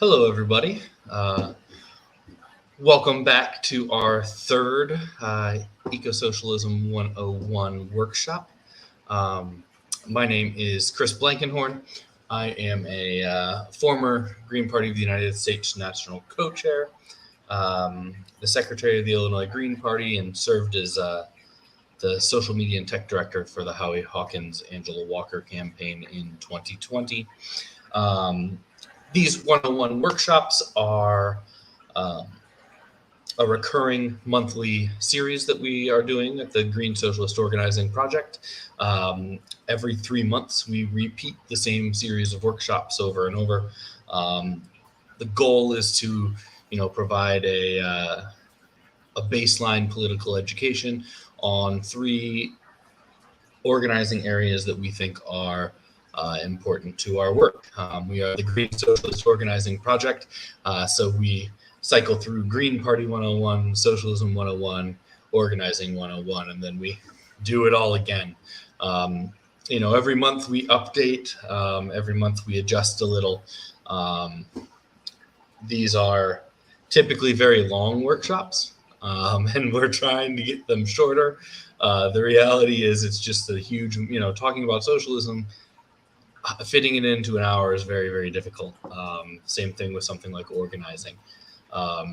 Hello, everybody. Welcome back to our third Ecosocialism 101 workshop. My name is Chris Blankenhorn. I am a former Green Party of the United States National Co-Chair, the Secretary of the Illinois Green Party, and served as the Social Media and Tech Director for the Howie Hawkins-Angela Walker campaign in 2020. These 101 workshops are a recurring monthly series that we are doing at the Green Socialist Organizing Project. Every 3 months, we repeat the same series of workshops over and over. The goal is to, provide a baseline political education on 3 organizing areas that we think are important to our work. We are the Green Socialist Organizing Project, so we cycle through Green Party 101, Socialism 101, Organizing 101, and then we do it all again. Every month we update, every month we adjust a little. These are typically very long workshops, and we're trying to get them shorter. The reality is it's just a huge, talking about socialism, fitting it into an hour is very, very difficult. Same thing with something like organizing.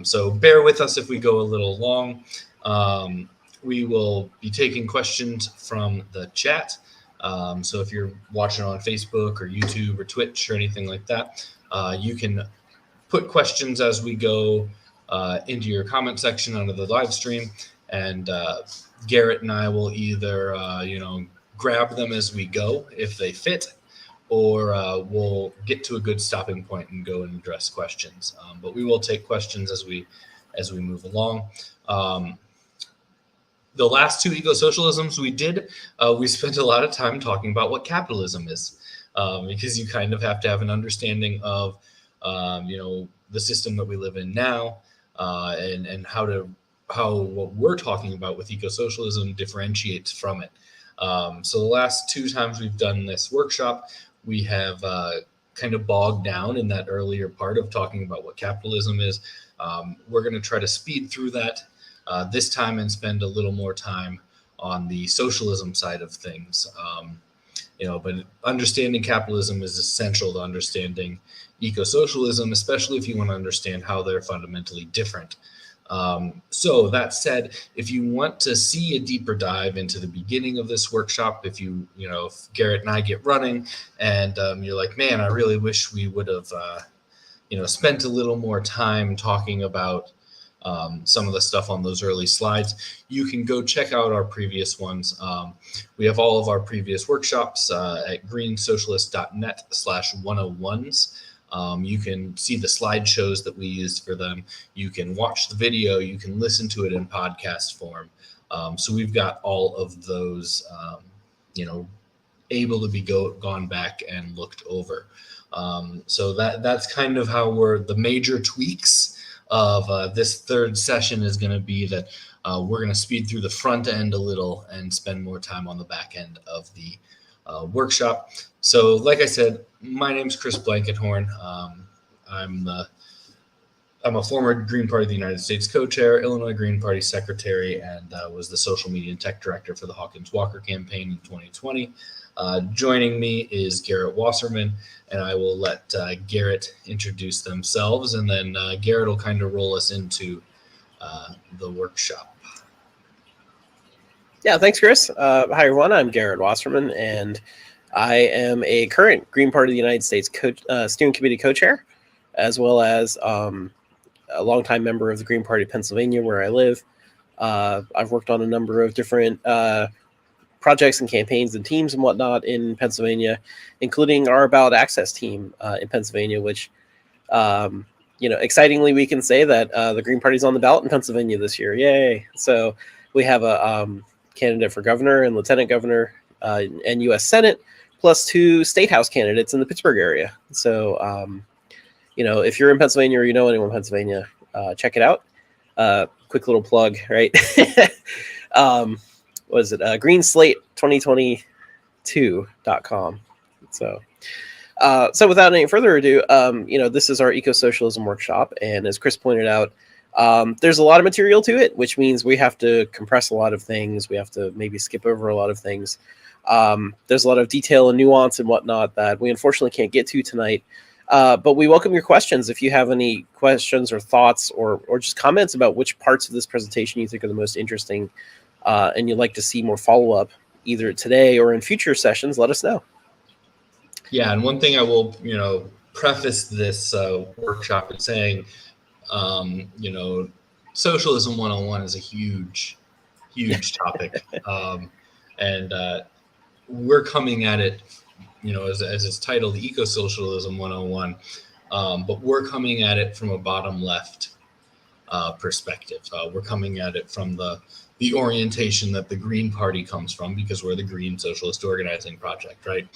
So bear with us if we go a little long. We will be taking questions from the chat. So if you're watching on Facebook or YouTube or Twitch or anything like that, you can put questions as we go into your comment section under the live stream, and Garrett and I will either, grab them as we go if they fit, or we'll get to a good stopping point and go and address questions. But we will take questions as we move along. The last 2 eco-socialisms we did, we spent a lot of time talking about what capitalism is, because you kind of have to have an understanding of, the system that we live in now, and how what we're talking about with eco-socialism differentiates from it. So the last 2 times we've done this workshop, we have kind of bogged down in that earlier part of talking about what capitalism is. We're going to try to speed through that this time and spend a little more time on the socialism side of things. But understanding capitalism is essential to understanding eco-socialism, especially if you want to understand how they're fundamentally different. So that said, if you want to see a deeper dive into the beginning of this workshop, if Garrett and I get running and you're like, man, I really wish we would have, spent a little more time talking about some of the stuff on those early slides, you can go check out our previous ones. We have all of our previous workshops at greensocialist.net/101s. You can see the slideshows that we used for them. You can watch the video. You can listen to it in podcast form. So we've got all of those, able to be gone back and looked over. So that's kind of how the major tweaks of this third session is going to be that we're going to speed through the front end a little and spend more time on the back end of the workshop. So like I said, my name's Chris Blankenhorn. I'm a former Green Party of the United States co-chair, Illinois Green Party secretary, and was the social media and tech director for the Hawkins-Walker campaign in 2020. Joining me is Garrett Wasserman, and I will let Garrett introduce themselves, and then Garrett will kind of roll us into the workshop. Yeah, thanks, Chris. Hi, everyone. I'm Garrett Wasserman, and I am a current Green Party of the United States Steering Committee co-chair, as well as a longtime member of the Green Party of Pennsylvania, where I live. I've worked on a number of different projects and campaigns and teams and whatnot in Pennsylvania, including our ballot access team in Pennsylvania, which, excitingly, we can say that the Green Party's on the ballot in Pennsylvania this year. Yay! So we have a candidate for governor and lieutenant governor and U.S. Senate, plus 2 state house candidates in the Pittsburgh area. So, if you're in Pennsylvania or you know anyone in Pennsylvania, check it out. Quick little plug, right? Greenslate2022.com. So So without any further ado, this is our Eco-socialism workshop. And as Chris pointed out, there's a lot of material to it, which means we have to compress a lot of things. We have to maybe skip over a lot of things. There's a lot of detail and nuance and whatnot that we unfortunately can't get to tonight. But we welcome your questions. If you have any questions or thoughts or just comments about which parts of this presentation you think are the most interesting and you'd like to see more follow-up either today or in future sessions, let us know. Yeah, and one thing I will, preface this workshop with saying, Socialism 101 is a huge topic. And we're coming at it, as it's titled, Ecosocialism 101, but we're coming at it from a bottom left perspective. We're coming at it from the orientation that the Green Party comes from, because we're the Green Socialist Organizing Project, right?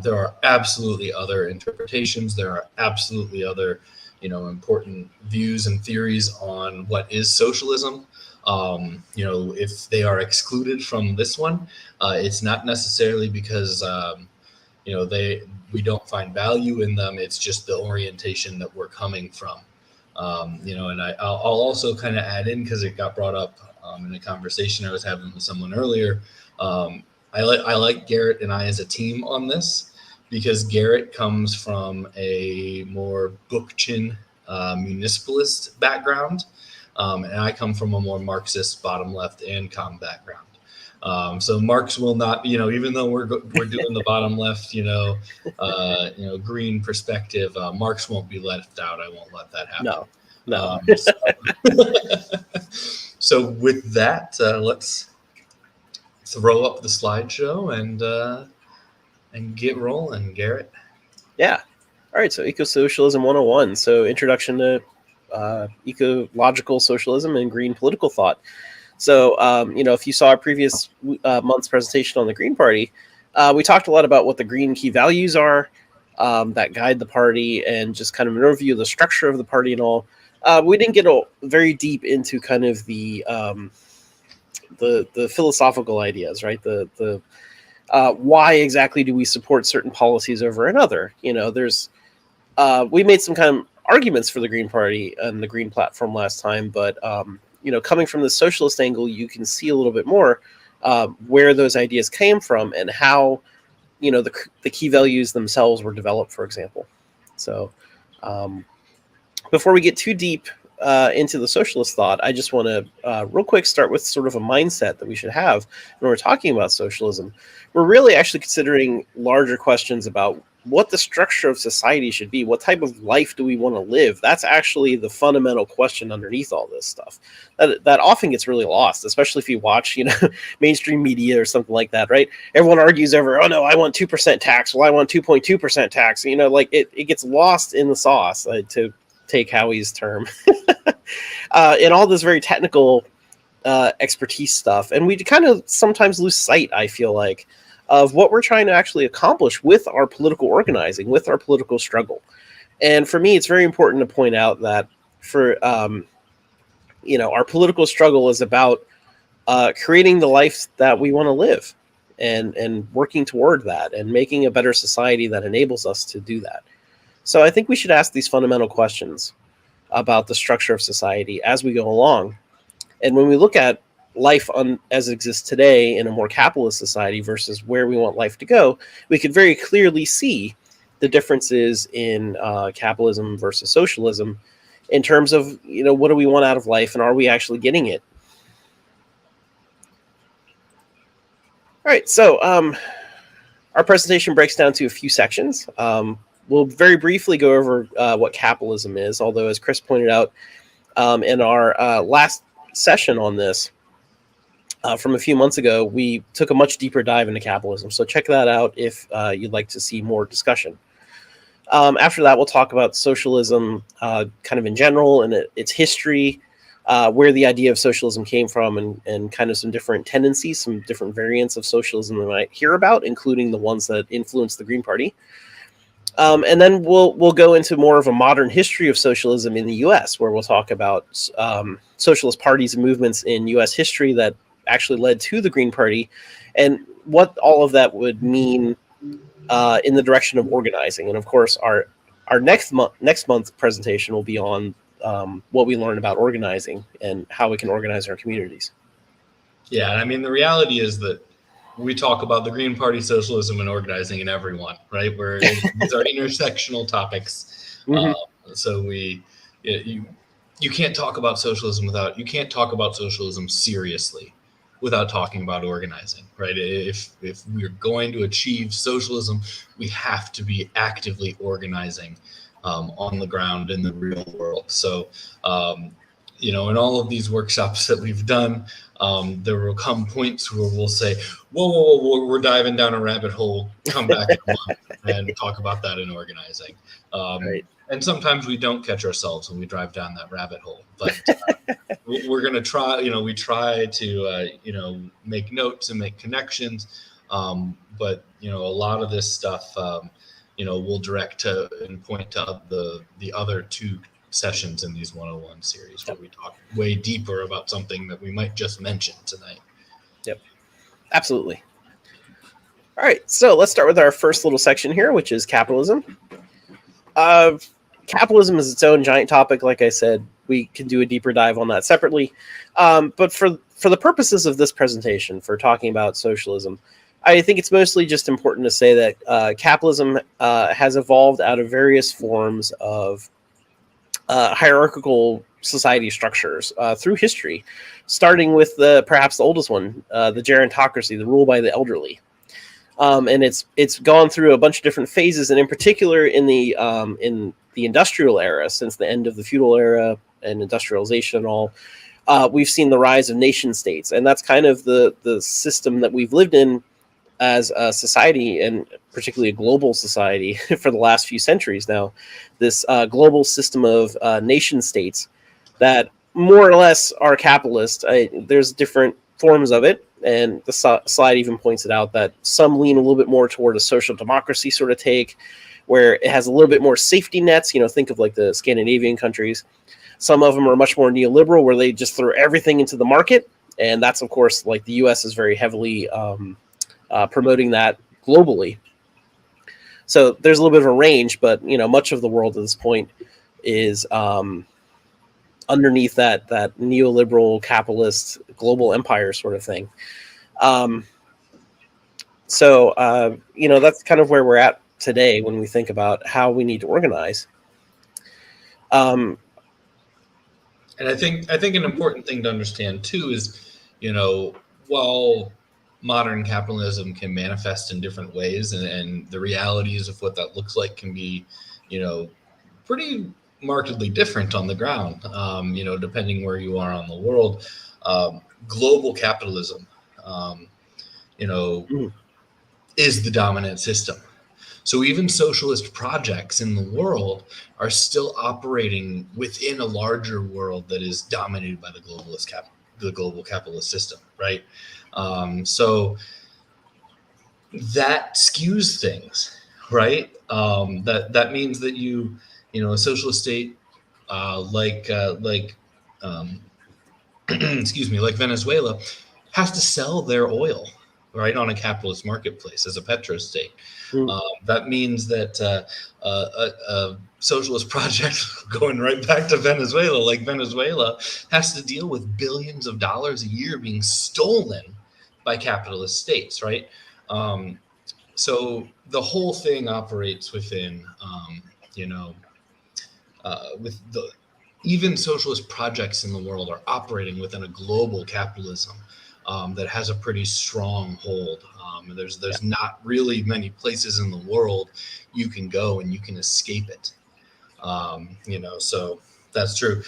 There are absolutely other interpretations. There are absolutely other, important views and theories on what is socialism. If they are excluded from this one, it's not necessarily because, we don't find value in them. It's just the orientation that we're coming from. And I'll also kind of add in, because it got brought up in a conversation I was having with someone earlier. I like Garrett and I as a team on this, because Garrett comes from a more Bookchin municipalist background, and I come from a more Marxist bottom left and com background. So Marx will not, even though we're doing the bottom left, green perspective, Marx won't be left out. I won't let that happen. No. So with that, let's throw up the slideshow and get rolling, Garrett. Yeah. All right. So Eco-socialism 101. So introduction to ecological socialism and green political thought. So, if you saw our previous month's presentation on the Green Party, we talked a lot about what the green key values are that guide the party, and just kind of an overview of the structure of the party and all. We didn't get very deep into kind of the philosophical ideas, right? The why exactly do we support certain policies over another? There's we made some kind of arguments for the Green Party and the Green Platform last time, but coming from the socialist angle, you can see a little bit more where those ideas came from and how, the key values themselves were developed, for example. So before we get too deep into the socialist thought, I just want to real quick start with sort of a mindset that we should have when we're talking about socialism. We're really actually considering larger questions about what the structure of society should be. What type of life do we want to live? That's actually the fundamental question underneath all this stuff. That often gets really lost, especially if you watch, mainstream media or something like that, right? Everyone argues over, oh no, I want 2% tax. Well, I want 2.2% tax. It gets lost in the sauce, to take Howie's term, in all this very technical expertise stuff. And we kind of sometimes lose sight, I feel like, of what we're trying to actually accomplish with our political organizing, with our political struggle. And for me, it's very important to point out that for, our political struggle is about creating the life that we want to live and working toward that and making a better society that enables us to do that. So I think we should ask these fundamental questions about the structure of society as we go along. And when we look at life as it exists today in a more capitalist society versus where we want life to go, we could very clearly see the differences in capitalism versus socialism in terms of, what do we want out of life and are we actually getting it? All right, so our presentation breaks down to a few sections. We'll very briefly go over what capitalism is, although as Chris pointed out in our last session on this, from a few months ago, we took a much deeper dive into capitalism. So check that out if you'd like to see more discussion. After that, we'll talk about socialism kind of in general and its history, where the idea of socialism came from, and kind of some different tendencies, some different variants of socialism that we might hear about, including the ones that influenced the Green Party. And then we'll go into more of a modern history of socialism in the U.S., where we'll talk about socialist parties and movements in U.S. history that actually led to the Green Party, and what all of that would mean in the direction of organizing. And of course, our next month presentation will be on what we learn about organizing and how we can organize our communities. Yeah, and I mean, the reality is that we talk about the Green Party, socialism, and organizing in everyone, right? These are intersectional topics. Mm-hmm. So you can't talk about socialism you can't talk about socialism seriously without talking about organizing, right? If we're going to achieve socialism, we have to be actively organizing on the ground in the real world. So, in all of these workshops that we've done, there will come points where we'll say, whoa, we're diving down a rabbit hole. Come back in a month and talk about that in organizing. Right. And sometimes we don't catch ourselves when we drive down that rabbit hole. But we're going to try, we try to, make notes and make connections. But, a lot of this stuff, we'll direct to and point to the other two sessions in these 101 series where we talk way deeper about something that we might just mention tonight. Yep, absolutely. All right, so let's start with our first little section here, which is capitalism. Capitalism is its own giant topic. Like I said, we can do a deeper dive on that separately. But for the purposes of this presentation, for talking about socialism, I think it's mostly just important to say that capitalism has evolved out of various forms of hierarchical society structures through history, starting with perhaps the oldest one, the gerontocracy, the rule by the elderly. And it's gone through a bunch of different phases, and in particular in the industrial era, since the end of the feudal era and industrialization and all, we've seen the rise of nation states, and that's kind of the system that we've lived in as a society, and particularly a global society, for the last few centuries now. This global system of nation states that more or less are capitalist. There's different forms of it, and the slide even points it out that some lean a little bit more toward a social democracy sort of take, where it has a little bit more safety nets. Think of like the Scandinavian countries. Some of them are much more neoliberal, where they just throw everything into the market, and that's, of course, like the U.S. is very heavily promoting that globally. So there's a little bit of a range, but much of the world at this point is underneath that neoliberal capitalist global empire sort of thing. So that's kind of where we're at today when we think about how we need to organize. And I think an important thing to understand too is, while modern capitalism can manifest in different ways, and the realities of what that looks like can be, pretty markedly different on the ground, depending where you are on the world. Global capitalism, is the dominant system. So even socialist projects in the world are still operating within a larger world that is dominated by the global capitalist system, right? So that skews things, right? That means that a socialist state like like Venezuela has to sell their oil, right, on a capitalist marketplace as a petrostate. That means that a socialist project, going right back to Venezuela, like Venezuela, has to deal with billions of dollars a year being stolen by capitalist states, right? So the whole thing operates within, even socialist projects in the world are operating within a global capitalism that has a pretty strong hold. There's not really many places in the world you can go and you can escape it. So that's true.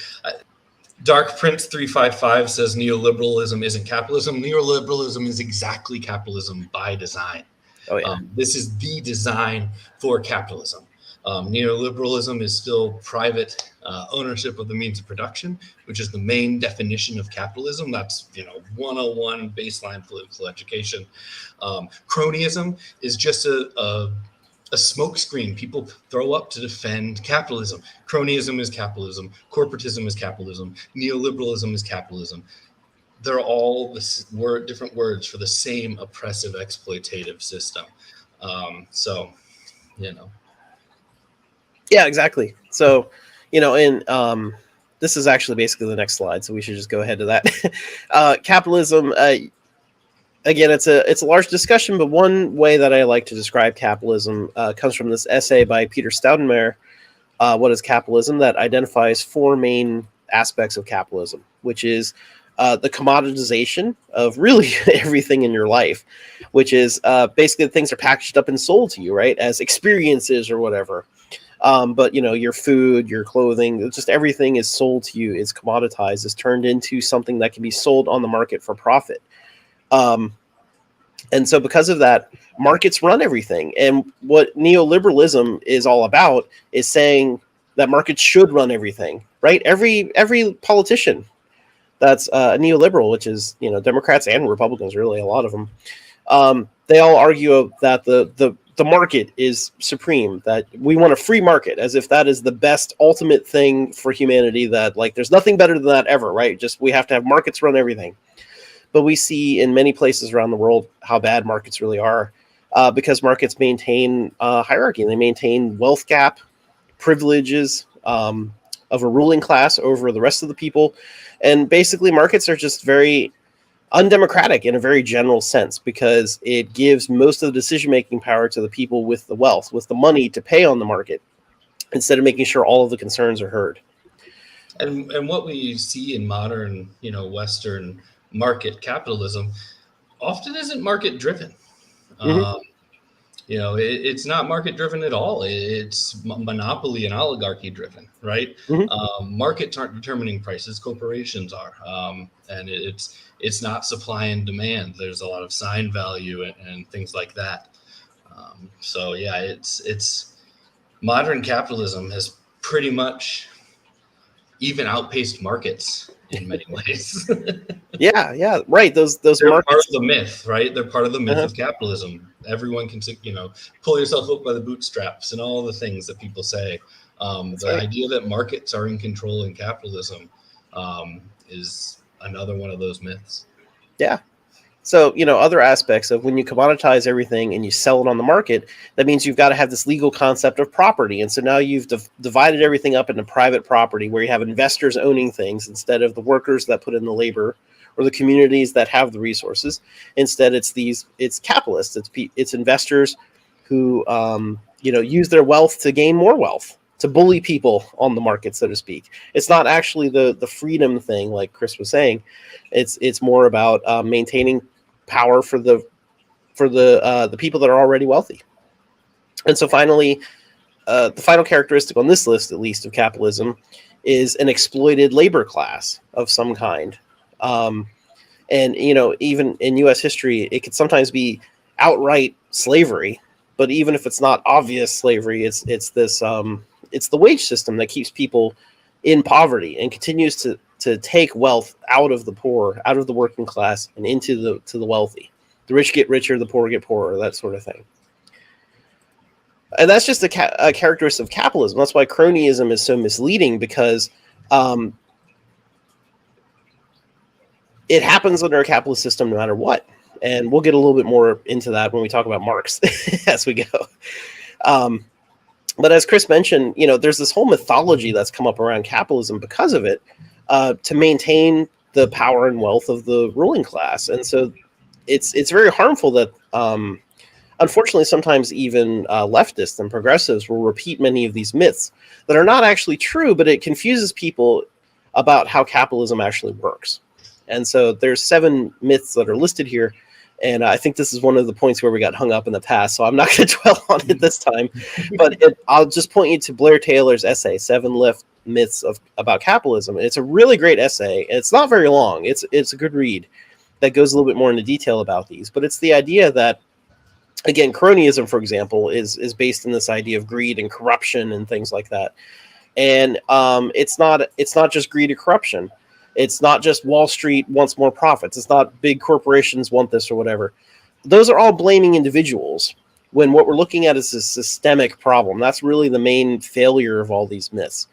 Dark Prince 355 says neoliberalism isn't capitalism. Neoliberalism is exactly capitalism by design. Oh, yeah. This is the design for capitalism. Neoliberalism is still private ownership of the means of production, which is the main definition of capitalism. That's 101 baseline political education. Cronyism is just a smokescreen people throw up to defend capitalism. Cronyism is capitalism. Corporatism is capitalism. Neoliberalism is capitalism. They're all different words for the same oppressive exploitative system. So, you know. Yeah, exactly. So, and this is actually basically the next slide, so we should just go ahead to that. Capitalism, again, it's a large discussion, but one way that I like to describe capitalism comes from this essay by Peter Staudenmayer, What is Capitalism?, that identifies four main aspects of capitalism, which is the commoditization of really everything in your life, which is basically the things are packaged up and sold to you, right, as experiences or whatever. But your food, your clothing, just everything is sold to you, is commoditized, is turned into something that can be sold on the market for profit. And so because of that, markets run everything. And what neoliberalism is all about is saying that markets should run everything, right? Every politician that's a neoliberal, which is, Democrats and Republicans, really, a lot of them, they all argue that the market is supreme, that we want a free market, as if that is the best ultimate thing for humanity, that like there's nothing better than that ever, right? Just we have to have markets run everything. But we see in many places around the world how bad markets really are, because markets maintain hierarchy. They maintain wealth gap, privileges of a ruling class over the rest of the people. And basically markets are just very undemocratic in a very general sense, because it gives most of the decision-making power to the people with the wealth, with the money to pay on the market, instead of making sure all of the concerns are heard. And what we see in modern, Western market capitalism often isn't market driven. Mm-hmm. It's not market driven at all. It's monopoly and oligarchy driven, right? Mm-hmm. Markets aren't determining prices; corporations are, and it's not supply and demand. There's a lot of sign value and things like that. So yeah, it's modern capitalism has pretty much even outpaced markets in many ways. Yeah, right. Those They're markets, part of the myth, right? They're part of the myth Uh-huh. of capitalism. Everyone can, pull yourself up by the bootstraps and all the things that people say. The right. idea that markets are in control in capitalism is another one of those myths. Yeah. So, other aspects of when you commoditize everything and you sell it on the market, that means you've got to have this legal concept of property. And so now you've divided everything up into private property, where you have investors owning things instead of the workers that put in the labor, or the communities that have the resources. Instead, it's capitalists, it's investors who, use their wealth to gain more wealth, to bully people on the market, so to speak. It's not actually the freedom thing, like Chris was saying. It's more about maintaining power for the people that are already wealthy. And so finally, the final characteristic on this list, at least, of capitalism is an exploited labor class of some kind. And even in U.S. history, it could sometimes be outright slavery. But even if it's not obvious slavery, it's this it's the wage system that keeps people in poverty and continues to take wealth out of the poor, out of the working class, and into the wealthy. The rich get richer, the poor get poorer, that sort of thing. And that's just a characteristic of capitalism. That's why cronyism is so misleading, because it happens under a capitalist system no matter what. And we'll get a little bit more into that when we talk about Marx as we go. But as Chris mentioned, there's this whole mythology that's come up around capitalism because of it, to maintain the power and wealth of the ruling class. And so it's very harmful that, unfortunately, sometimes even leftists and progressives will repeat many of these myths that are not actually true, but it confuses people about how capitalism actually works. And so there's 7 myths that are listed here. And I think this is one of the points where we got hung up in the past, so I'm not going to dwell on it this time. But I'll just point you to Blair Taylor's essay, 7 Myths about Capitalism. It's a really great essay. It's not very long. It's a good read that goes a little bit more into detail about these. But it's the idea that, again, cronyism, for example, is based in this idea of greed and corruption and things like that. And it's not just greed or corruption. It's not just Wall Street wants more profits. It's not big corporations want this or whatever. Those are all blaming individuals, when what we're looking at is a systemic problem. That's really the main failure of all these myths.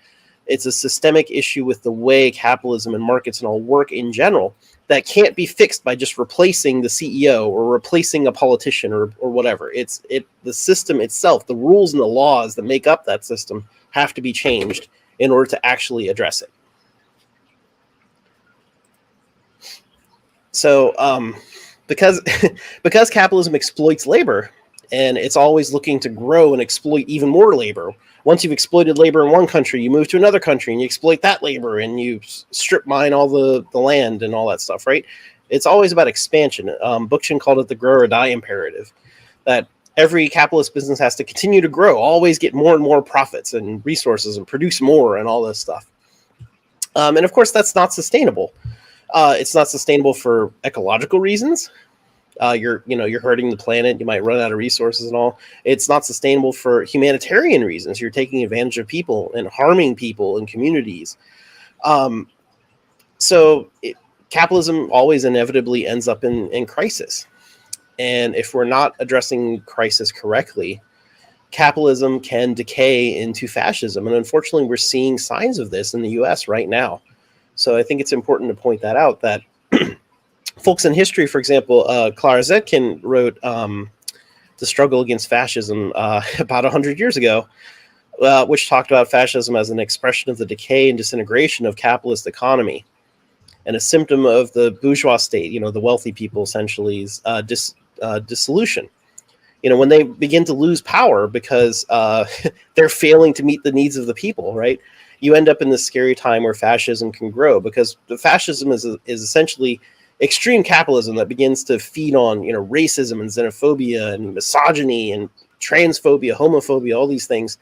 It's a systemic issue with the way capitalism and markets and all work in general, that can't be fixed by just replacing the CEO or replacing a politician or whatever. The system itself, the rules and the laws that make up that system have to be changed in order to actually address it. So because because capitalism exploits labor, and it's always looking to grow and exploit even more labor. Once you've exploited labor in one country, you move to another country and you exploit that labor and you strip mine all the land and all that stuff, right? It's always about expansion. Bookchin called it the grow or die imperative, that every capitalist business has to continue to grow, always get more and more profits and resources and produce more and all this stuff. And of course, that's not sustainable. It's not sustainable for ecological reasons. You're hurting the planet. You might run out of resources and all. It's not sustainable for humanitarian reasons. You're taking advantage of people and harming people and communities. Capitalism always inevitably ends up in crisis. And if we're not addressing crisis correctly, capitalism can decay into fascism. And unfortunately, we're seeing signs of this in the US right now. So I think it's important to point that out, that folks in history, for example, Clara Zetkin wrote The Struggle Against Fascism about 100 years ago, which talked about fascism as an expression of the decay and disintegration of capitalist economy and a symptom of the bourgeois state, the wealthy people essentially's dissolution. When they begin to lose power because they're failing to meet the needs of the people, right? You end up in this scary time where fascism can grow, because the fascism is essentially extreme capitalism that begins to feed on racism and xenophobia and misogyny and transphobia, homophobia, all these things,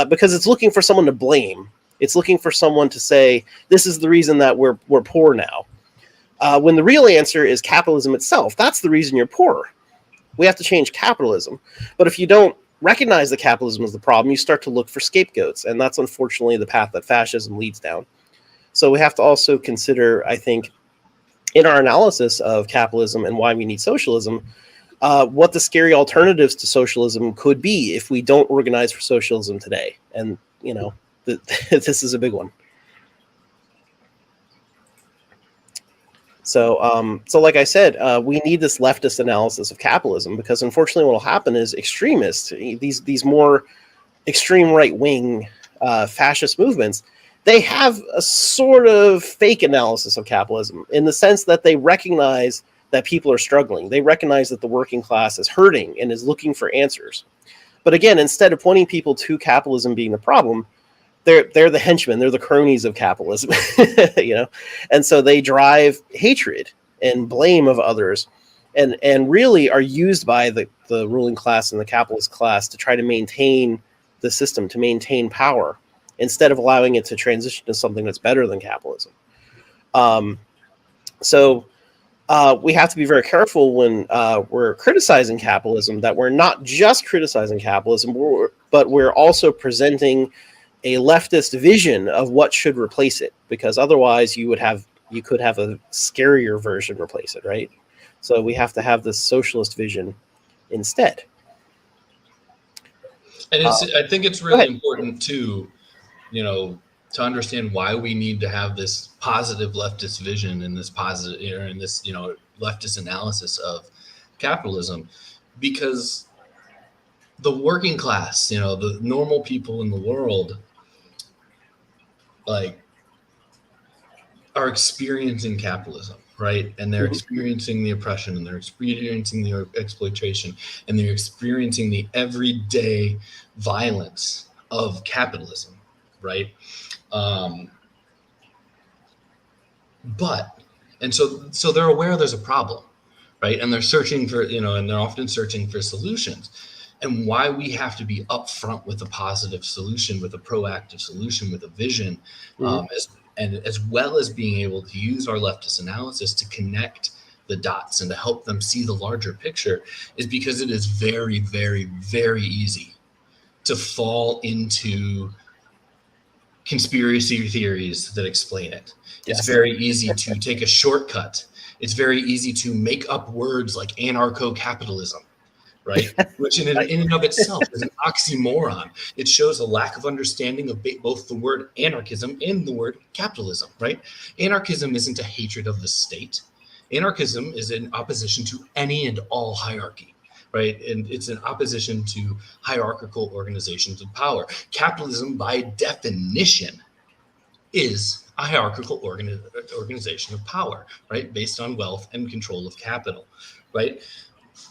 because it's looking for someone to blame. It's looking for someone to say, this is the reason that we're poor now. When the real answer is capitalism itself. That's the reason you're poor. We have to change capitalism. But if you don't recognize that capitalism is the problem, you start to look for scapegoats. And that's unfortunately the path that fascism leads down. So we have to also consider, I think, in our analysis of capitalism and why we need socialism, what the scary alternatives to socialism could be if we don't organize for socialism today. And, this is a big one. So like I said, we need this leftist analysis of capitalism, because unfortunately what will happen is extremists, these more extreme right-wing fascist movements, they have a sort of fake analysis of capitalism, in the sense that they recognize that people are struggling. They recognize that the working class is hurting and is looking for answers. But again, instead of pointing people to capitalism being the problem, they're the henchmen, they're the cronies of capitalism, and so they drive hatred and blame of others, and really are used by the ruling class and the capitalist class to try to maintain the system, to maintain power, instead of allowing it to transition to something that's better than capitalism. We have to be very careful when we're criticizing capitalism, that we're not just criticizing capitalism, but we're also presenting a leftist vision of what should replace it, because otherwise you could have a scarier version replace it, right? So we have to have this socialist vision instead. And I think it's really important to understand why we need to have this positive leftist vision and this positive, and this, leftist analysis of capitalism, because the working class, the normal people in the world, are experiencing capitalism, right? And they're experiencing the oppression, and they're experiencing the exploitation, and they're experiencing the everyday violence of capitalism, right? So they're aware there's a problem, right? And they're searching for, and they're often searching for solutions. And why we have to be upfront with a positive solution, with a proactive solution, with a vision, as well as being able to use our leftist analysis to connect the dots and to help them see the larger picture, is because it is very, very, very easy to fall into conspiracy theories that explain it. It's very easy to take a shortcut. It's very easy to make up words like anarcho-capitalism, right? Which in and of itself is an oxymoron. It shows a lack of understanding of both the word anarchism and the word capitalism, right? Anarchism isn't a hatred of the state. Anarchism is in opposition to any and all hierarchy, right? And it's in opposition to hierarchical organizations of power. Capitalism, by definition, is a hierarchical organization of power, right? Based on wealth and control of capital, right?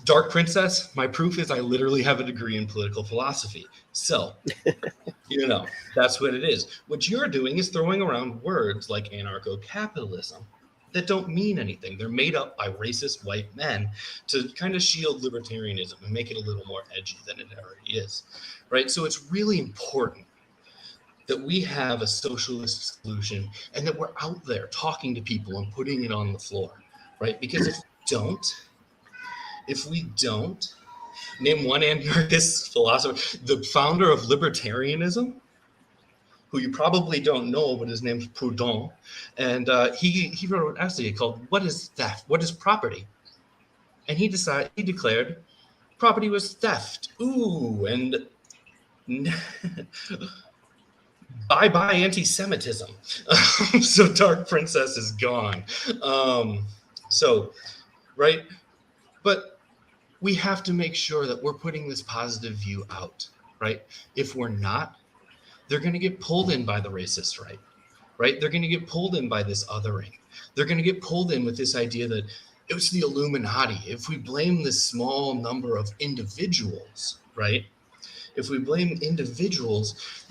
Dark Princess, my proof is I literally have a degree in political philosophy. So, that's what it is. What you're doing is throwing around words like anarcho-capitalism that don't mean anything. They're made up by racist white men to kind of shield libertarianism and make it a little more edgy than it already is, right? So it's really important that we have a socialist solution and that we're out there talking to people and putting it on the floor, right? Because if we don't, name one anarchist philosopher, the founder of libertarianism, who you probably don't know, but his name's Proudhon, and he wrote an essay called "What is Theft? What is Property?" And he declared property was theft. Ooh, and bye anti-Semitism. So Dark Princess is gone. Right, but we have to make sure that we're putting this positive view out, right? If we're not, they're going to get pulled in by the racist right? They're going to get pulled in by this othering. They're going to get pulled in with this idea that it was the Illuminati. If we blame this small number of individuals, right? If we blame individuals,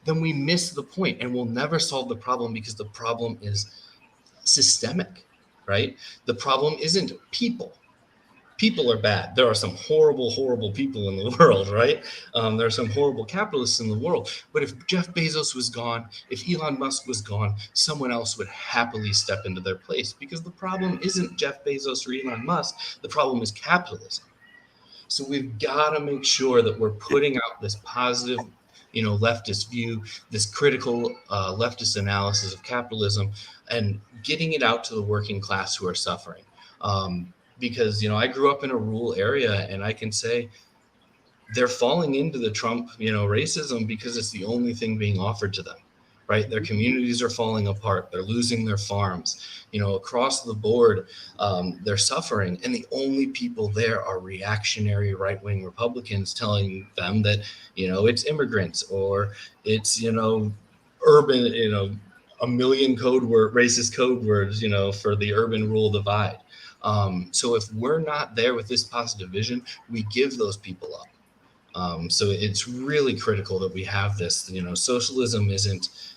then we miss the point and we'll never solve the problem because the problem is systemic, right? The problem isn't people. People are bad. There are some horrible, horrible people in the world, right? There are some horrible capitalists in the world. But if Jeff Bezos was gone, if Elon Musk was gone, someone else would happily step into their place because the problem isn't Jeff Bezos or Elon Musk. The problem is capitalism. So we've got to make sure that we're putting out this positive, leftist view, this critical leftist analysis of capitalism and getting it out to the working class who are suffering. Because, I grew up in a rural area and I can say they're falling into the Trump, racism because it's the only thing being offered to them, right? Their communities are falling apart. They're losing their farms, across the board. They're suffering. And the only people there are reactionary right-wing Republicans telling them that, it's immigrants or it's, urban, a million racist code words, for the urban rural divide. So if we're not there with this positive vision, we give those people up. So it's really critical that we have this. Socialism isn't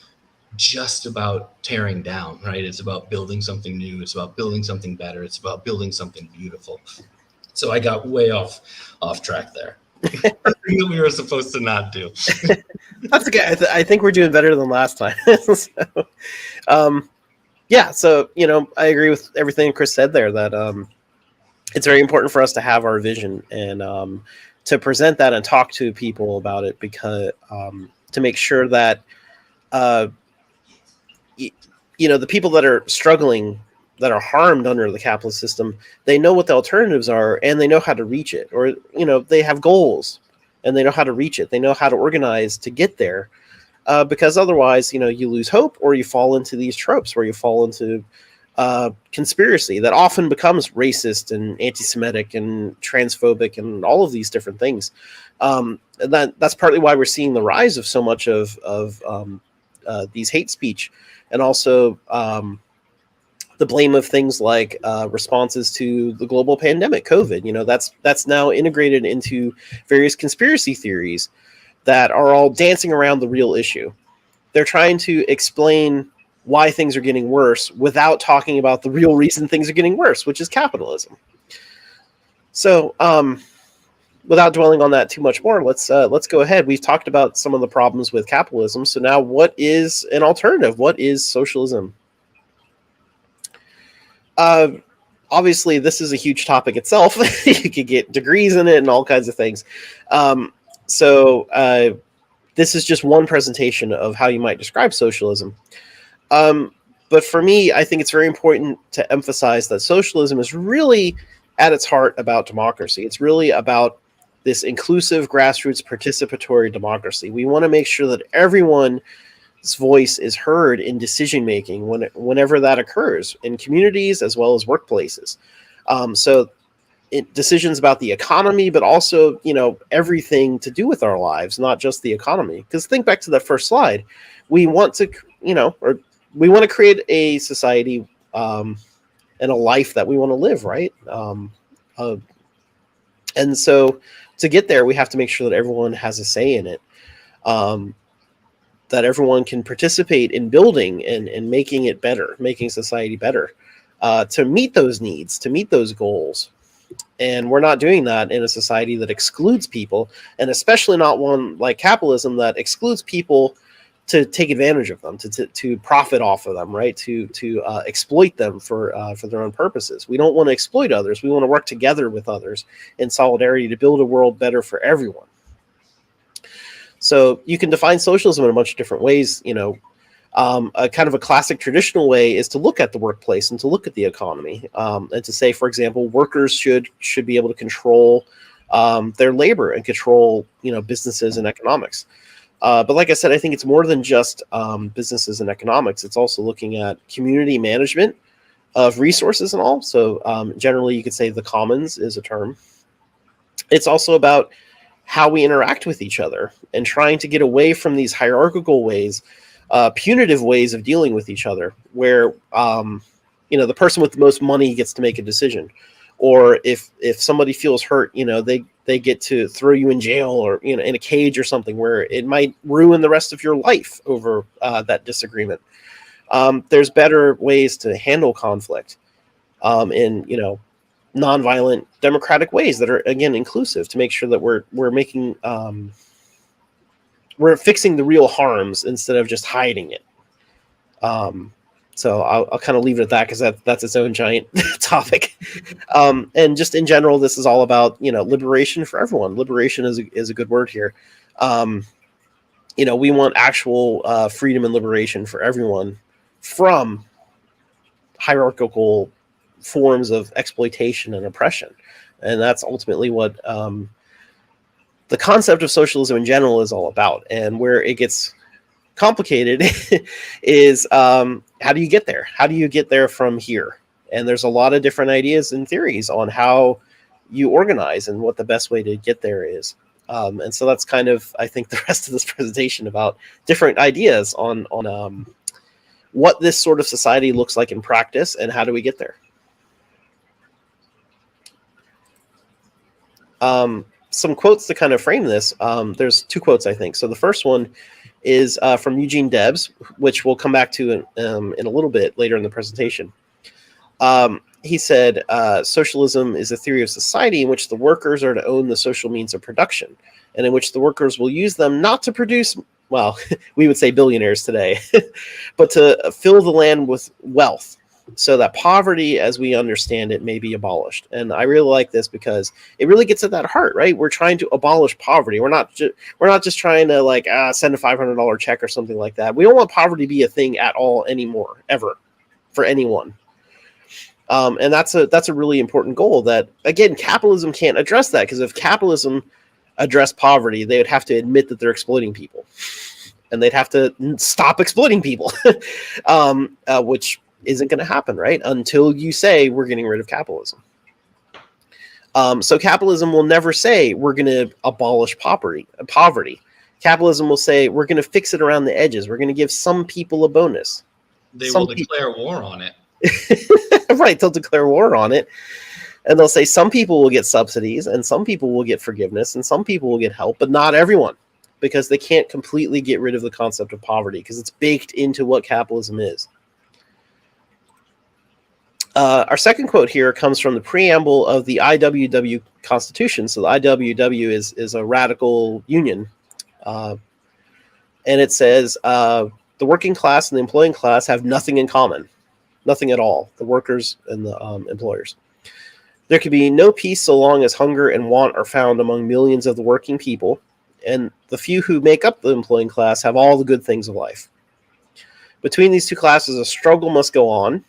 just about tearing down, right? It's about building something new. It's about building something better. It's about building something beautiful. So I got way off track there. Something that we were supposed to not do. That's okay. I think we're doing better than last time. Yeah, so, I agree with everything Chris said there, that it's very important for us to have our vision and to present that and talk to people about it, because to make sure that, the people that are struggling, that are harmed under the capitalist system, they know what the alternatives are and they know how to reach it. Or, they have goals and they know how to reach it. They know how to organize to get there. Because otherwise, you lose hope, or you fall into these tropes where you fall into conspiracy that often becomes racist and anti-Semitic and transphobic and all of these different things. And that's partly why we're seeing the rise of so much of these hate speech, and also the blame of things like responses to the global pandemic, COVID. That's now integrated into various conspiracy theories that are all dancing around the real issue. They're trying to explain why things are getting worse without talking about the real reason things are getting worse, which is capitalism. So, without dwelling on that too much more, let's go ahead. We've talked about some of the problems with capitalism. So now, what is an alternative? What is socialism? Obviously, this is a huge topic itself. You could get degrees in it and all kinds of things. So this is just one presentation of how you might describe socialism. But for me, I think it's very important to emphasize that socialism is really at its heart about democracy. It's really about this inclusive, grassroots, participatory democracy. We want to make sure that everyone's voice is heard in decision making whenever that occurs in communities as well as workplaces. So decisions about the economy, but also, everything to do with our lives, not just the economy. Because think back to that first slide. We want to, we want to create a society and a life that we want to live, right? And so to get there, we have to make sure that everyone has a say in it, that everyone can participate in building and making it better, making society better, to meet those needs, to meet those goals. And we're not doing that in a society that excludes people, and especially not one like capitalism that excludes people to take advantage of them, to profit off of them, right? To exploit them for their own purposes. We don't want to exploit others. We want to work together with others in solidarity to build a world better for everyone. So you can define socialism in a bunch of different ways. A kind of a classic traditional way is to look at the workplace and to look at the economy, and to say, for example, workers should be able to control their labor and control businesses and economics. But like I said, I think it's more than just businesses and economics. It's also looking at community management of resources and all. So generally, you could say the commons is a term. It's also about how we interact with each other and trying to get away from these hierarchical ways, punitive ways of dealing with each other, where the person with the most money gets to make a decision, or if somebody feels hurt, they get to throw you in jail or in a cage or something, where it might ruin the rest of your life over that disagreement. There's better ways to handle conflict in nonviolent democratic ways that are, again, inclusive, to make sure that we're making we're fixing the real harms instead of just hiding it. So I'll kind of leave it at that, because that's its own giant topic. And just in general, this is all about liberation for everyone. Liberation is a good word here. We want actual freedom and liberation for everyone from hierarchical forms of exploitation and oppression. And that's ultimately what the concept of socialism in general is all about. And where it gets complicated is how do you get there? How do you get there from here? And there's a lot of different ideas and theories on how you organize and what the best way to get there is. And so that's kind of, I think, the rest of this presentation about different ideas on what this sort of society looks like in practice and how do we get there. Some quotes to kind of frame this. There's two quotes, I think. So the first one is from Eugene Debs, which we'll come back to in a little bit later in the presentation. He said, socialism is a theory of society in which the workers are to own the social means of production, and in which the workers will use them not to produce, well, we would say billionaires today, but to fill the land with wealth, so that poverty as we understand it may be abolished. And I really like this because it really gets at that heart, right? We're trying to abolish poverty. We're not just trying to send a $500 check or something like that. We don't want poverty to be a thing at all anymore, ever, for anyone. And that's a really important goal that, again, capitalism can't address that, because if capitalism addressed poverty, they would have to admit that they're exploiting people, and they'd have to stop exploiting people, which isn't going to happen, right? Until you say we're getting rid of capitalism. So capitalism will never say we're going to abolish poverty. Capitalism will say we're going to fix it around the edges. We're going to give some people a bonus. They will declare war on it. Right, they'll declare war on it. And they'll say some people will get subsidies, and some people will get forgiveness, and some people will get help, but not everyone, because they can't completely get rid of the concept of poverty, because it's baked into what capitalism is. Our second quote here comes from the preamble of the IWW Constitution. So the IWW is a radical union. And it says, the working class and the employing class have nothing in common. Nothing at all. The workers and the employers. There can be no peace so long as hunger and want are found among millions of the working people, and the few who make up the employing class have all the good things of life. Between these two classes, a struggle must go on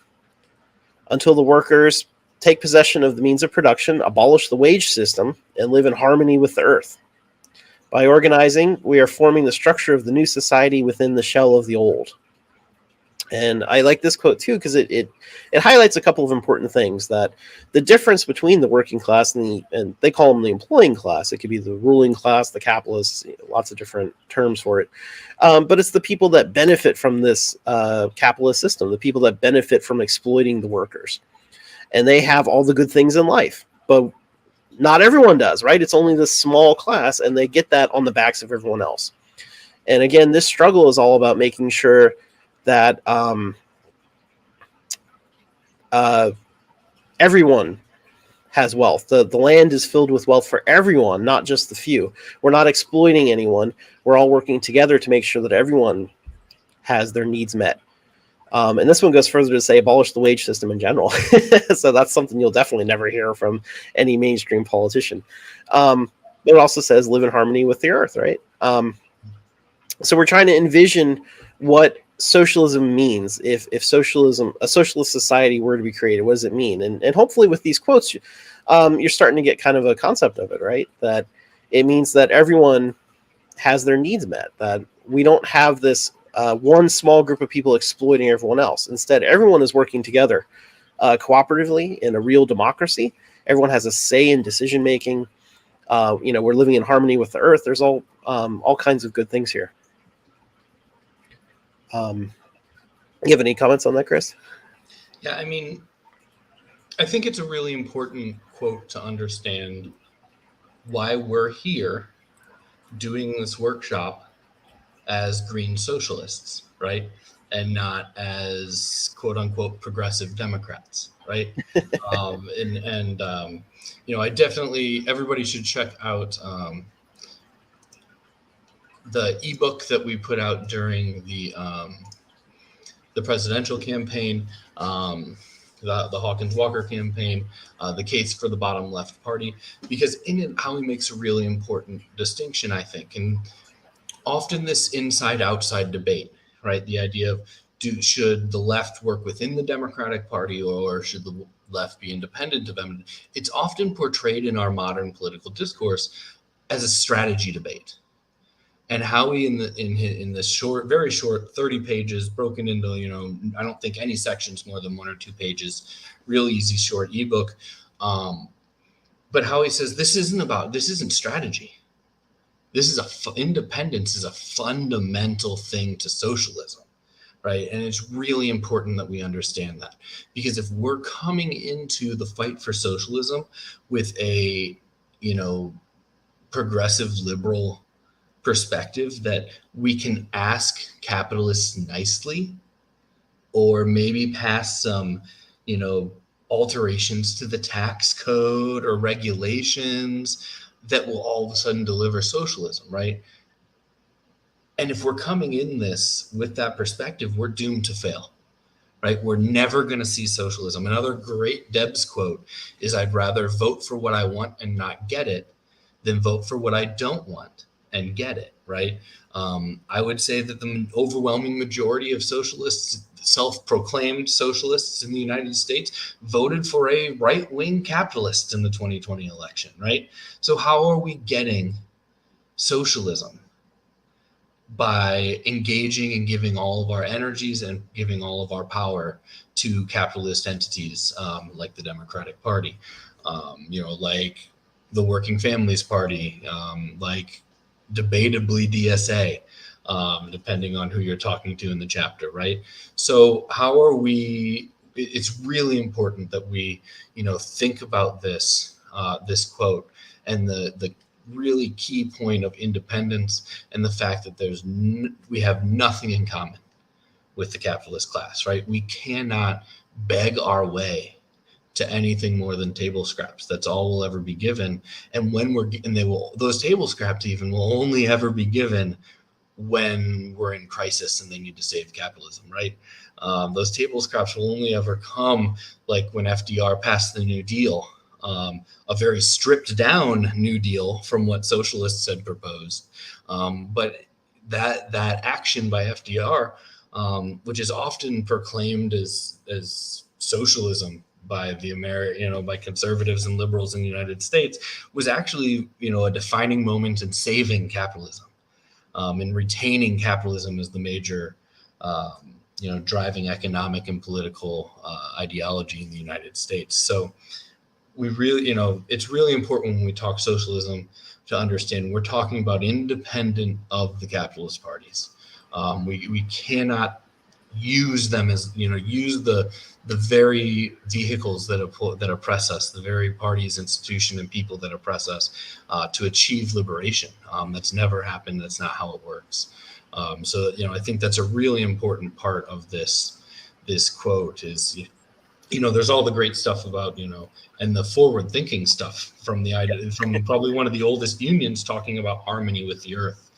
until the workers take possession of the means of production, abolish the wage system, and live in harmony with the earth. By organizing, we are forming the structure of the new society within the shell of the old. And I like this quote too because it highlights a couple of important things. That the difference between the working class and they call them the employing class. It could be the ruling class, the capitalists, lots of different terms for it. But it's the people that benefit from this capitalist system, the people that benefit from exploiting the workers. And they have all the good things in life. But not everyone does, right? It's only this small class, and they get that on the backs of everyone else. And again, this struggle is all about making sure that everyone has wealth. The land is filled with wealth for everyone, not just the few. We're not exploiting anyone. We're all working together to make sure that everyone has their needs met. And this one goes further to say abolish the wage system in general. So that's something you'll definitely never hear from any mainstream politician. It also says live in harmony with the earth, right? So we're trying to envision what socialism means. If socialism, a socialist society were to be created, what does it mean? And hopefully with these quotes, you're starting to get kind of a concept of it, right? That it means that everyone has their needs met, that we don't have this one small group of people exploiting everyone else. Instead, everyone is working together cooperatively in a real democracy. Everyone has a say in decision making. We're living in harmony with the earth. There's all kinds of good things here. You have any comments on that, Chris? Yeah, I mean, I think it's a really important quote to understand why we're here doing this workshop as green socialists, right? And not as quote unquote progressive Democrats, right? I definitely, everybody should check out the ebook that we put out during the presidential campaign, the Hawkins-Walker campaign, the case for the bottom left party, because in it, Howie makes a really important distinction, I think, and often this inside-outside debate, right? The idea of should the left work within the Democratic Party or should the left be independent of them? It's often portrayed in our modern political discourse as a strategy debate. And Howie in this short, very short, 30 pages, broken into, I don't think any sections more than 1 or 2 pages, real easy, short ebook. But Howie says this isn't strategy. Independence is a fundamental thing to socialism, right? And it's really important that we understand that, because if we're coming into the fight for socialism with a, progressive liberal perspective that we can ask capitalists nicely, or maybe pass some, alterations to the tax code or regulations that will all of a sudden deliver socialism, right? And if we're coming in this with that perspective, we're doomed to fail, right? We're never going to see socialism. Another great Debs quote is, I'd rather vote for what I want and not get it than vote for what I don't want and get it, right? I would say that the overwhelming majority of socialists, self-proclaimed socialists in the United States, voted for a right-wing capitalist in the 2020 election, right? So how are we getting socialism? By engaging and giving all of our energies and giving all of our power to capitalist entities, like the Democratic Party, like the Working Families Party, like debatably DSA, depending on who you're talking to in the chapter, right? So how are we, it's really important that we, think about this quote and the really key point of independence and the fact that we have nothing in common with the capitalist class, right? We cannot beg our way to anything more than table scraps. That's all we'll ever be given. And those table scraps even will only ever be given when we're in crisis and they need to save capitalism, right? Those table scraps will only ever come like when FDR passed the New Deal, a very stripped down New Deal from what socialists had proposed. But that action by FDR, which is often proclaimed as socialism, by by conservatives and liberals in the United States was actually, a defining moment in saving capitalism, and retaining capitalism as the major, driving economic and political ideology in the United States. So we really, it's really important when we talk socialism to understand we're talking about independent of the capitalist parties. We cannot use them as, use the very vehicles that oppress us, the very parties, institution, and people that oppress us, to achieve liberation. That's never happened. That's not how it works. So I think that's a really important part of this quote is, there's all the great stuff about, and the forward thinking stuff from probably one of the oldest unions talking about harmony with the earth.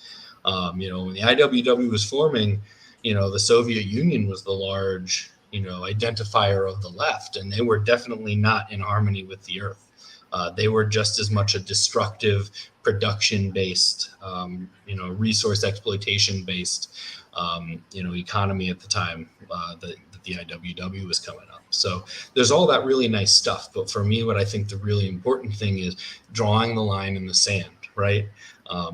When the IWW was forming, the Soviet Union was the large, identifier of the left, and they were definitely not in harmony with the earth. They were just as much a destructive, production-based, resource exploitation-based, economy at the time that the IWW was coming up. So there's all that really nice stuff. But for me, what I think the really important thing is drawing the line in the sand, right?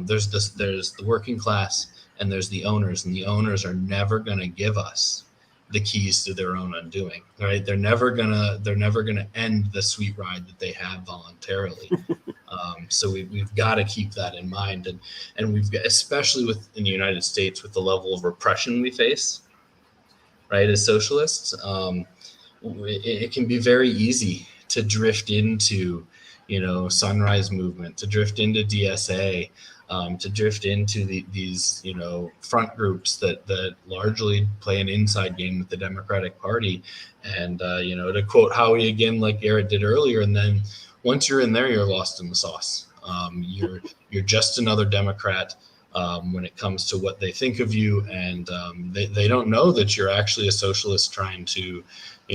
There's the working class and there's the owners, and the owners are never going to give us the keys to their own undoing, right? They're never gonna end the sweet ride that they have voluntarily. So we've got to keep that in mind, and we've got, especially in the United States, with the level of repression we face, right? As socialists, it can be very easy to drift into, Sunrise Movement, to drift into DSA, to drift into these, front groups that largely play an inside game with the Democratic Party. And, to quote Howie again, like Garrett did earlier, and then once you're in there, you're lost in the sauce. You're just another Democrat when it comes to what they think of you. And they don't know that you're actually a socialist trying to,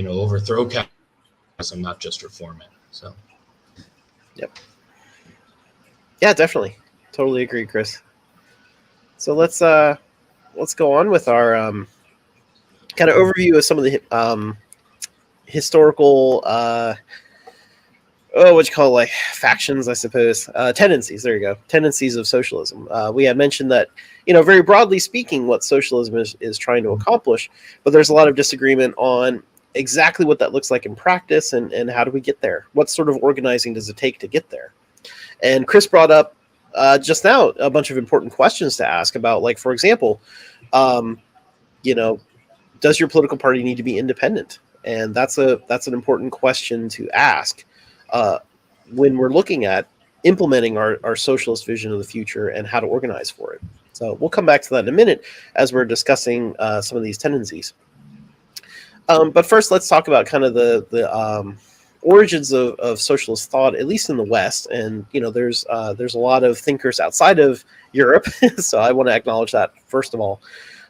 overthrow capitalism, not just reform it. So. Yep. Yeah, definitely. Totally agree, Chris. So let's go on with our kind of overview of some of the historical factions, I suppose, tendencies. There you go, tendencies of socialism. We had mentioned that, very broadly speaking, what socialism is trying to accomplish, but there's a lot of disagreement on exactly what that looks like in practice, and how do we get there? What sort of organizing does it take to get there? And Chris brought up just now a bunch of important questions to ask about, like, for example, does your political party need to be independent? And that's an important question to ask when we're looking at implementing our socialist vision of the future and how to organize for it. So we'll come back to that in a minute as we're discussing some of these tendencies. But first, let's talk about kind of the origins of socialist thought, at least in the West. And there's a lot of thinkers outside of Europe, so I want to acknowledge that first of all.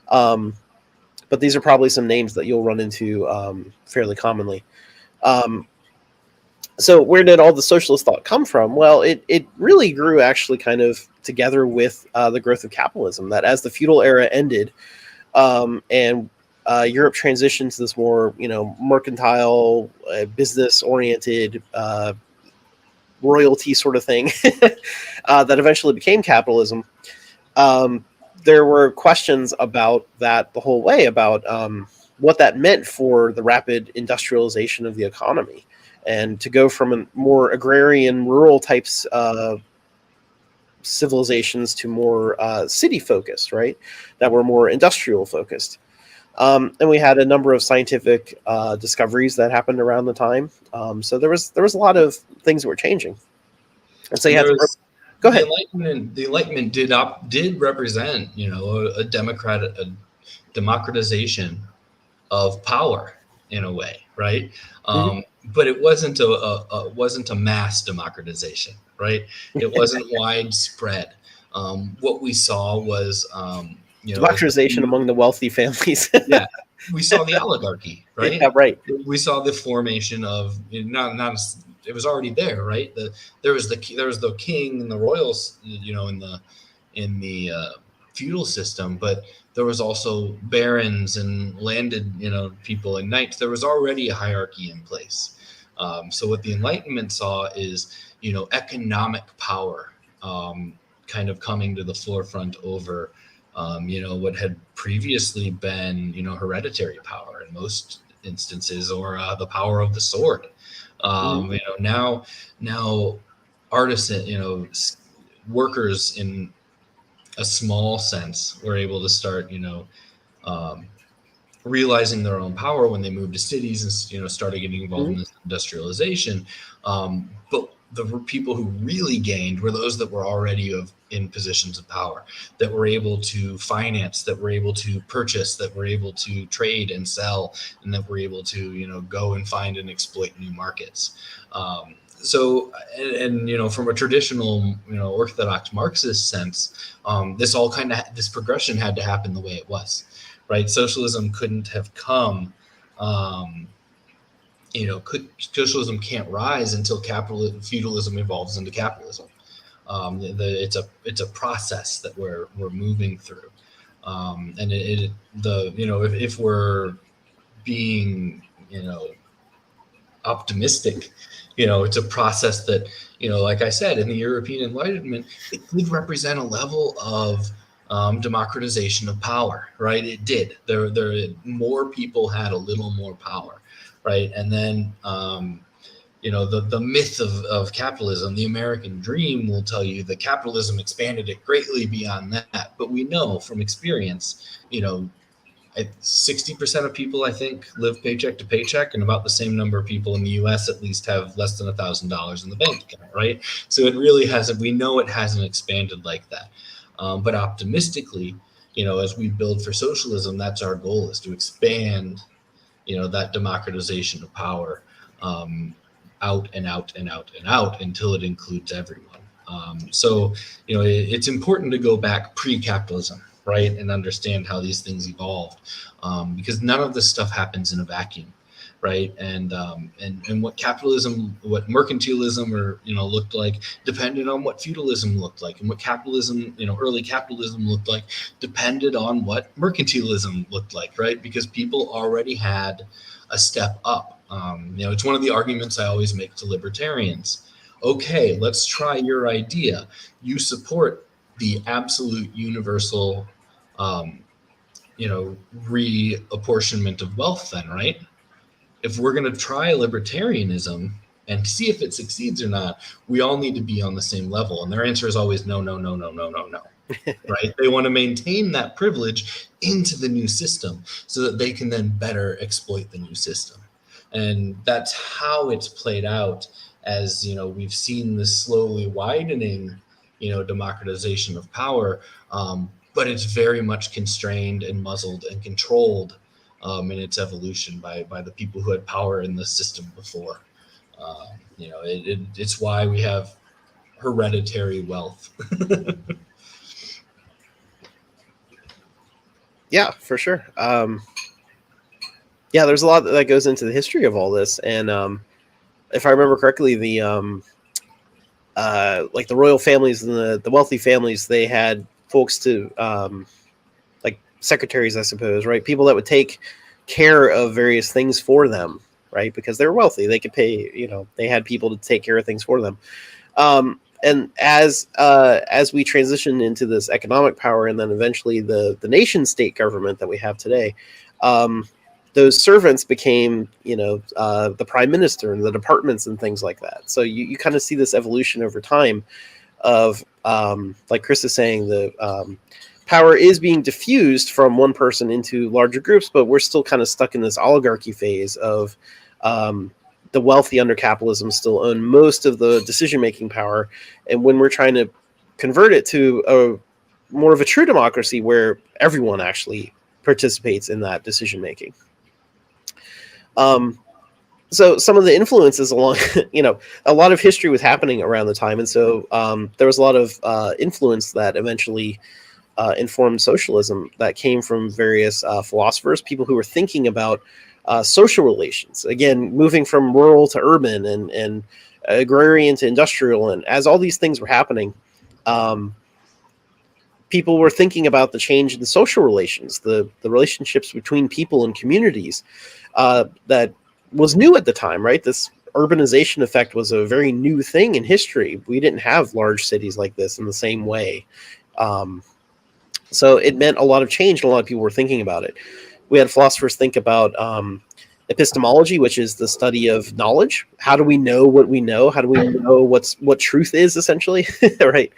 But these are probably some names that you'll run into fairly commonly. So where did all the socialist thought come from? Well, it really grew actually kind of together with the growth of capitalism. That as the feudal era ended, and Europe transitioned to this more, mercantile, business-oriented, royalty sort of thing that eventually became capitalism. There were questions about that the whole way, about what that meant for the rapid industrialization of the economy, and to go from a more agrarian, rural types civilizations to more city-focused, right? That were more industrial-focused. And we had a number of scientific discoveries that happened around the time. So there was a lot of things that were changing. And so you had to go ahead. The Enlightenment did represent, a democratization of power in a way, right? But it wasn't a mass democratization, right? It wasn't widespread. What we saw was democratization among the wealthy families. Yeah, we saw the oligarchy, right? Yeah, right. We saw the formation of not it was already there, right? There was the king and the royals, in the feudal system, but there was also barons and landed, people and knights. There was already a hierarchy in place. So what the Enlightenment saw is, economic power kind of coming to the forefront over, what had previously been, hereditary power in most instances, or the power of the sword. Now artisan, workers in a small sense were able to start, um, realizing their own power when they moved to cities and started getting involved in this industrialization. But the people who really gained were those that were already in positions of power, that were able to finance, that were able to purchase, that were able to trade and sell, and that were able to go and find and exploit new markets. So from a traditional orthodox Marxist sense, this progression had to happen the way it was. Right, socialism couldn't have come. Socialism can't rise until feudalism evolves into capitalism. It's a process that we're moving through, and if we're being optimistic, it's a process that like I said, in the European Enlightenment, it did represent a level of democratization of power, right? It did. There more people had a little more power, right? And then the myth of capitalism, the American dream, will tell you that capitalism expanded it greatly beyond that. But we know from experience, 60% of people, I think, live paycheck to paycheck, and about the same number of people in the U.S. at least have less than $1,000 in the bank account, right? So it really hasn't. We know it hasn't expanded like that. But optimistically, as we build for socialism, that's our goal, is to expand, that democratization of power out and out and out and out until it includes everyone. So it's important to go back pre-capitalism, right, and understand how these things evolved, because none of this stuff happens in a vacuum. Right, and what capitalism, what mercantilism, looked like, depended on what feudalism looked like, and what capitalism, early capitalism looked like, depended on what mercantilism looked like, right? Because people already had a step up. It's one of the arguments I always make to libertarians. Okay, let's try your idea. You support the absolute universal, reapportionment of wealth, then, right? If we're going to try libertarianism and see if it succeeds or not, we all need to be on the same level. And their answer is always no, no, no, no, no, no, no. Right? They want to maintain that privilege into the new system so that they can then better exploit the new system. And that's how it's played out, as we've seen this slowly widening, democratization of power. But it's very much constrained and muzzled and controlled in its evolution by the people who had power in the system before. It's why we have hereditary wealth. Yeah, for sure. There's a lot that goes into the history of all this, and if I remember correctly, the like the royal families and the wealthy families, they had folks to like secretaries, I suppose, right? People that would take care of various things for them, right? Because they were wealthy, they could pay. They had people to take care of things for them. And as we transition into this economic power, and then eventually the nation state government that we have today, those servants became, the prime minister and the departments and things like that. So you kind of see this evolution over time of, like Chris is saying, the power is being diffused from one person into larger groups, but we're still kind of stuck in this oligarchy phase of the wealthy under capitalism still own most of the decision-making power. And when we're trying to convert it to a more of a true democracy where everyone actually participates in that decision-making. So some of the influences along, a lot of history was happening around the time. And so there was a lot of influence that eventually informed socialism that came from various philosophers, people who were thinking about social relations, again, moving from rural to urban and agrarian to industrial. And as all these things were happening, people were thinking about the change in the social relations, the relationships between people and communities that was new at the time, right? This urbanization effect was a very new thing in history. We didn't have large cities like this in the same way. So it meant a lot of change, and a lot of people were thinking about it. We had philosophers think about epistemology, which is the study of knowledge. How do we know what we know? How do we know what truth is, essentially? Right.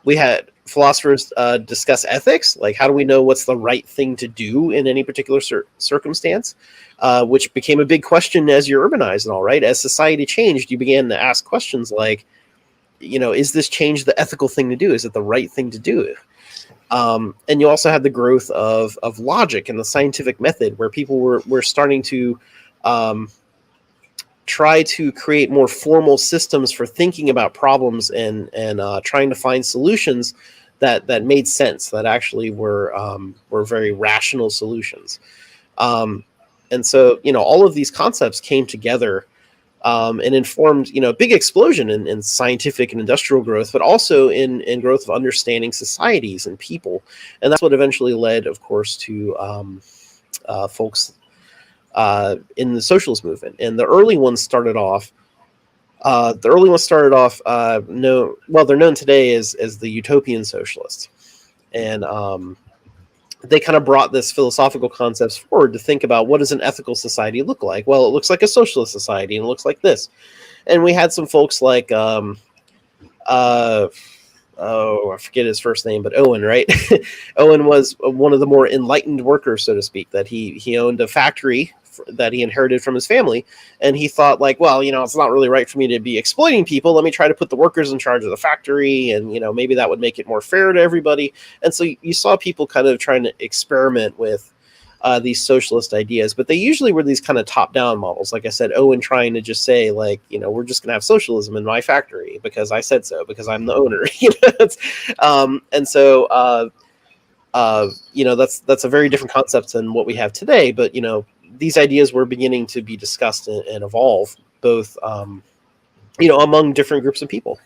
We had philosophers discuss ethics, like how do we know what's the right thing to do in any particular circumstance, which became a big question as you urbanized and all, right? As society changed, you began to ask questions like, is this change the ethical thing to do? Is it the right thing to do? And you also had the growth of logic and the scientific method, where people were starting to try to create more formal systems for thinking about problems and trying to find solutions that made sense, that actually were very rational solutions. And so, all of these concepts came together and informed, a big explosion in scientific and industrial growth, but also in growth of understanding societies and people. And that's what eventually led, of course, to folks in the socialist movement. And the early ones started off. They're known today as the utopian socialists, and they kind of brought this philosophical concepts forward to think about, what does an ethical society look like? Well, it looks like a socialist society, and it looks like this. And we had some folks like, I forget his first name, but Owen, right? Owen was one of the more enlightened workers, so to speak, that he owned a factory that he inherited from his family. And he thought, like, well, it's not really right for me to be exploiting people. Let me try to put the workers in charge of the factory. And, maybe that would make it more fair to everybody. And so you saw people kind of trying to experiment with these socialist ideas, but they usually were these kind of top-down models. Like I said, Owen trying to just say, like, we're just going to have socialism in my factory because I said so, because I'm the owner. And so, that's a very different concept than what we have today. But, these ideas were beginning to be discussed and evolve, both, among different groups of people.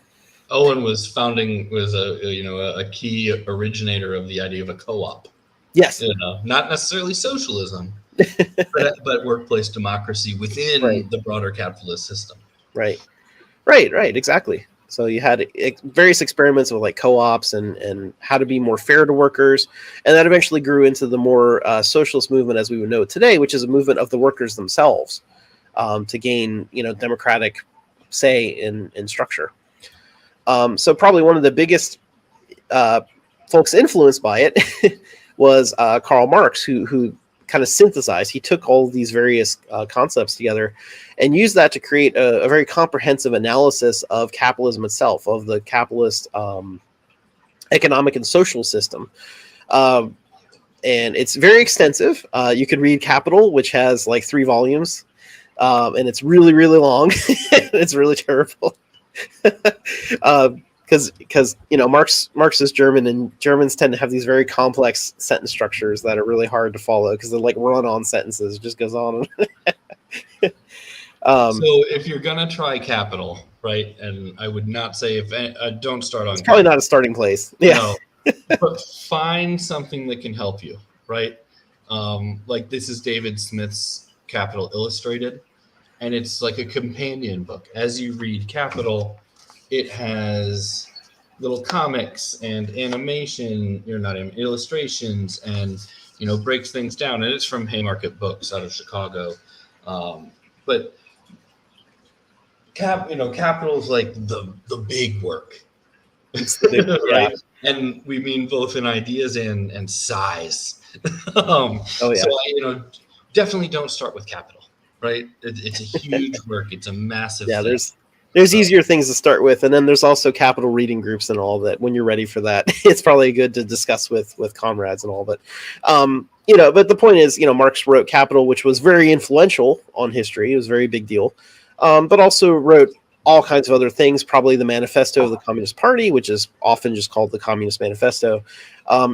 Owen was a key originator of the idea of a co-op. Yes. Not necessarily socialism, but workplace democracy within the broader capitalist system. Right. Exactly. So you had various experiments with like co-ops and how to be more fair to workers. And that eventually grew into the more socialist movement as we would know it today, which is a movement of the workers themselves to gain, democratic say in structure. So probably one of the biggest folks influenced by it was Karl Marx, who kind of synthesized. He took all these various concepts together and used that to create a very comprehensive analysis of capitalism itself, of the capitalist economic and social system. And it's very extensive. You could read Capital, which has like 3 volumes, and it's really, really long. It's really terrible. Because Marx is German, and Germans tend to have these very complex sentence structures that are really hard to follow because they're like run-on sentences. It just goes on. So if you're gonna try Capital, right, and I would not say don't start on. It's probably not a starting place. Yeah, no, but find something that can help you, right? Like this is David Smith's Capital Illustrated, and it's like a companion book. As you read Capital, it has little comics and animation, illustrations, and breaks things down. And it's from Haymarket Books out of Chicago. But Capital is like the big work, right? And we mean both in ideas and size. So definitely don't start with Capital, right? It's a huge work. It's a massive. Yeah, thing. There's easier things to start with, and then there's also Capital reading groups and all that. When you're ready for that, it's probably good to discuss with comrades and all. But but the point is, Marx wrote Capital, which was very influential on history. It was a very big deal, but also wrote all kinds of other things. Probably the Manifesto of the Communist Party, which is often just called the Communist Manifesto,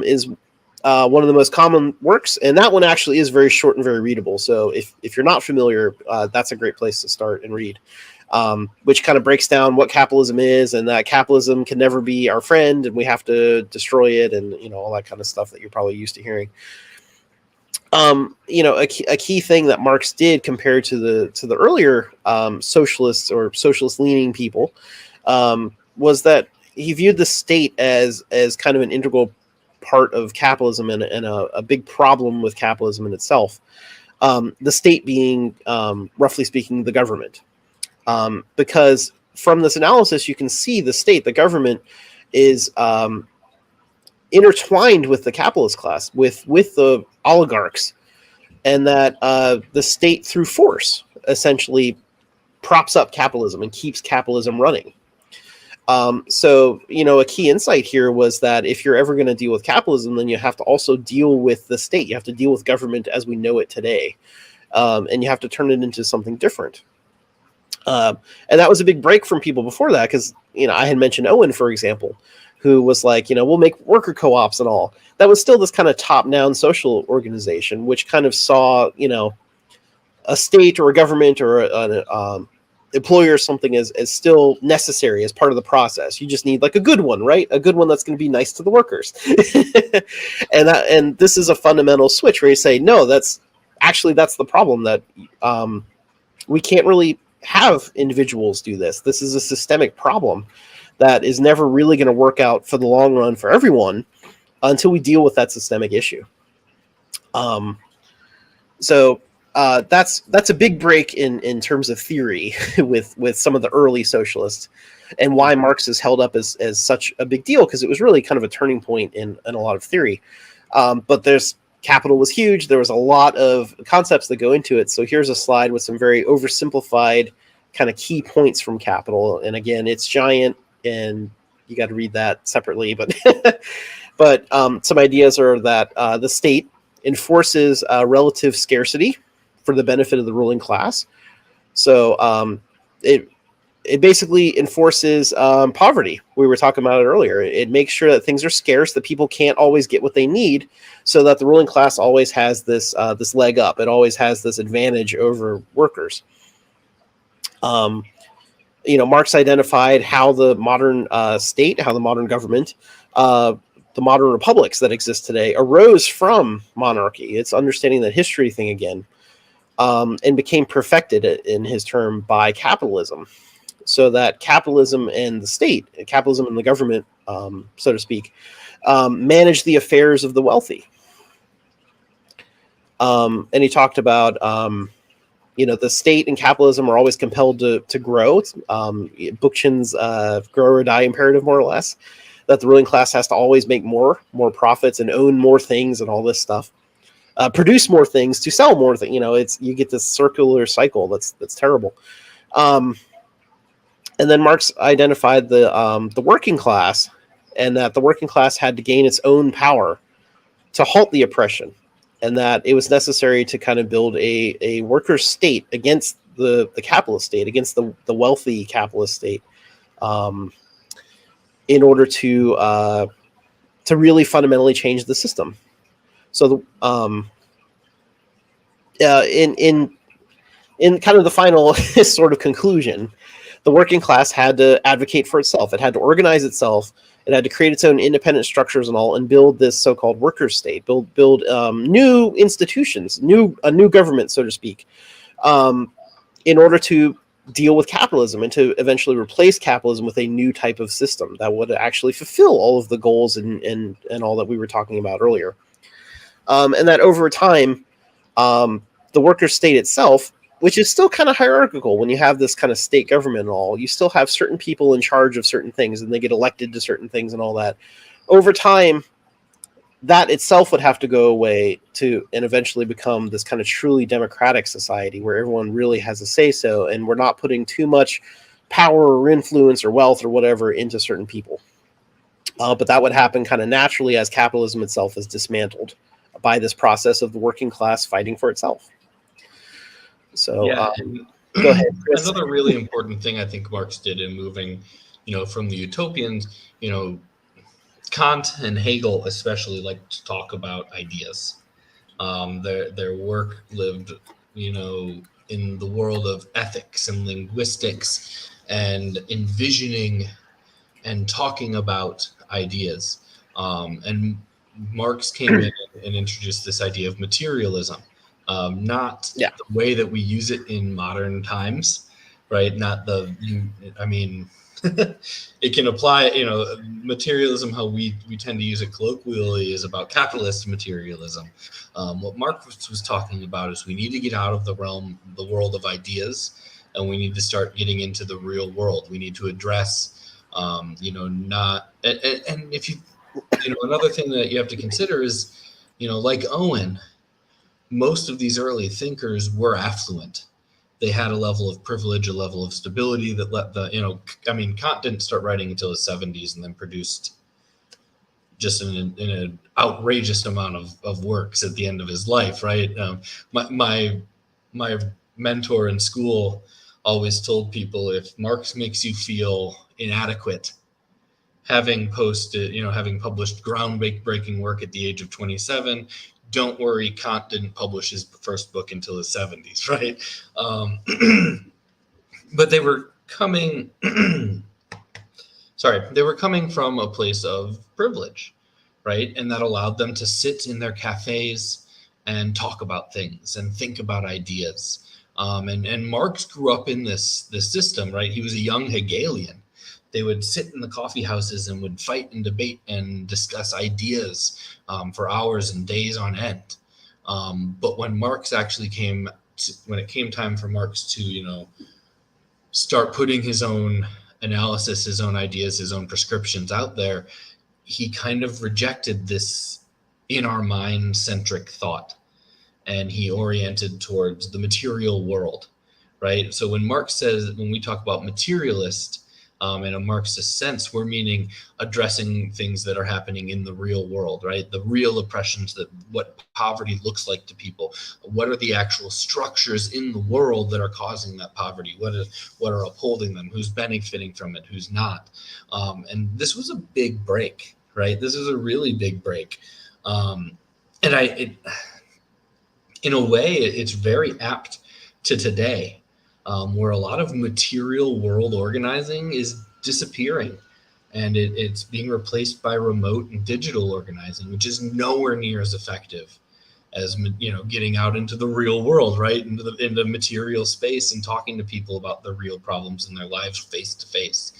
is one of the most common works, and that one actually is very short and very readable. So if you're not familiar, that's a great place to start and read. Which kind of breaks down what capitalism is, and that capitalism can never be our friend, and we have to destroy it, and all that kind of stuff that you're probably used to hearing. A key thing that Marx did compared to the earlier socialists or socialist leaning people was that he viewed the state as kind of an integral part of capitalism and a big problem with capitalism in itself. The state being, roughly speaking, the government. Because from this analysis, you can see the state, the government, is intertwined with the capitalist class, with the oligarchs, and that the state, through force, essentially props up capitalism and keeps capitalism running. So, a key insight here was that if you're ever going to deal with capitalism, then you have to also deal with the state. You have to deal with government as we know it today. And you have to turn it into something different. And that was a big break from people before that, because, I had mentioned Owen, for example, who was like, we'll make worker co-ops and all. That was still this kind of top-down social organization, which kind of saw, a state or a government or an employer or something as still necessary as part of the process. You just need like a good one, right? A good one that's going to be nice to the workers. and this is a fundamental switch where you say, no, that's the problem, that we can't really have individuals do this. This is a systemic problem that is never really going to work out for the long run for everyone until we deal with that systemic issue. So that's a big break in terms of theory with some of the early socialists, and why Marx is held up as such a big deal, because it was really kind of a turning point in a lot of theory. But capital was huge. There was a lot of concepts that go into it. So here's a slide with some very oversimplified kind of key points from Capital. And again, it's giant, and you got to read that separately. But but some ideas are that the state enforces relative scarcity for the benefit of the ruling class. So it basically enforces poverty. We were talking about it earlier. It makes sure that things are scarce, that people can't always get what they need, so that the ruling class always has this leg up. It always has this advantage over workers. Marx identified how the modern state, how the modern government, the modern republics that exist today arose from monarchy. It's understanding that history thing again, and became perfected in his term by capitalism. So that capitalism and the state, capitalism and the government, so to speak, manage the affairs of the wealthy. And he talked about, the state and capitalism are always compelled to grow. Bookchin's grow or die imperative, more or less, that the ruling class has to always make more profits and own more things and all this stuff. Produce more things to sell more things. You get this circular cycle that's terrible. And then Marx identified the working class, and that the working class had to gain its own power to halt the oppression, and that it was necessary to kind of build a worker state against the capitalist state, against the wealthy capitalist state, in order to really fundamentally change the system. So in kind of the final sort of conclusion, the working class had to advocate for itself. It had to organize itself. It had to create its own independent structures and all, and build this so-called worker state, build new institutions, a new government, so to speak, in order to deal with capitalism and to eventually replace capitalism with a new type of system that would actually fulfill all of the goals and all that we were talking about earlier. And that over time, the worker state itself, which is still kind of hierarchical when you have this kind of state government and all, you still have certain people in charge of certain things, and they get elected to certain things and all that. Over time, that itself would have to go away and eventually become this kind of truly democratic society where everyone really has a say-so, and we're not putting too much power or influence or wealth or whatever into certain people. But that would happen kind of naturally as capitalism itself is dismantled by this process of the working class fighting for itself. So yeah, go ahead, Chris. Another really important thing I think Marx did in moving, from the utopians, Kant and Hegel especially like to talk about ideas. Their work lived, in the world of ethics and linguistics and envisioning and talking about ideas. And Marx came in and introduced this idea of materialism, not Yeah. the way that we use it in modern times, right? Not I mean, it can apply, materialism, how we tend to use it colloquially, is about capitalist materialism. What Marx was talking about is we need to get out of the world of ideas, and we need to start getting into the real world. We need to address, not, and if you, another thing that you have to consider is, like Owen, most of these early thinkers were affluent. They had a level of privilege, a level of stability that let Kant didn't start writing until his 70s and then produced just an outrageous amount of works at the end of his life, right? My mentor in school always told people, if Marx makes you feel inadequate, having published groundbreaking work at the age of 27, don't worry, Kant didn't publish his first book until his 70s, right? But they were coming, they were coming from a place of privilege, right? And that allowed them to sit in their cafes and talk about things and think about ideas. And Marx grew up in this system, right? He was a young Hegelian. They would sit in the coffee houses and would fight and debate and discuss ideas for hours and days on end. But when it came time for Marx to, start putting his own analysis, his own ideas, his own prescriptions out there, he kind of rejected this in our mind centric thought, and he oriented towards the material world, right? So when we talk about materialist, in a Marxist sense, we're meaning addressing things that are happening in the real world, right? The real oppressions, what poverty looks like to people. What are the actual structures in the world that are causing that poverty? What are upholding them? Who's benefiting from it? Who's not? And this was a big break, right? This is a really big break. In a way, it's very apt to today. Where a lot of material world organizing is disappearing, and it's being replaced by remote and digital organizing, which is nowhere near as effective as getting out into the real world, right, into material space and talking to people about the real problems in their lives face to face.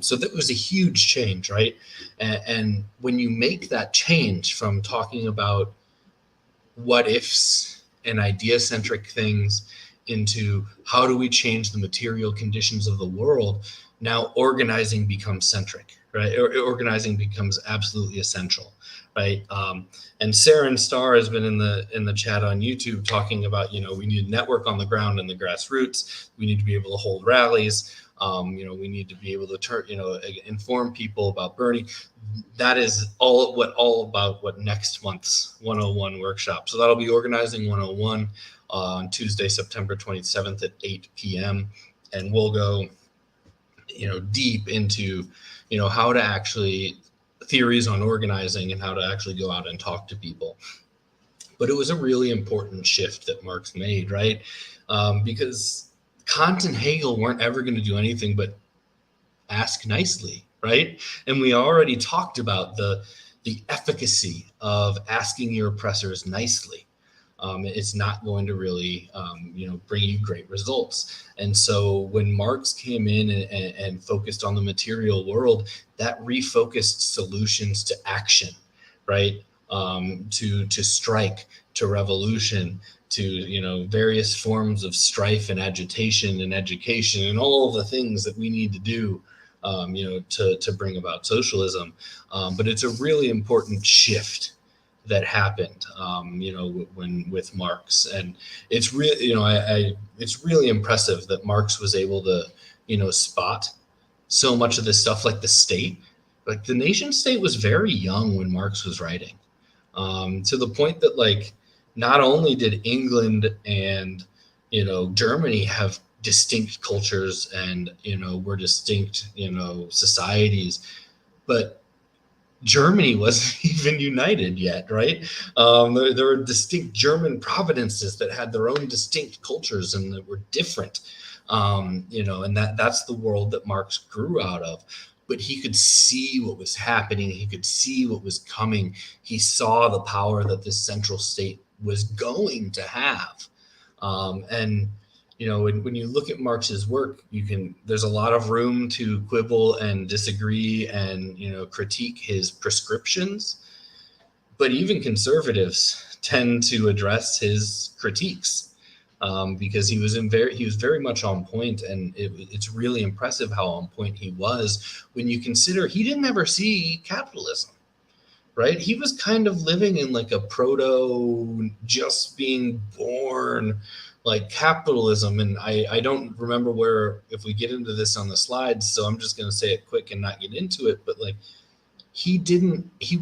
So that was a huge change, right? And when you make that change from talking about what ifs and idea-centric things into how do we change the material conditions of the world, now organizing becomes centric, right? Organizing becomes absolutely essential, right? And Sarah Starr has been in the chat on YouTube talking about, we need network on the ground and the grassroots. We need to be able to hold rallies. We need to be able to inform people about Bernie. That is all about what next month's 101 workshop. So that'll be Organizing 101 on Tuesday, September 27th at 8 p.m. And we'll go, deep into, how to actually theories on organizing and how to actually go out and talk to people. But it was a really important shift that Marx made, right? Because Kant and Hegel weren't ever going to do anything but ask nicely, right? And we already talked about the efficacy of asking your oppressors nicely. It's not going to really, bring you great results. And so when Marx came in and focused on the material world, that refocused solutions to action, right? To strike, to revolution, to various forms of strife and agitation and education and all of the things that we need to do, to bring about socialism. But it's a really important shift that happened, with Marx, and it's really, it's really impressive that Marx was able to, spot so much of this stuff, like the state, like the nation state was very young when Marx was writing, to the point that not only did England and Germany have distinct cultures and were distinct societies, but Germany wasn't even united yet, right? There were distinct German provinces that had their own distinct cultures and that were different, and that's the world that Marx grew out of. but he could see what was happening. He could see what was coming. He saw the power that this central state was going to have. And when you look at Marx's work, there's a lot of room to quibble and disagree and critique his prescriptions, but even conservatives tend to address his critiques. Because he was very much on point, and it's really impressive how on point he was when you consider he didn't ever see capitalism, right? He was kind of living in like a proto, just being born, like capitalism. And I don't remember if we get into this on the slides, so I'm just going to say it quick and not get into it, but like he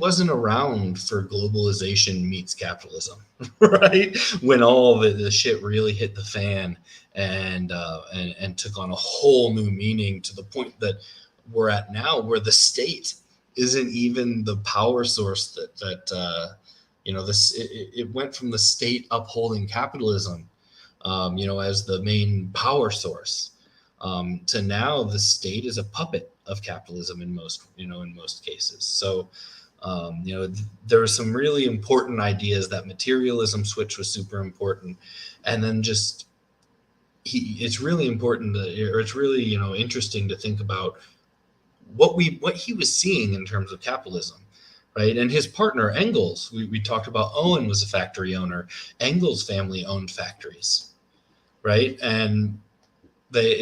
wasn't around for globalization meets capitalism, right? When all of the shit really hit the fan and took on a whole new meaning, to the point that we're at now, where the state isn't even the power source it went from the state upholding capitalism, as the main power source, to now the state is a puppet of capitalism in most cases. So, there are some really important ideas. That materialism switch was super important, and then it's really important it's really interesting to think about what he was seeing in terms of capitalism, right? And his partner Engels, we talked about. Owen was a factory owner. Engels' family owned factories, right? And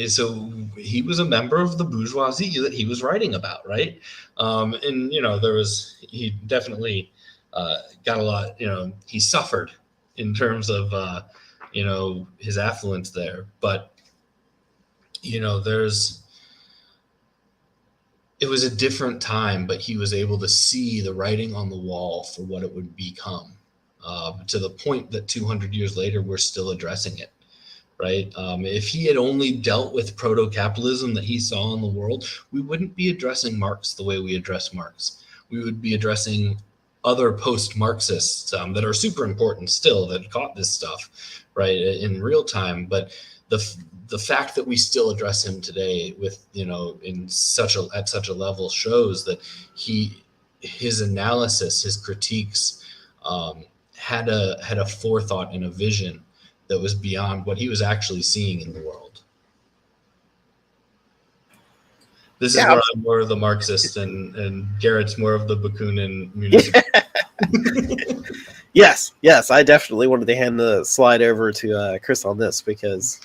so he was a member of the bourgeoisie that he was writing about, right? And he definitely got a lot. He suffered in terms of his affluence there, but it was a different time, but he was able to see the writing on the wall for what it would become, to the point that 200 years later we're still addressing it. Right? If he had only dealt with proto-capitalism that he saw in the world, we wouldn't be addressing Marx the way we address Marx. We would be addressing other post-Marxists that are super important still, that caught this stuff, right, in real time. But the fact that we still address him today with at such a level shows that his analysis, his critiques, had a forethought and a vision that was beyond what he was actually seeing in the world. This is where I'm more of the Marxist, and Garrett's more of the Bakunin municipal. Yes, I definitely wanted to hand the slide over to Chris on this, because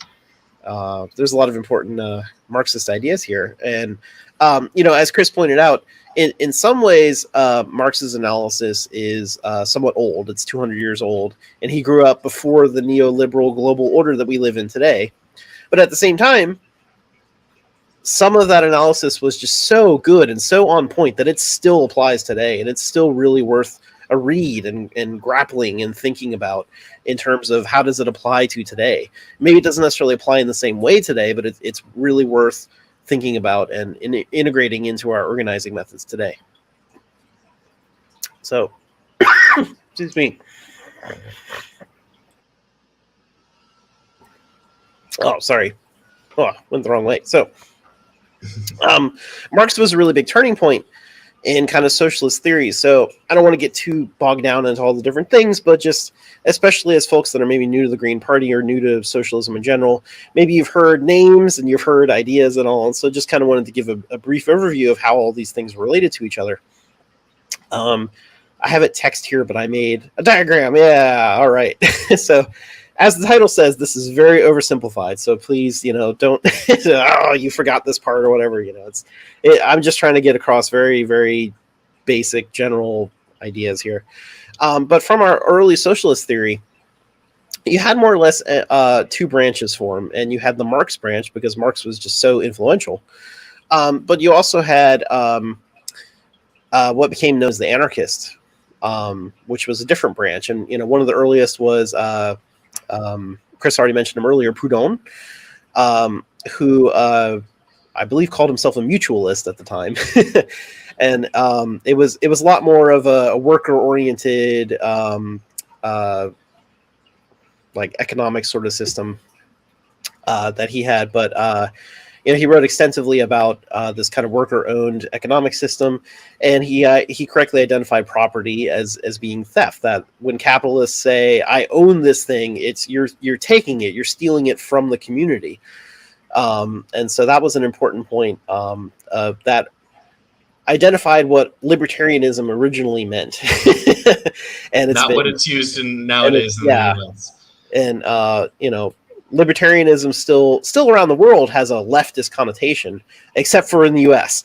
there's a lot of important Marxist ideas here. And, as Chris pointed out, in some ways, Marx's analysis is somewhat old. It's 200 years old, and he grew up before the neoliberal global order that we live in today. But at the same time, some of that analysis was just so good and so on point that it still applies today, and it's still really worth a read and grappling and thinking about in terms of how does it apply to today. Maybe it doesn't necessarily apply in the same way today, but it's really worth thinking about and integrating into our organizing methods today. So, excuse me. Oh, sorry. Oh, went the wrong way. So, Marx was a really big turning point in kind of socialist theory. So I don't want to get too bogged down into all the different things, but just especially as folks that are maybe new to the Green Party or new to socialism in general, maybe you've heard names and you've heard ideas and all. And so just kind of wanted to give a brief overview of how all these things are related to each other. I have it text here, but I made a diagram. Yeah. All right. So as the title says, this is very oversimplified. So please, don't, oh, you forgot this part or whatever, I'm just trying to get across very, very basic general ideas here. But from our early socialist theory, you had more or less two branches form, and you had the Marx branch because Marx was just so influential. But you also had what became known as the anarchist, which was a different branch. And, one of the earliest was, Chris already mentioned him earlier, Proudhon, who I believe called himself a mutualist at the time. And it was a lot more of a worker-oriented like economic sort of system that he had. But he wrote extensively about this kind of worker-owned economic system, and he correctly identified property as being theft. That when capitalists say, "I own this thing," it's you're taking it, you're stealing it from the community. And so that was an important point that identified what libertarianism originally meant, and it's not what it's used in nowadays in the US. And libertarianism still around the world has a leftist connotation, except for in the U.S.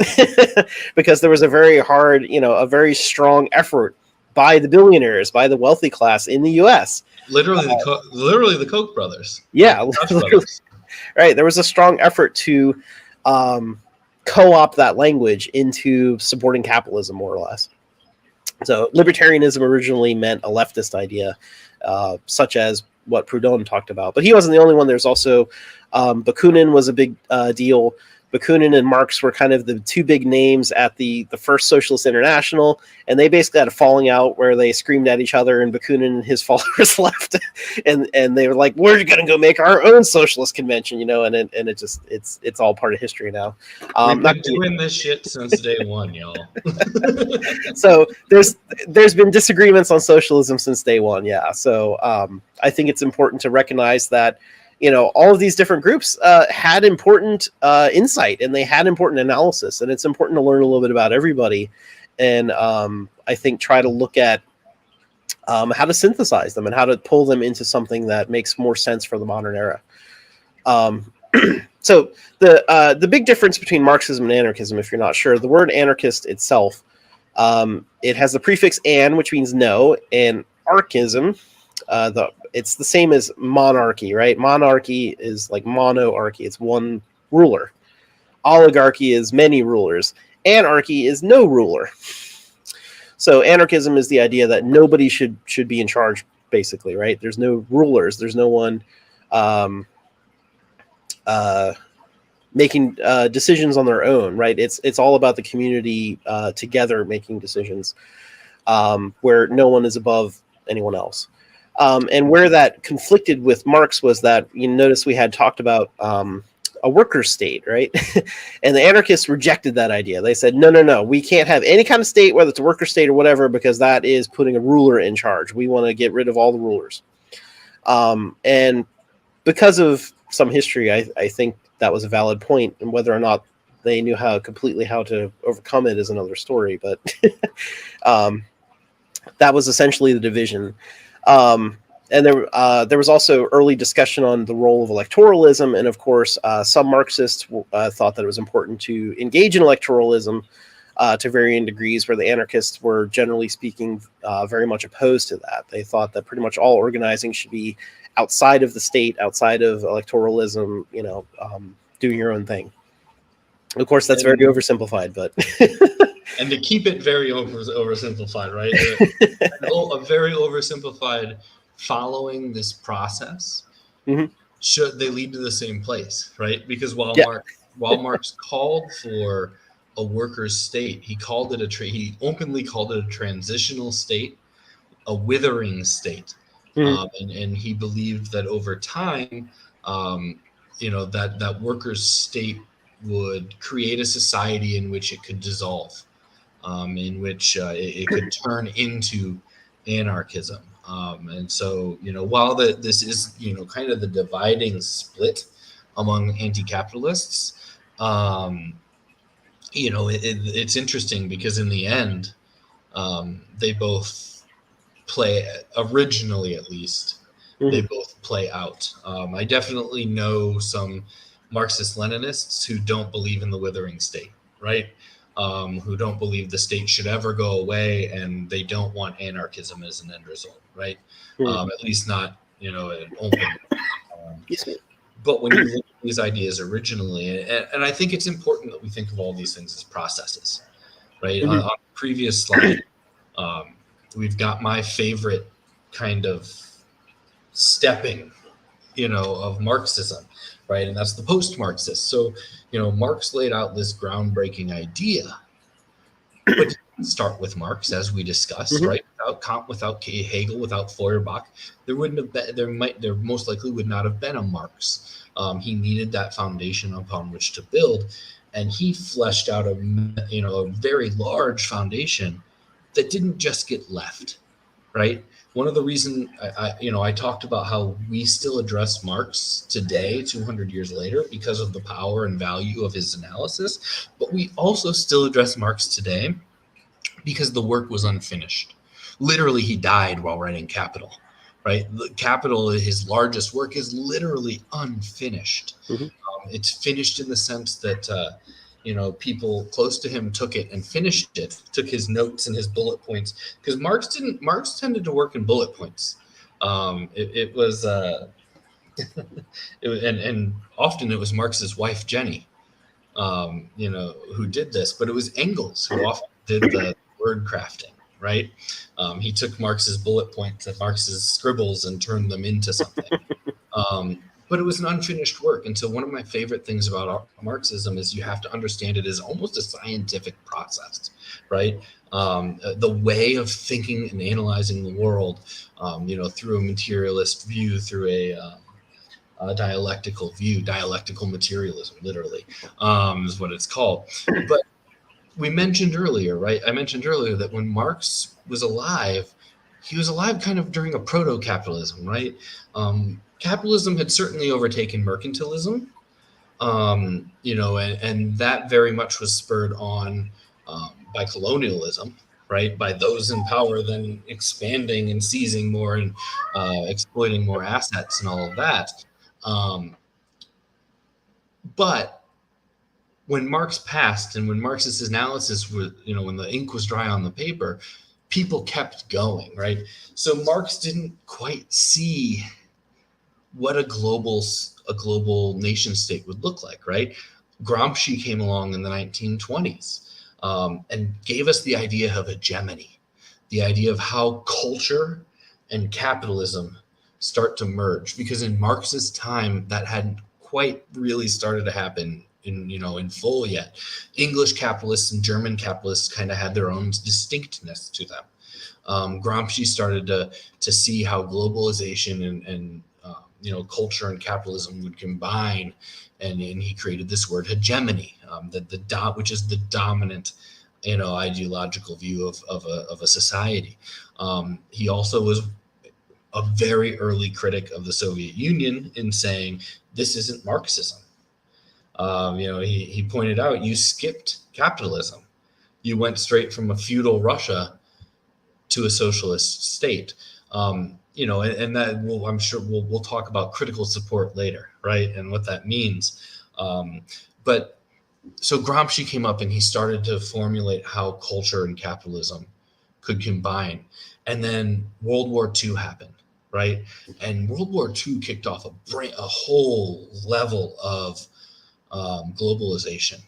because there was a very hard, a very strong effort by the billionaires, by the wealthy class in the U.S. Literally the Koch brothers. Yeah, brothers. Right. There was a strong effort to co-opt that language into supporting capitalism, more or less. So libertarianism originally meant a leftist idea, such as what Proudhon talked about. But he wasn't the only one. There's also Bakunin was a big deal. Bakunin and Marx were kind of the two big names at the first Socialist International, and they basically had a falling out where they screamed at each other, and Bakunin and his followers left, and they were like, "We're going to go make our own socialist convention," and it just it's all part of history now. We've been doing this shit since day one, y'all. So there's been disagreements on socialism since day one, yeah. So I think it's important to recognize that. All of these different groups had important insight, and they had important analysis, and it's important to learn a little bit about everybody, and I think try to look at how to synthesize them and how to pull them into something that makes more sense for the modern era. So the big difference between Marxism and anarchism, if you're not sure, the word anarchist itself, it has the prefix "an," which means no, and archism. It's the same as monarchy, right? Monarchy is like monoarchy. It's one ruler. Oligarchy is many rulers. Anarchy is no ruler. So anarchism is the idea that nobody should be in charge, basically, right? There's no rulers. There's no one making decisions on their own, right? It's all about the community together making decisions, where no one is above anyone else. And where that conflicted with Marx was that, notice we had talked about a worker state, right? And the anarchists rejected that idea. They said, no, we can't have any kind of state, whether it's a worker state or whatever, because that is putting a ruler in charge. We want to get rid of all the rulers. And because of some history, I think that was a valid point, and whether or not they knew how to overcome it is another story. But that was essentially the division. And there was also early discussion on the role of electoralism, and of course, some Marxists thought that it was important to engage in electoralism to varying degrees, where the anarchists were, generally speaking, very much opposed to that. They thought that pretty much all organizing should be outside of the state, outside of electoralism, doing your own thing. Of course, that's very oversimplified, but... And to keep it very oversimplified, right? A very oversimplified following this process, should they lead to the same place, right? Because while Marx called for a workers' state, he openly called it a transitional state, a withering state, and he believed that over time, that workers' state would create a society in which it could dissolve. In which it could turn into anarchism. And so, while this is, kind of the dividing split among anti-capitalists, it's interesting because in the end, they both play, originally at least, they both play out. I definitely know some Marxist-Leninists who don't believe in the withering state, right? Who don't believe the state should ever go away, and they don't want anarchism as an end result, right? At least not, an open. But when you look at these ideas originally, and I think it's important that we think of all these things as processes, right? On the previous slide, we've got my favorite kind of stepping, of Marxism, right? And that's the post-Marxist. So, Marx laid out this groundbreaking idea, but didn't start with Marx, as we discussed, right? without Kant, without Hegel, without Feuerbach, there wouldn't have been, there most likely would not have been a Marx. He needed that foundation upon which to build, and he fleshed out a very large foundation that didn't just get left, right? One of the reasons I talked about how we still address Marx today, 200 years later, because of the power and value of his analysis, but we also still address Marx today because the work was unfinished. Literally, he died while writing Capital, right? The Capital, his largest work, is literally unfinished. Mm-hmm. It's finished in the sense that people close to him took it and finished it, took his notes and his bullet points, because Marx tended to work in bullet points. It was and often it was Marx's wife Jenny, who did this, but it was Engels who often did the word crafting, right? He took Marx's bullet points and Marx's scribbles and turned them into something. But it was an unfinished work. And so one of my favorite things about Marxism is you have to understand it as almost a scientific process, right? The way of thinking and analyzing the world, through a materialist view, through a dialectical view, dialectical materialism, literally, is what it's called. But we mentioned earlier, right? I mentioned earlier that when Marx was alive, he was alive kind of during a proto-capitalism, right? Capitalism had certainly overtaken mercantilism, and that very much was spurred on by colonialism, right? By those in power then expanding and seizing more and exploiting more assets and all of that. But when Marx passed and when Marxist analysis was, when the ink was dry on the paper, people kept going, right? So Marx didn't quite see what a global nation state would look like, right? Gramsci came along in the 1920s and gave us the idea of hegemony, the idea of how culture and capitalism start to merge, because in Marx's time that hadn't quite really started to happen in full yet. English capitalists and German capitalists kind of had their own distinctness to them. Gramsci started to see how globalization and culture and capitalism would combine, and he created this word hegemony, which is the dominant ideological view of a society. He also was a very early critic of the Soviet Union in saying this isn't Marxism. He pointed out, you skipped capitalism. You went straight from a feudal Russia to a socialist state. And that I'm sure we'll talk about critical support later, right? And what that means. But so Gramsci came up and he started to formulate how culture and capitalism could combine. And then World War II happened, right? And World War II kicked off a whole level of globalization,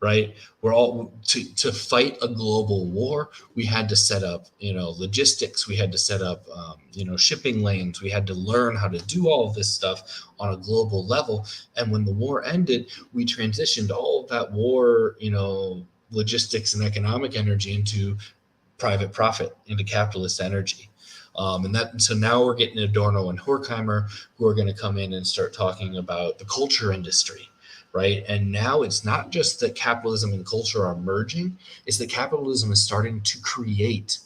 right? We're all to fight a global war. We had to set up, logistics. We had to set up, shipping lanes. We had to learn how to do all of this stuff on a global level. And when the war ended, we transitioned all of that war, logistics and economic energy into private profit, into capitalist energy. So now we're getting Adorno and Horkheimer, who are going to come in and start talking about the culture industry. Right. And now it's not just that capitalism and culture are merging, it's that capitalism is starting to create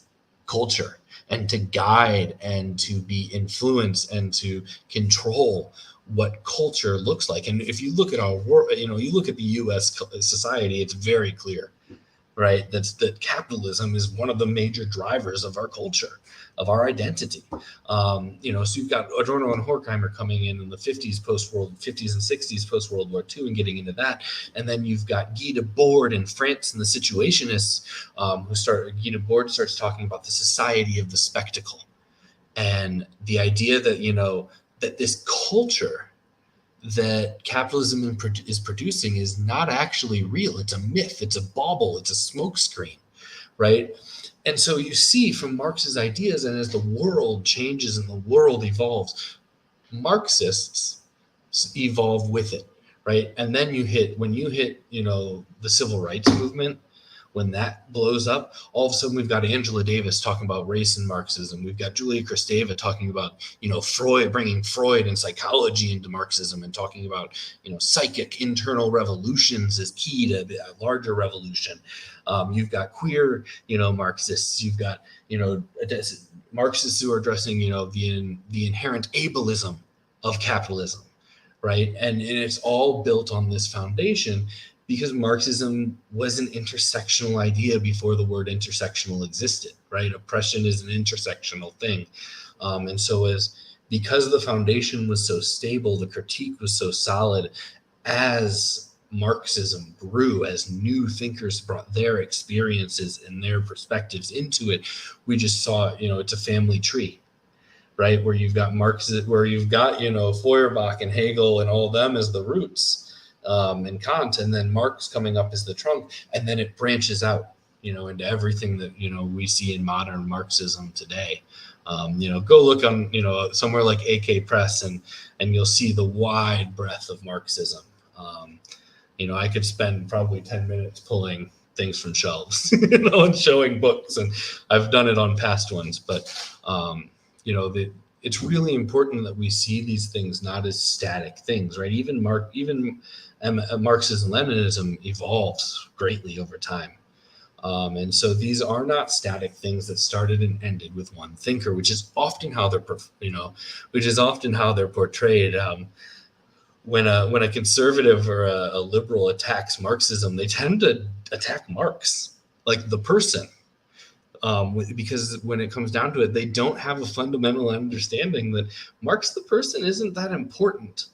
culture and to guide and to be influenced and to control what culture looks like. And if you look at our world, you look at the US society, it's very clear, right? That capitalism is one of the major drivers of our culture, of our identity. So you've got Adorno and Horkheimer coming in the 50s and 60s post World War II and getting into that. And then you've got Guy Debord in France and the Situationists Guy Debord starts talking about the society of the spectacle and the idea that, that this culture that capitalism is producing is not actually real. It's a myth. It's a bauble. It's a smokescreen, right? And so you see from Marx's ideas, and as the world changes and the world evolves, Marxists evolve with it, right? And then when you hit, the civil rights movement, When that blows up, all of a sudden we've got Angela Davis talking about race and Marxism. We've got Julia Kristeva talking about, Freud, bringing Freud and psychology into Marxism, and talking about, psychic internal revolutions as key to the larger revolution. You've got queer, Marxists. You've got, Marxists who are addressing, the inherent ableism of capitalism, right? And it's all built on this foundation, because Marxism was an intersectional idea before the word intersectional existed, right? Oppression is an intersectional thing. And so because the foundation was so stable, the critique was so solid, as Marxism grew, as new thinkers brought their experiences and their perspectives into it, we just saw, it's a family tree, right? Where you've got Feuerbach and Hegel and all of them as the roots. And Kant, and then Marx coming up as the trunk, and then it branches out, into everything that, we see in modern Marxism today. Go look on, somewhere like AK Press, and you'll see the wide breadth of Marxism. I could spend probably 10 minutes pulling things from shelves, and showing books, and I've done it on past ones, but, it's really important that we see these things not as static things, right? Even Marxism-Leninism evolves greatly over time. And so these are not static things that started and ended with one thinker, which is often how they're, portrayed. When a conservative or a liberal attacks Marxism, they tend to attack Marx, like the person. Because when it comes down to it, they don't have a fundamental understanding that Marx the person isn't that important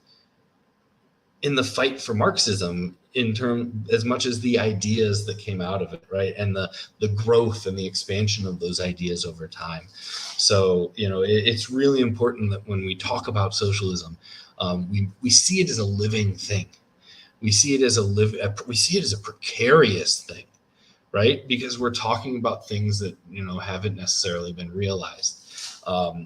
in the fight for Marxism, as much as the ideas that came out of it, right? And the growth and the expansion of those ideas over time. So, it's really important that when we talk about socialism, we see it as a living thing. We see it as a precarious thing, right? Because we're talking about things that, haven't necessarily been realized.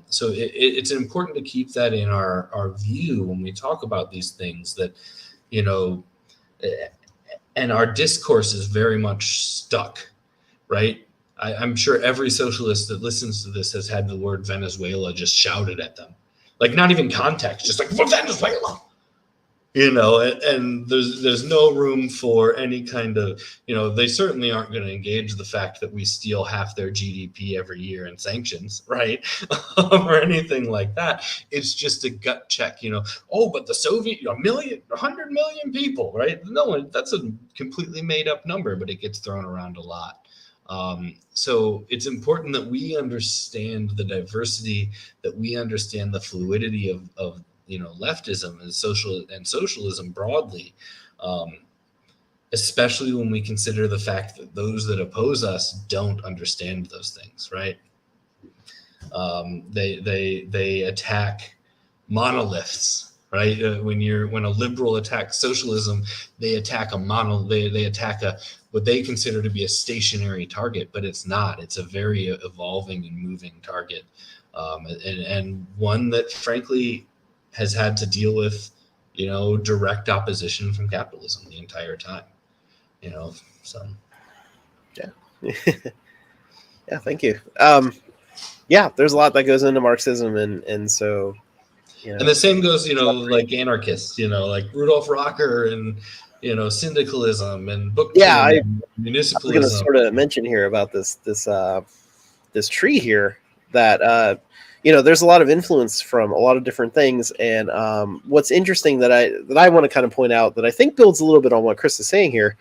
So it's important to keep that in our view when we talk about these things, that, and our discourse is very much stuck, right? I'm sure every socialist that listens to this has had the word Venezuela just shouted at them. Like, not even context, just like, Venezuela! And there's no room for any kind of, they certainly aren't going to engage the fact that we steal half their GDP every year in sanctions, right? Or anything like that. It's just a gut check, but the Soviet, 100 million people, right? No, that's a completely made up number, but it gets thrown around a lot. So it's important that we understand the diversity, that we understand the fluidity of leftism and socialism broadly, especially when we consider the fact that those that oppose us don't understand those things, right? They attack monoliths, right? When a liberal attacks socialism, they attack they attack what they consider to be a stationary target, but it's not. It's a very evolving and moving target, and one that, frankly, has had to deal with, direct opposition from capitalism the entire time, so. Yeah. Yeah, thank you. There's a lot that goes into Marxism, and so, and the same goes, like anarchists, like Rudolf Rocker and, syndicalism and book and municipalism. I was going to sort of mention here about this tree here that, there's a lot of influence from a lot of different things. And what's interesting that I want to kind of point out, that I think builds a little bit on what Chris is saying here,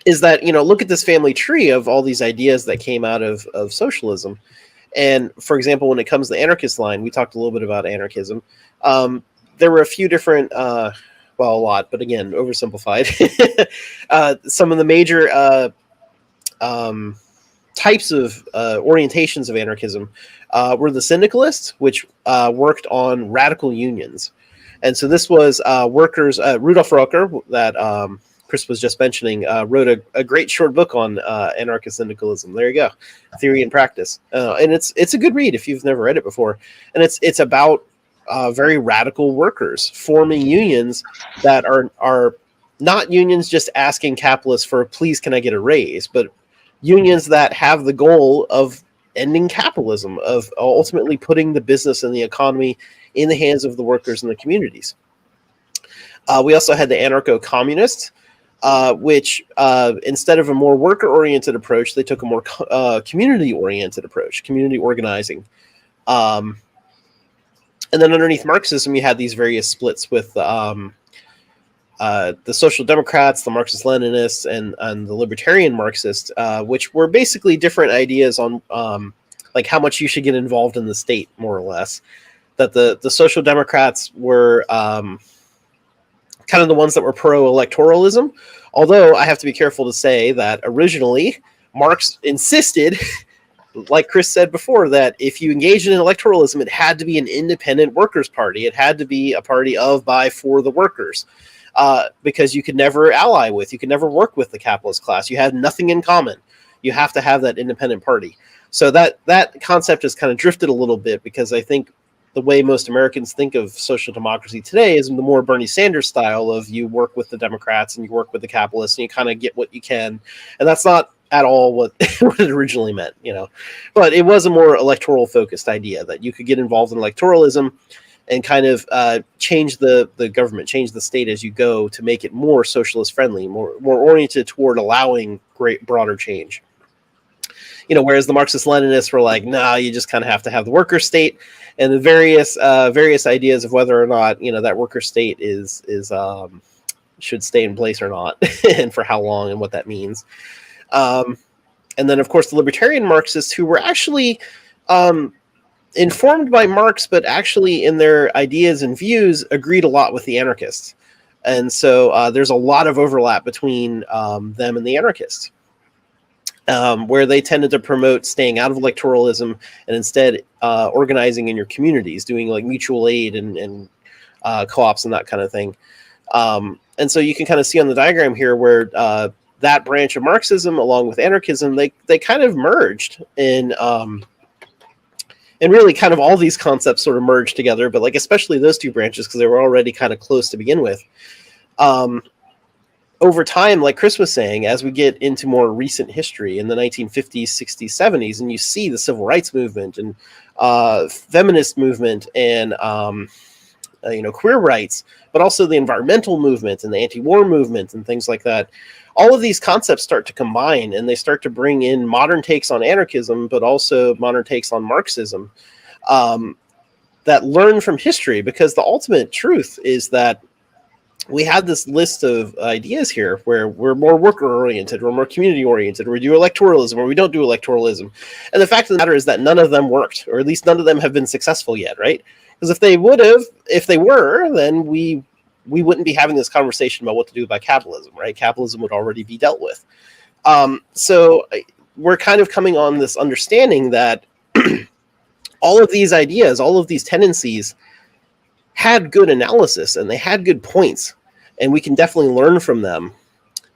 is that, look at this family tree of all these ideas that came out of socialism. And for example, when it comes to the anarchist line, we talked a little bit about anarchism. There were a few different, a lot, but again, oversimplified. Some of the major types of orientations of anarchism were the syndicalists, which worked on radical unions. And so this was workers, Rudolf Rocker, that Chris was just mentioning, wrote a great short book on anarchist syndicalism. There you go, Theory and Practice. And it's a good read if you've never read it before. And it's about very radical workers forming unions that are not unions just asking capitalists for, please, can I get a raise, but unions that have the goal of ending capitalism, of ultimately putting the business and the economy in the hands of the workers and the communities. We also had the anarcho-communists, which instead of a more worker-oriented approach, they took a more community-oriented approach, community organizing. And then underneath Marxism, you had these various splits with the Social Democrats, the Marxist-Leninists, and the Libertarian Marxists, which were basically different ideas on like how much you should get involved in the state, more or less. That the Social Democrats were kind of the ones that were pro-electoralism, although I have to be careful to say that originally Marx insisted, like Chris said before, that if you engaged in electoralism, it had to be an independent workers' party. It had to be a party of, by, for the workers, because you could never ally with, you could never work with the capitalist class. You had nothing in common. You have to have that independent party. So that concept has kind of drifted a little bit, because I think the way most Americans think of social democracy today is in the more Bernie Sanders style of you work with the Democrats and you work with the capitalists and you kind of get what you can. And that's not at all what it originally meant, you know. But it was a more electoral focused idea that you could get involved in electoralism and kind of change the government, change the state as you go to make it more socialist friendly, more oriented toward allowing broader change. You know, whereas the Marxist-Leninists were like, nah, you just kind of have to have the worker state, and the various ideas of whether or not, you know, that worker state is should stay in place or not, and for how long and what that means. And then, of course, the Libertarian Marxists, who were actually informed by Marx, but actually in their ideas and views agreed a lot with the anarchists. And so there's a lot of overlap between them and the anarchists. Where they tended to promote staying out of electoralism and instead organizing in your communities, doing like mutual aid and co-ops and that kind of thing. And so you can kind of see on the diagram here where that branch of Marxism, along with anarchism, they kind of merged in, and really kind of all these concepts sort of merged together, but like especially those two branches because they were already kind of close to begin with. Over time, like Chris was saying, as we get into more recent history in the 1950s, 60s, 70s, and you see the civil rights movement and feminist movement and queer rights, but also the environmental movement and the anti-war movement and things like that, all of these concepts start to combine and they start to bring in modern takes on anarchism, but also modern takes on Marxism that learn from history, because the ultimate truth is that we have this list of ideas here where we're more worker-oriented, we're more community-oriented, we do electoralism, or we don't do electoralism. And the fact of the matter is that none of them worked, or at least none of them have been successful yet, right? Because if they were, then we wouldn't be having this conversation about what to do about capitalism, right? Capitalism would already be dealt with. So we're kind of coming on this understanding that all of these ideas, all of these tendencies had good analysis and they had good points, and we can definitely learn from them,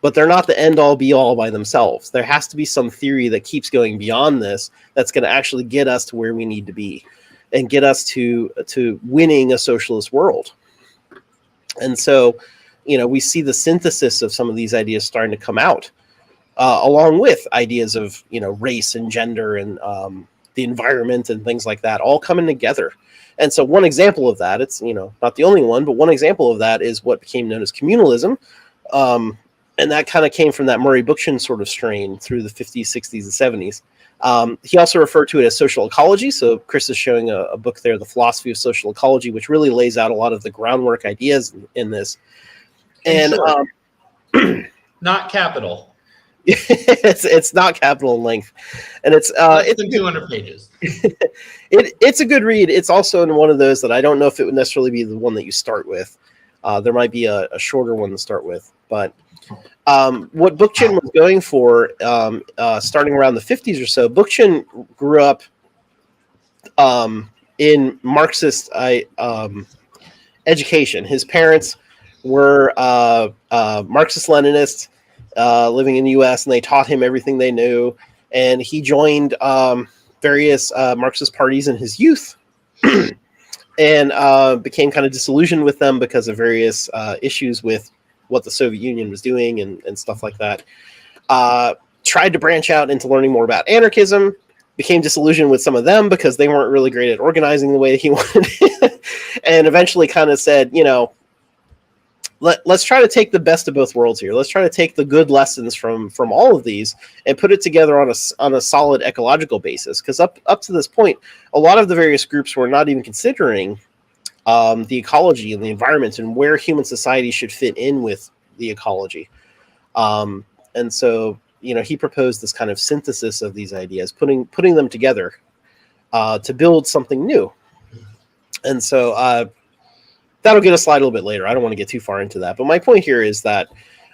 but they're not the end all be all by themselves. There has to be some theory that keeps going beyond this that's going to actually get us to where we need to be and get us to winning a socialist world. And so, you know, we see the synthesis of some of these ideas starting to come out, along with ideas of, you know, race and gender and the environment and things like that, all coming together. And so one example of that, it's, you know, not the only one, but one example of that is what became known as communalism. And that kind of came from that Murray Bookchin sort of strain through the 50s, 60s, and 70s. He also referred to it as social ecology. So Chris is showing a book there, The Philosophy of Social Ecology, which really lays out a lot of the groundwork ideas in this. And not capital. it's not capital in length, and it's 200 pages. It's a good read. It's also in one of those that I don't know if it would necessarily be the one that you start with. There might be a shorter one to start with, but what Bookchin was going for, starting around the 50s or so, Bookchin grew up in Marxist education. His parents were Marxist-Leninists, living in the U.S., and they taught him everything they knew. And he joined various Marxist parties in his youth and became kind of disillusioned with them because of various issues with what the Soviet Union was doing and stuff like that. Tried to branch out into learning more about anarchism, became disillusioned with some of them because they weren't really great at organizing the way he wanted, and eventually kind of said, let's try to take the best of both worlds here. Let's try to take the good lessons from all of these and put it together on a solid ecological basis. Because up to this point, a lot of the various groups were not even considering the ecology and the environment and where human society should fit in with the ecology. And so, he proposed this kind of synthesis of these ideas, putting them together to build something new. And so that'll get a slide a little bit later. I don't want to get too far into that. But my point here is that,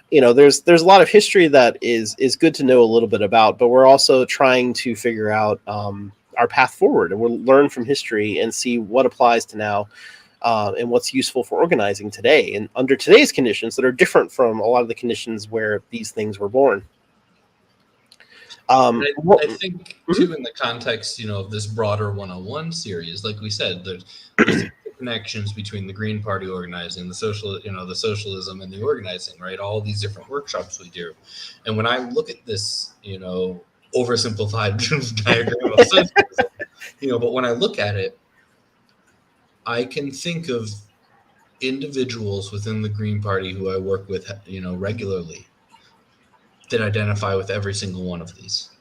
there's a lot of history that is good to know a little bit about, but we're also trying to figure out our path forward, and we'll learn from history and see what applies to now and what's useful for organizing today and under today's conditions that are different from a lot of the conditions where these things were born. I think too, in the context, of this broader 101 series, like we said, there's connections between the Green Party organizing, the socialism and the organizing, right? All these different workshops we do. And when I look at this, oversimplified diagram of socialism, but when I look at it, I can think of individuals within the Green Party who I work with, regularly, that identify with every single one of these,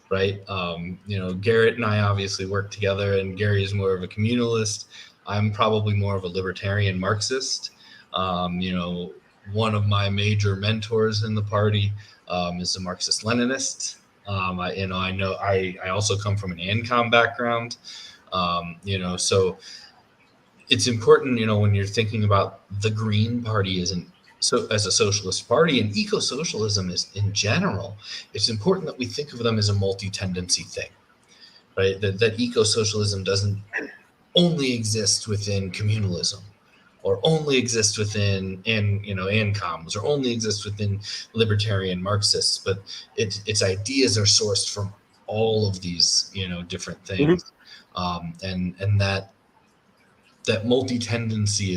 right? Garrett and I obviously work together, and Gary is more of a communalist. I'm probably more of a libertarian Marxist. One of my major mentors in the party is a Marxist Leninist. I also come from an ANCOM background. So it's important, when you're thinking about the Green Party as a socialist party, and eco-socialism is in general, it's important that we think of them as a multi-tendency thing, right? That eco-socialism doesn't only exist within communalism, or only exist within ANCOMs, or only exist within libertarian Marxists, but its ideas are sourced from all of these different things. And that multi-tendency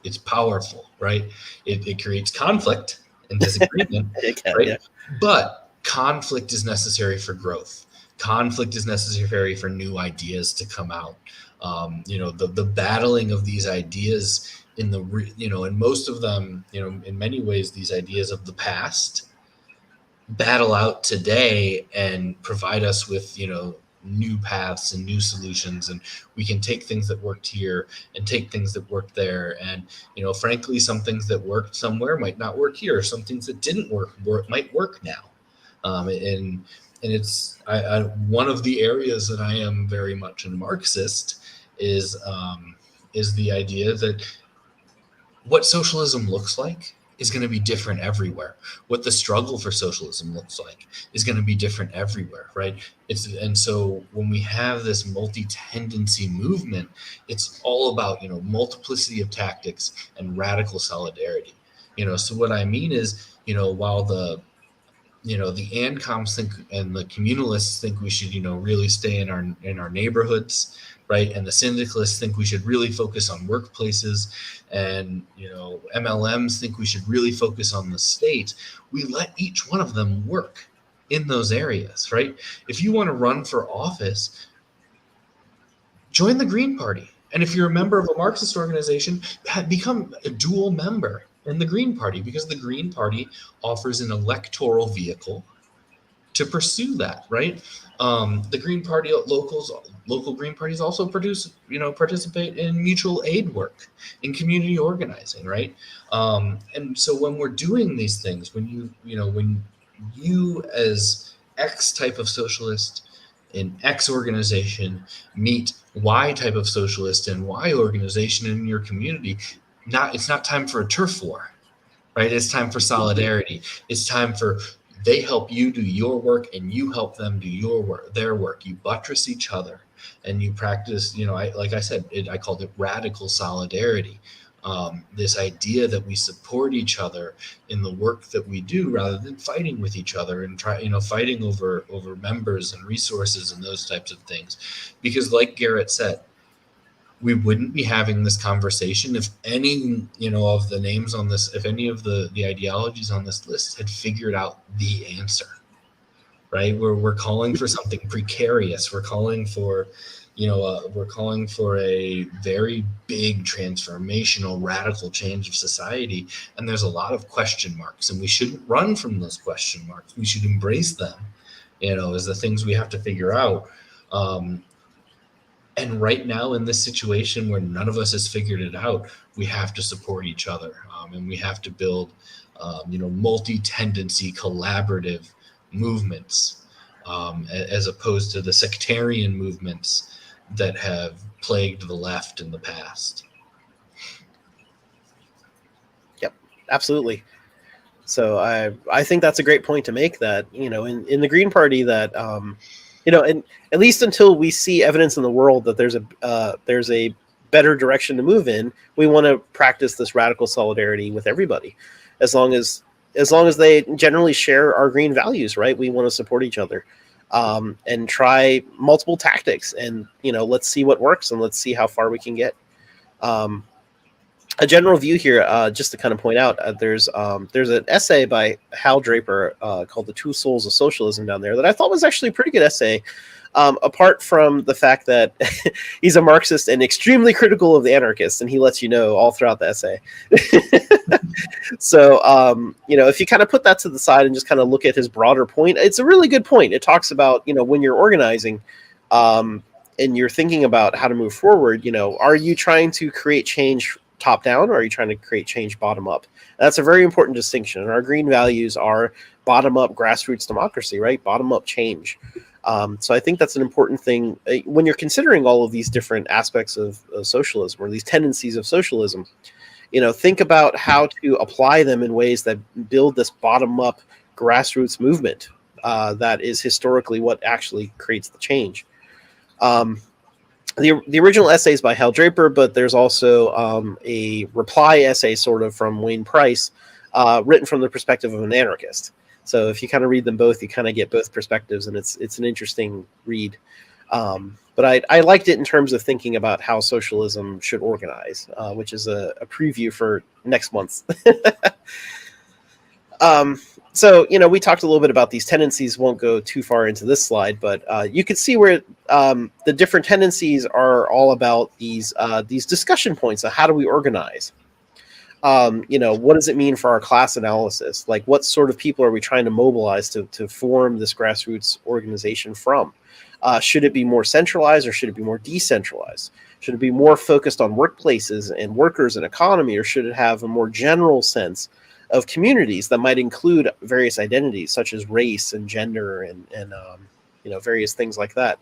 it's powerful, right? It creates conflict and disagreement, right? Yeah. But conflict is necessary for growth. Conflict is necessary for new ideas to come out. The battling of these ideas and most of them, in many ways, these ideas of the past battle out today and provide us with, new paths and new solutions, and we can take things that worked here and take things that worked there, and frankly, some things that worked somewhere might not work here. Some things that didn't work might work now, and it's one of the areas that I am very much a Marxist is the idea that what socialism looks like is going to be different everywhere. What the struggle for socialism looks like is going to be different everywhere, right? And so when we have this multi-tendency movement, it's all about, multiplicity of tactics and radical solidarity. So what I mean is, while the ANCOMs think and the communalists think we should, really stay in our neighborhoods, right? And the syndicalists think we should really focus on workplaces, and MLMs think we should really focus on the state. We let each one of them work in those areas, right? If you want to run for office, join the Green Party. And if you're a member of a Marxist organization, become a dual member in the Green Party, because the Green Party offers an electoral vehicle to pursue that, right? The Green Party local Green Parties also participate in mutual aid work, in community organizing, right? And so when we're doing these things, when you as X type of socialist in X organization meet Y type of socialist in Y organization in your community, it's not time for a turf war, right? It's time for solidarity. It's time for they help you do your work and you help them do their work. You buttress each other and you practice, like I said, I called it radical solidarity. This idea that we support each other in the work that we do rather than fighting with each other and fighting over members and resources and those types of things. Because like Garrett said, we wouldn't be having this conversation if any, of the names on this, if any of the ideologies on this list had figured out the answer, right? We're calling for something precarious. We're calling for, we're calling for a very big transformational, radical change of society. And there's a lot of question marks, and we shouldn't run from those question marks. We should embrace them, as the things we have to figure out. And right now, in this situation where none of us has figured it out, we have to support each other, and we have to build, multi-tendency, collaborative movements, as opposed to the sectarian movements that have plagued the left in the past. Yep, absolutely. So I think that's a great point to make, that, in the Green Party, that and at least until we see evidence in the world that there's a better direction to move in, we want to practice this radical solidarity with everybody, as long as they generally share our green values, right? We want to support each other, and try multiple tactics, and let's see what works, and let's see how far we can get. A general view here, just to kind of point out, there's an essay by Hal Draper called "The Two Souls of Socialism" down there that I thought was actually a pretty good essay. Apart from the fact that he's a Marxist and extremely critical of the anarchists, and he lets you know all throughout the essay. So, if you kind of put that to the side and just kind of look at his broader point, it's a really good point. It talks about, when you're organizing, and you're thinking about how to move forward, are you trying to create change top down, or are you trying to create change bottom up? And that's a very important distinction. And our green values are bottom up grassroots democracy, right? Bottom up change. So I think that's an important thing when you're considering all of these different aspects of socialism, or these tendencies of socialism. Think about how to apply them in ways that build this bottom up grassroots movement that is historically what actually creates the change. The original essay is by Hal Draper, but there's also a reply essay sort of from Wayne Price, written from the perspective of an anarchist. So if you kind of read them both, you kind of get both perspectives, and it's an interesting read. But I liked it in terms of thinking about how socialism should organize, which is a preview for next month. So, we talked a little bit about these tendencies, won't go too far into this slide, but you can see where the different tendencies are all about these discussion points of how do we organize? What does it mean for our class analysis? Like, what sort of people are we trying to mobilize to form this grassroots organization from? Should it be more centralized, or should it be more decentralized? Should it be more focused on workplaces and workers and economy, or should it have a more general sense of communities that might include various identities such as race and gender and various things like that,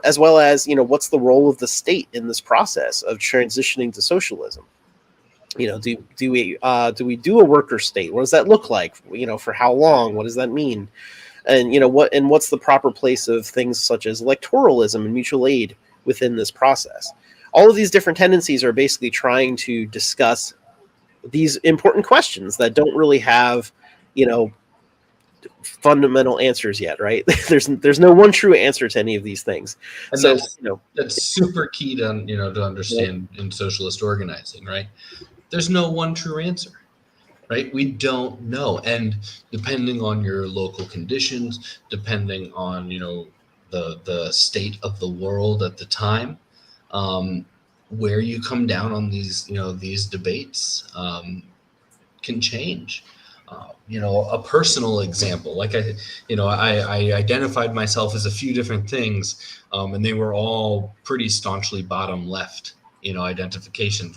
as well as what's the role of the state in this process of transitioning to socialism? Do we do a worker state? What does that look like? For how long? What does that mean? And what's the proper place of things such as electoralism and mutual aid within this process? All of these different tendencies are basically trying to discuss these important questions that don't really have, fundamental answers yet, right? There's no one true answer to any of these things. And so that's super key to understand in socialist organizing, right? There's no one true answer, right? We don't know, and depending on your local conditions, depending on the state of the world at the time, where you come down on these these debates can change. A personal example, like I identified myself as a few different things, and they were all pretty staunchly bottom left, identifications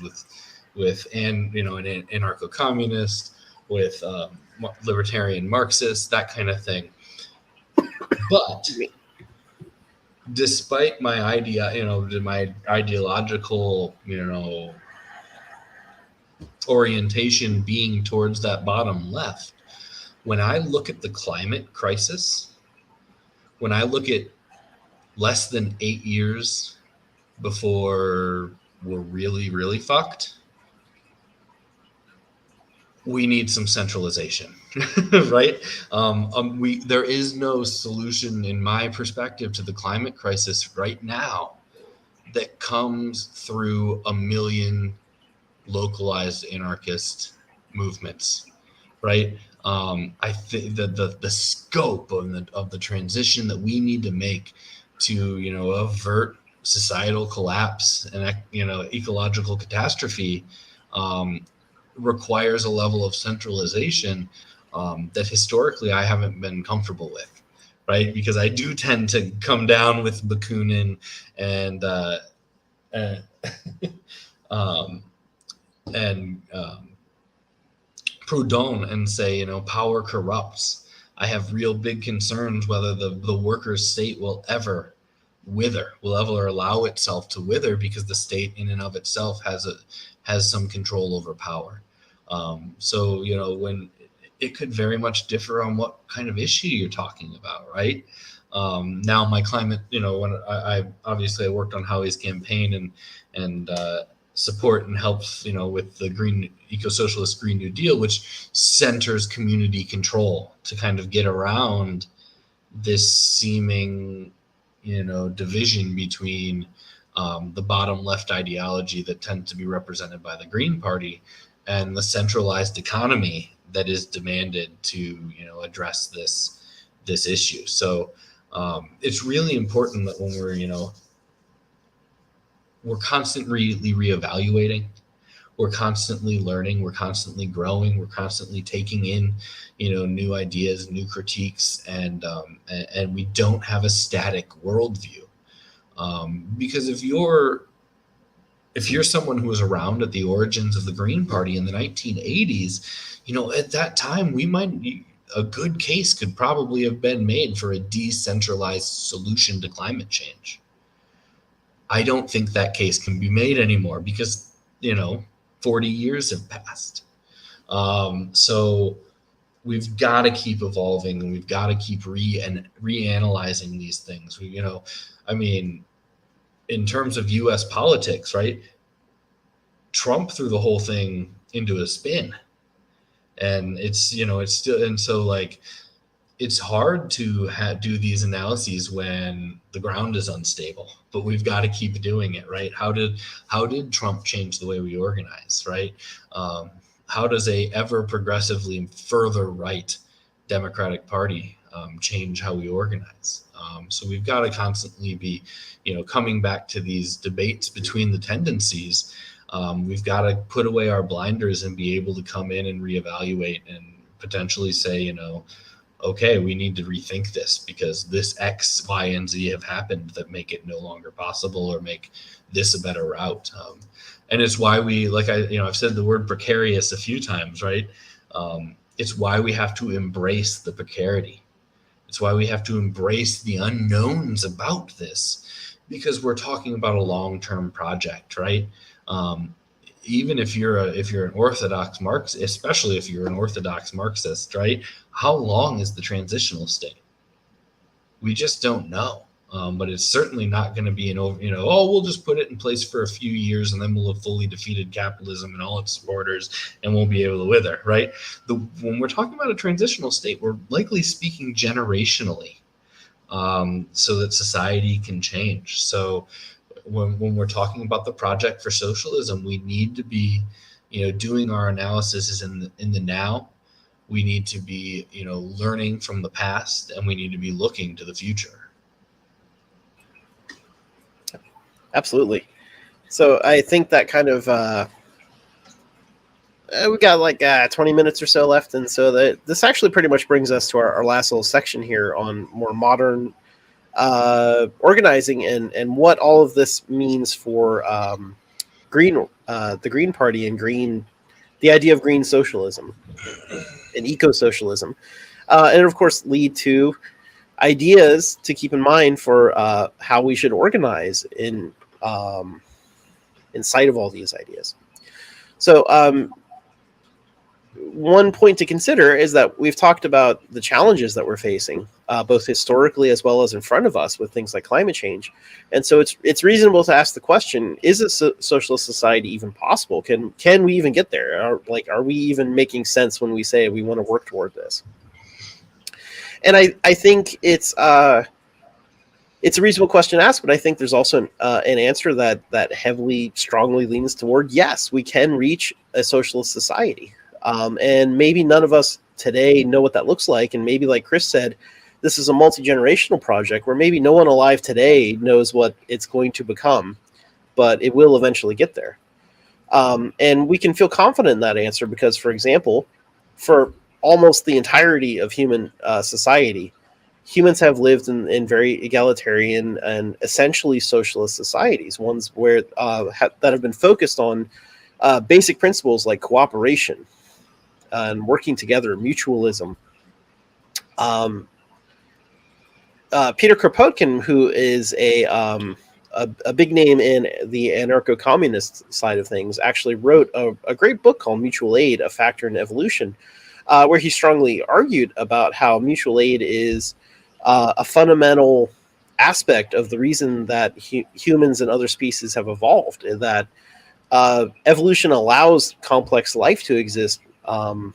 with an anarcho-communist, with libertarian Marxist, that kind of thing. But despite my my ideological, orientation being towards that bottom left, when I look at the climate crisis, when I look at less than 8 years before we're really, really fucked, we need some centralization, right? There is no solution, in my perspective, to the climate crisis right now that comes through a million localized anarchist movements, right? I think that the scope of the transition that we need to make to, you know, avert societal collapse and, you know, ecological catastrophe requires a level of centralization that historically I haven't been comfortable with, right? Because I do tend to come down with Bakunin and um, Proudhon and say, you know, power corrupts. I have real big concerns whether the workers' state will ever allow itself to wither, because the state in and of itself has some control over power. So, you know, when it could very much differ on what kind of issue you're talking about, right? Now my climate, you know, when I obviously I worked on Howie's campaign and support and helps, you know, with the Eco-socialist Green New Deal, which centers community control to kind of get around this seeming, you know, division between the bottom left ideology that tends to be represented by the Green Party and the centralized economy that is demanded to, you know, address this issue. So it's really important that when we're, you know, we're constantly reevaluating, we're constantly learning, we're constantly growing, we're constantly taking in, you know, new ideas, new critiques, and we don't have a static worldview. Because if you're someone who was around at the origins of the Green Party in the 1980s, you know, at that time a good case could probably have been made for a decentralized solution to climate change. I don't think that case can be made anymore because, you know, 40 years have passed. So we've got to keep evolving, and we've got to keep reanalyzing these things. You know, I mean, in terms of U.S. politics, right? Trump threw the whole thing into a spin, and it's, you know, it's still, and so like, it's hard to do these analyses when the ground is unstable, but we've got to keep doing it, right? How did Trump change the way we organize, right? How does a ever progressively further right Democratic Party change how we organize? So we've got to constantly be, you know, coming back to these debates between the tendencies. We've got to put away our blinders and be able to come in and reevaluate and potentially say, you know, okay, we need to rethink this because this X, Y, and Z have happened that make it no longer possible or make this a better route. And it's why we, like I've said the word precarious a few times, right? It's why we have to embrace the precarity. It's why we have to embrace the unknowns about this, because we're talking about a long-term project, right? Even if you're an orthodox Marxist, especially if you're an orthodox Marxist, right? How long is the transitional state? We just don't know. But it's certainly not going to be we'll just put it in place for a few years and then we'll have fully defeated capitalism and all its supporters and we'll be able to wither, right? When we're talking about a transitional state, we're likely speaking generationally, so that society can change. So when we're talking about the project for socialism, we need to be, you know, doing our analysis in the now. We need to be, you know, learning from the past, and we need to be looking to the future. Absolutely. So I think that kind of we got like 20 minutes or so left, and so this actually pretty much brings us to our last little section here on more modern organizing and what all of this means for the Green Party and the idea of green socialism and eco-socialism, and of course lead to ideas to keep in mind for how we should organize in sight of all these ideas. So one point to consider is that we've talked about the challenges that we're facing, both historically as well as in front of us with things like climate change. And so it's reasonable to ask the question, is a socialist society even possible? Can we even get there? Are we even making sense when we say we want to work toward this? And I think it's it's a reasonable question to ask, but I think there's also an answer that heavily, strongly leans toward yes, we can reach a socialist society, and maybe none of us today know what that looks like, and maybe, like Chris said, this is a multi-generational project where maybe no one alive today knows what it's going to become, but it will eventually get there. And we can feel confident in that answer because, for example, for almost the entirety of human society, humans have lived in very egalitarian and essentially socialist societies, ones where that have been focused on basic principles like cooperation and working together, mutualism. Peter Kropotkin, who is a big name in the anarcho-communist side of things, actually wrote a great book called Mutual Aid, A Factor in Evolution, where he strongly argued about how mutual aid is a fundamental aspect of the reason that humans and other species have evolved, and that evolution allows complex life to exist, or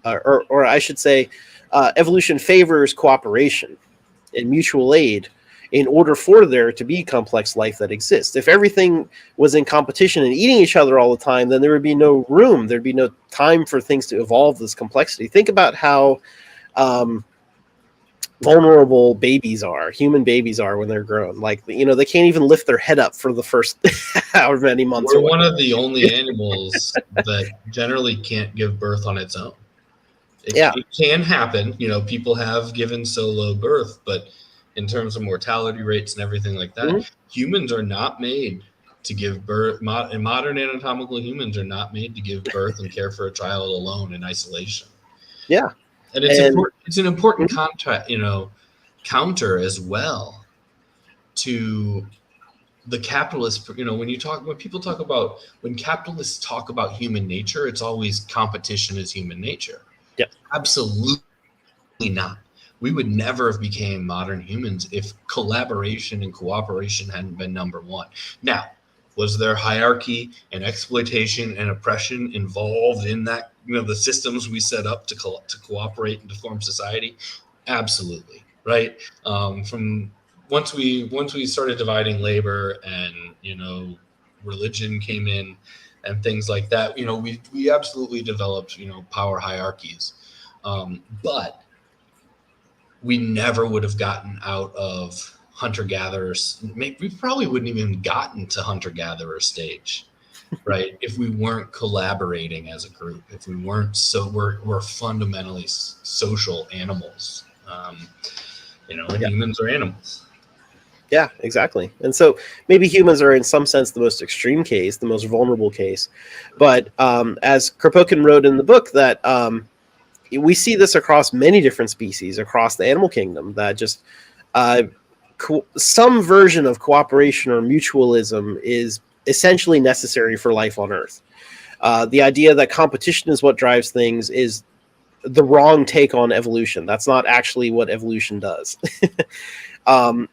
I should say, evolution favors cooperation and mutual aid in order for there to be complex life that exists. If everything was in competition and eating each other all the time, then there would be no room. There'd be no time for things to evolve this complexity. Think about how vulnerable human babies are when they're grown. Like, they can't even lift their head up for the first however many months. We're one of the only animals that generally can't give birth on its own. It can happen. People have given solo birth, but in terms of mortality rates and everything like that, humans are not made to give birth. Modern anatomical humans are not made to give birth and care for a child alone in isolation. Yeah. And it's an important counter as well to the capitalist. When capitalists talk about human nature, it's always competition is human nature. Yeah, absolutely not. We would never have became modern humans if collaboration and cooperation hadn't been number one. Now, was there hierarchy and exploitation and oppression involved in that? The systems we set up to cooperate and to form society? Absolutely, right? From once we started dividing labor and religion came in and things like that, we absolutely developed power hierarchies, but we never would have gotten out of hunter-gatherers. We probably wouldn't even gotten to hunter-gatherer stage, right? If we weren't collaborating as a group, if we weren't, we're fundamentally social animals. Humans are animals. Yeah, exactly. And so maybe humans are in some sense the most extreme case, the most vulnerable case. But as Kropotkin wrote in the book, that we see this across many different species across the animal kingdom, that just some version of cooperation or mutualism is essentially necessary for life on Earth. The idea that competition is what drives things is the wrong take on evolution. That's not actually what evolution does.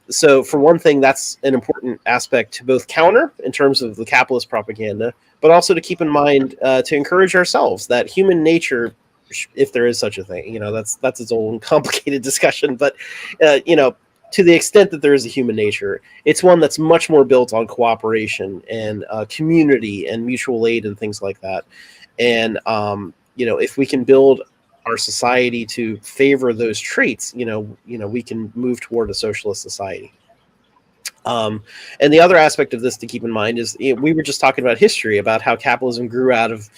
So for one thing, that's an important aspect to both counter in terms of the capitalist propaganda, but also to keep in mind to encourage ourselves that human nature, if there is such a thing, that's its own complicated discussion. But, to the extent that there is a human nature, it's one that's much more built on cooperation and community and mutual aid and things like that. And, if we can build our society to favor those traits, we can move toward a socialist society. And the other aspect of this to keep in mind is, we were just talking about history, about how capitalism grew out of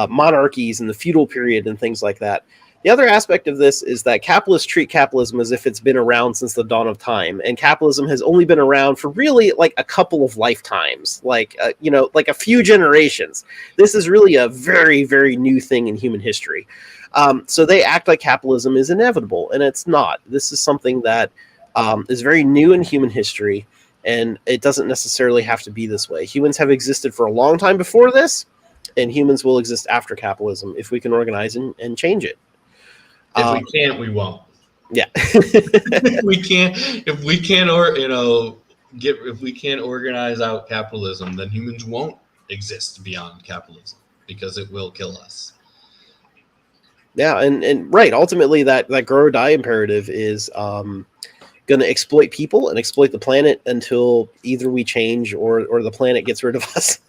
monarchies in the feudal period and things like that. The other aspect of this is that capitalists treat capitalism as if it's been around since the dawn of time, and capitalism has only been around for really like a couple of lifetimes, like a few generations. This is really a very, very new thing in human history. So they act like capitalism is inevitable, and it's not. This is something that is very new in human history, and it doesn't necessarily have to be this way. Humans have existed for a long time before this, and humans will exist after capitalism if we can organize and change it. If we can't, we won't. Yeah. If we can't organize out capitalism, then humans won't exist beyond capitalism because it will kill us. Yeah, and right. Ultimately, that grow or die imperative is going to exploit people and exploit the planet until either we change or the planet gets rid of us,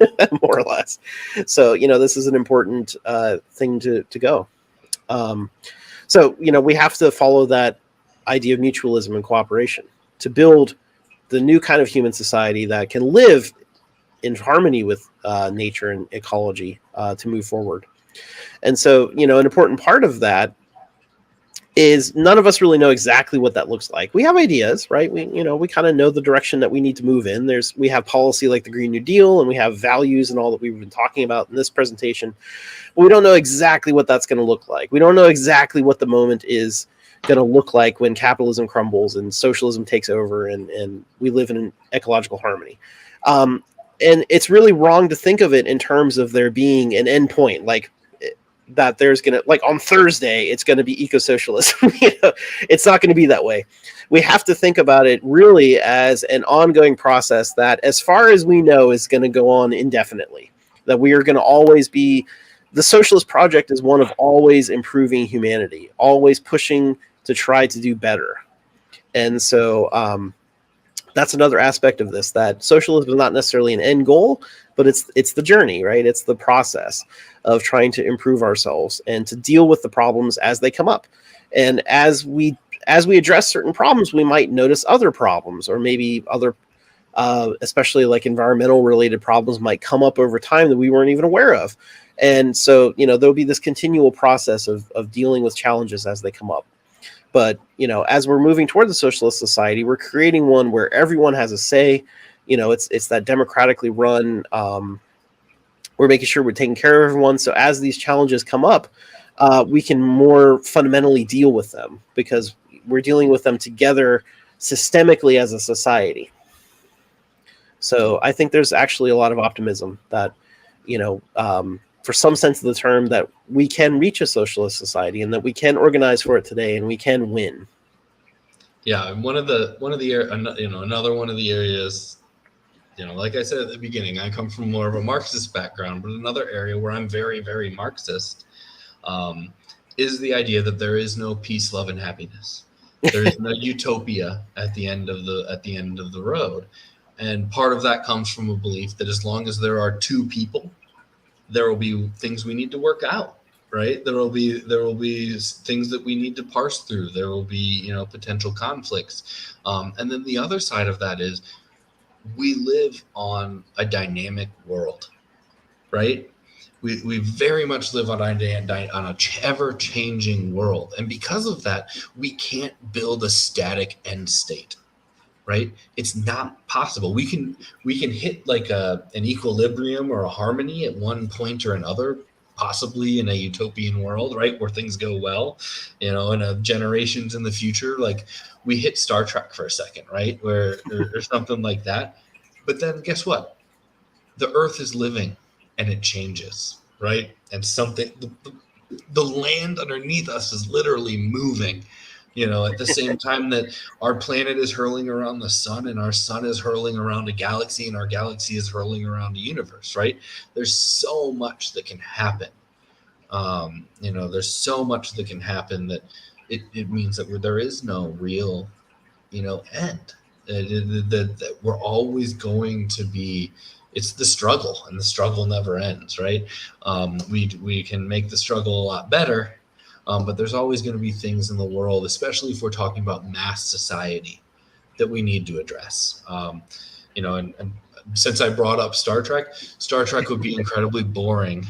more or less. So, this is an important thing to go. So, we have to follow that idea of mutualism and cooperation to build the new kind of human society that can live in harmony with nature and ecology to move forward. And so, an important part of that is none of us really know exactly what that looks like. We have ideas, right? We kind of know the direction that we need to move in. We have policy like the Green New Deal, and we have values and all that we've been talking about in this presentation. But we don't know exactly what that's going to look like. We don't know exactly what the moment is going to look like when capitalism crumbles and socialism takes over and we live in an ecological harmony. And it's really wrong to think of it in terms of there being an end point, like that there's going to, like on Thursday, it's going to be eco-socialism. It's not going to be that way. We have to think about it really as an ongoing process that, as far as we know, is going to go on indefinitely, that we are going to always be, the socialist project is one of always improving humanity, always pushing to try to do better. And so that's another aspect of this, that socialism is not necessarily an end goal, but it's the journey, right? It's the process of trying to improve ourselves and to deal with the problems as they come up. And as we address certain problems, we might notice other problems, or maybe other, especially like environmental related problems, might come up over time that we weren't even aware of. And so, there'll be this continual process of dealing with challenges as they come up. But, as we're moving toward the socialist society, we're creating one where everyone has a say. It's that democratically run. We're making sure we're taking care of everyone. So as these challenges come up, we can more fundamentally deal with them because we're dealing with them together systemically as a society. So I think there's actually a lot of optimism that, for some sense of the term, that we can reach a socialist society and that we can organize for it today and we can win. Yeah, another one of the areas, like I said at the beginning, I come from more of a Marxist background, but another area where I'm very, very Marxist is the idea that there is no peace, love, and happiness. There is no utopia at the end of the road, and part of that comes from a belief that as long as there are two people, there will be things we need to work out, right? There will be things that we need to parse through. There will be, potential conflicts. And then the other side of that is we live on a dynamic world, right? We very much live on a ever-changing world. And because of that, we can't build a static end state. Right? It's not possible. We can hit like an equilibrium or a harmony at one point or another, possibly in a utopian world, right, where things go well, in generations in the future. Like we hit Star Trek for a second, right, or something like that. But then guess what? The Earth is living, and it changes, right? And the land underneath us is literally moving. At the same time that our planet is hurling around the sun and our sun is hurling around a galaxy and our galaxy is hurling around the universe, right? There's so much that can happen. There's so much that can happen that it means that there is no real, end. That we're always going to be, it's the struggle, and the struggle never ends, right? We can make the struggle a lot better. But there's always going to be things in the world, especially if we're talking about mass society, that we need to address. And since I brought up Star Trek would be incredibly boring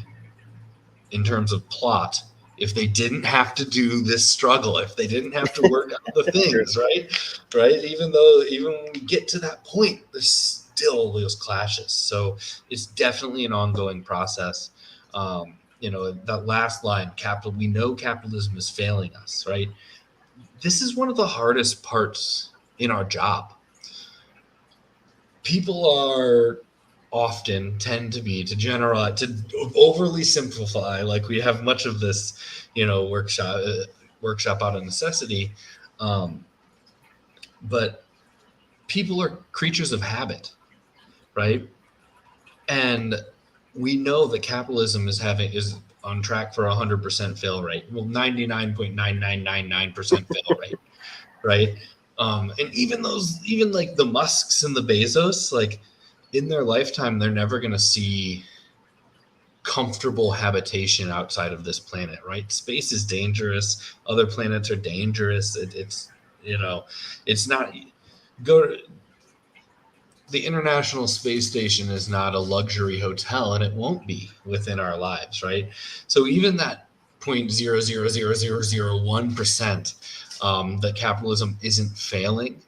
in terms of plot if they didn't have to do this struggle, if they didn't have to work out the things, right? Even when we get to that point, there's still those clashes. So it's definitely an ongoing process. That last line, we know capitalism is failing us, right? This is one of the hardest parts in our job. People are often tend to overly simplify, like we have much of this, workshop out of necessity. But people are creatures of habit, right? And we know that capitalism is on track for 100% fail rate. Well, 99.9999% fail rate, right? And even like the Musks and the Bezos, like in their lifetime, they're never going to see comfortable habitation outside of this planet, right? Space is dangerous. Other planets are dangerous. It's, it's not go. The International Space Station is not a luxury hotel, and it won't be within our lives, right? So even that 0.0000001% that capitalism isn't failing,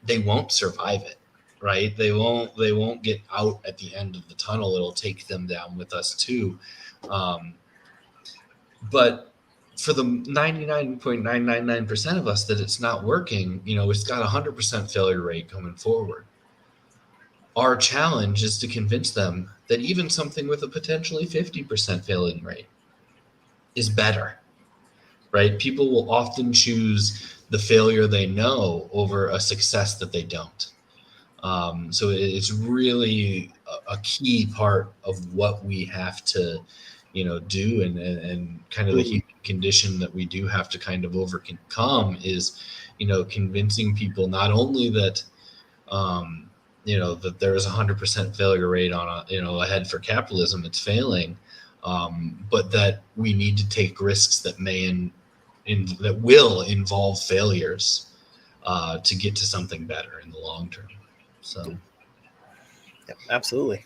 they won't survive it, right? They won't get out at the end of the tunnel. It'll take them down with us too. But for the 99.999% of us that it's not working, it's got a 100% failure rate coming forward. Our challenge is to convince them that even something with a potentially 50% failing rate is better, right? People will often choose the failure they know over a success that they don't. So it's really a key part of what we have to, do, and kind of the human condition that we do have to kind of overcome is, convincing people not only that, that there is a 100% failure rate on ahead for capitalism, it's failing, but that we need to take risks that that will involve failures to get to something better in the long term. So, yeah, absolutely.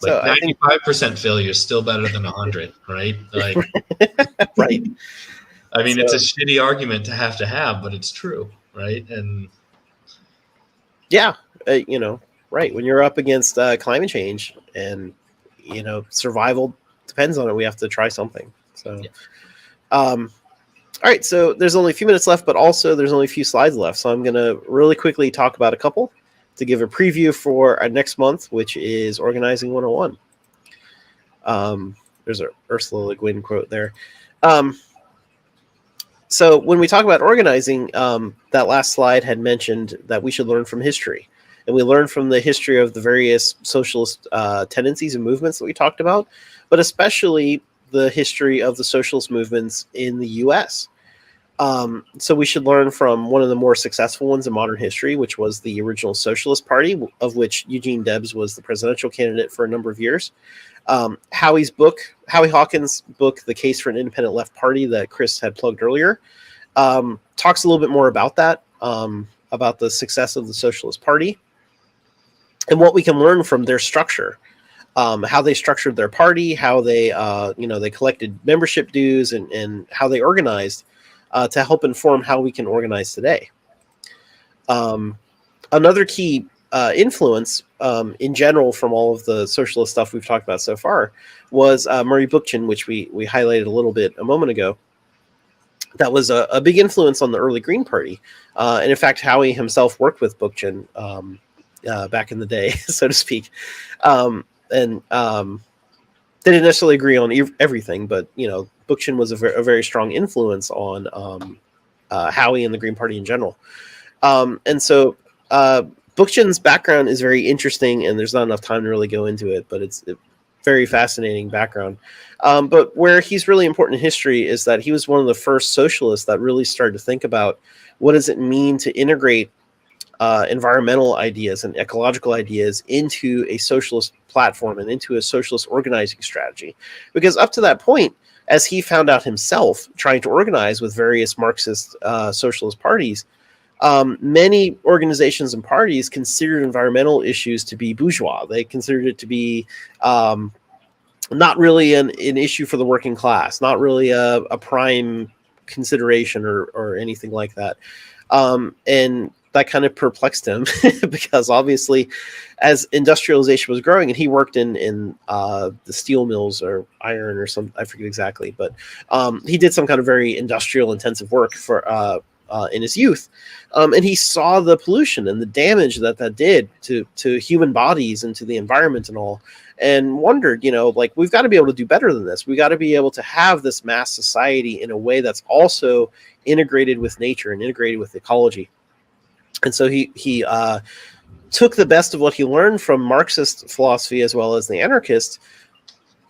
Like 95% failure is still better than 100, right? Like, right. I mean, it's a shitty argument to have, but it's true, right? And yeah, right. When you're up against climate change and, survival depends on it, we have to try something. So, yeah. All right. So there's only a few minutes left, but also there's only a few slides left. So I'm going to really quickly talk about a couple to give a preview for our next month, which is Organizing 101. There's an Ursula Le Guin quote there. So when we talk about organizing, that last slide had mentioned that we should learn from history. And we learn from the history of the various socialist tendencies and movements that we talked about, but especially the history of the socialist movements in the U.S. So we should learn from one of the more successful ones in modern history, which was the original Socialist Party, of which Eugene Debs was the presidential candidate for a number of years. Howie Hawkins' book, The Case for an Independent Left Party, that Chris had plugged earlier, talks a little bit more about that, about the success of the Socialist Party and what we can learn from their structure. How they structured their party, how they, they collected membership dues, and how they organized to help inform how we can organize today. Another key influence in general from all of the socialist stuff we've talked about so far was Murray Bookchin, which we highlighted a little bit a moment ago. That was a big influence on the early Green Party. And in fact, Howie himself worked with Bookchin back in the day, so to speak. And they didn't necessarily agree on everything, but, Bookchin was a very strong influence on Howie and the Green Party in general. And so Bookchin's background is very interesting, and there's not enough time to really go into it, but it's a very fascinating background. But where he's really important in history is that he was one of the first socialists that really started to think about what does it mean to integrate environmental ideas and ecological ideas into a socialist platform and into a socialist organizing strategy. Because up to that point, as he found out himself trying to organize with various Marxist socialist parties, many organizations and parties considered environmental issues to be bourgeois. They considered it to be not really an issue for the working class, not really a prime consideration or anything like that. And that kind of perplexed him because obviously as industrialization was growing, and he worked in the steel mills or iron or some, I forget exactly, but he did some kind of very industrial intensive work for in his youth. And he saw the pollution and the damage that did to human bodies and to the environment and all, and wondered, we've got to be able to do better than this. We got to be able to have this mass society in a way that's also integrated with nature and integrated with ecology. And so he took the best of what he learned from Marxist philosophy as well as the anarchist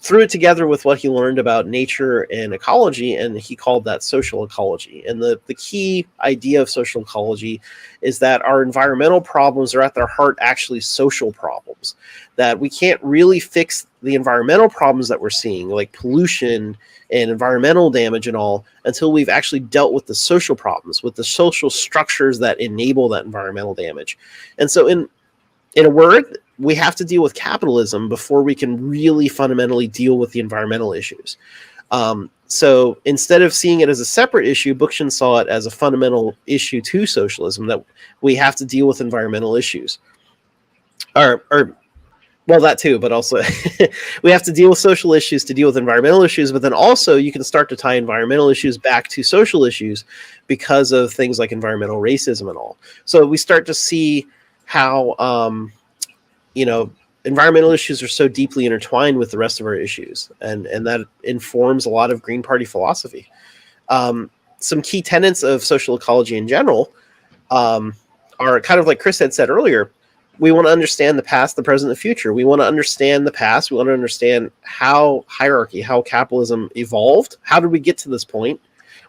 threw it together with what he learned about nature and ecology, and he called that social ecology. And the key idea of social ecology is that our environmental problems are at their heart actually social problems, that we can't really fix the environmental problems that we're seeing, like pollution and environmental damage and all, until we've actually dealt with the social problems, with the social structures that enable that environmental damage. And so in a word, we have to deal with capitalism before we can really fundamentally deal with the environmental issues. So instead of seeing it as a separate issue, Bookchin saw it as a fundamental issue to socialism, that we have to deal with environmental issues. Or well, that too, but also we have to deal with social issues to deal with environmental issues. But then also you can start to tie environmental issues back to social issues because of things like environmental racism and all. So we start to see how, environmental issues are so deeply intertwined with the rest of our issues. And that informs a lot of Green Party philosophy. Some key tenets of social ecology in general are kind of like Chris had said earlier. We want to understand the past, the present, the future. We want to understand the past. We want to understand how hierarchy, how capitalism evolved. How did we get to this point?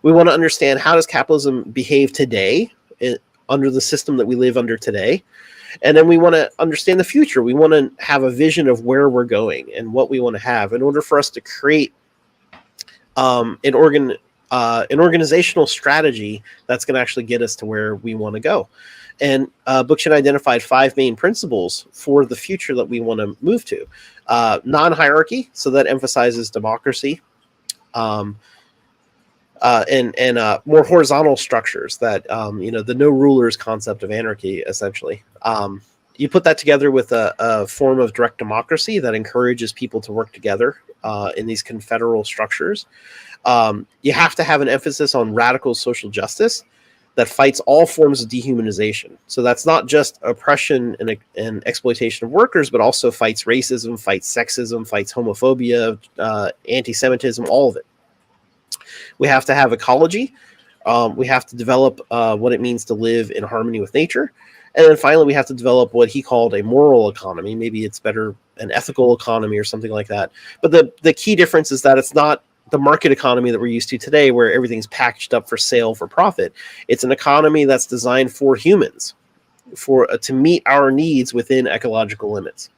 We want to understand how does capitalism behave today under the system that we live under today. And then we want to understand the future. We want to have a vision of where we're going and what we want to have in order for us to create an organizational strategy that's going to actually get us to where we want to go. And Bookchin identified 5 main principles for the future that we want to move to. Non-hierarchy, so that emphasizes democracy. And more horizontal structures, that the no rulers concept of anarchy, essentially. You put that together with a form of direct democracy that encourages people to work together in these confederal structures. You have to have an emphasis on radical social justice that fights all forms of dehumanization. So that's not just oppression and exploitation of workers, but also fights racism, fights sexism, fights homophobia, anti-Semitism, all of it. We have to have ecology. We have to develop what it means to live in harmony with nature. And then finally, we have to develop what he called a moral economy. Maybe it's better an ethical economy or something like that. But the key difference is that it's not the market economy that we're used to today, where everything's packaged up for sale for profit. It's an economy that's designed for humans, to meet our needs within ecological limits.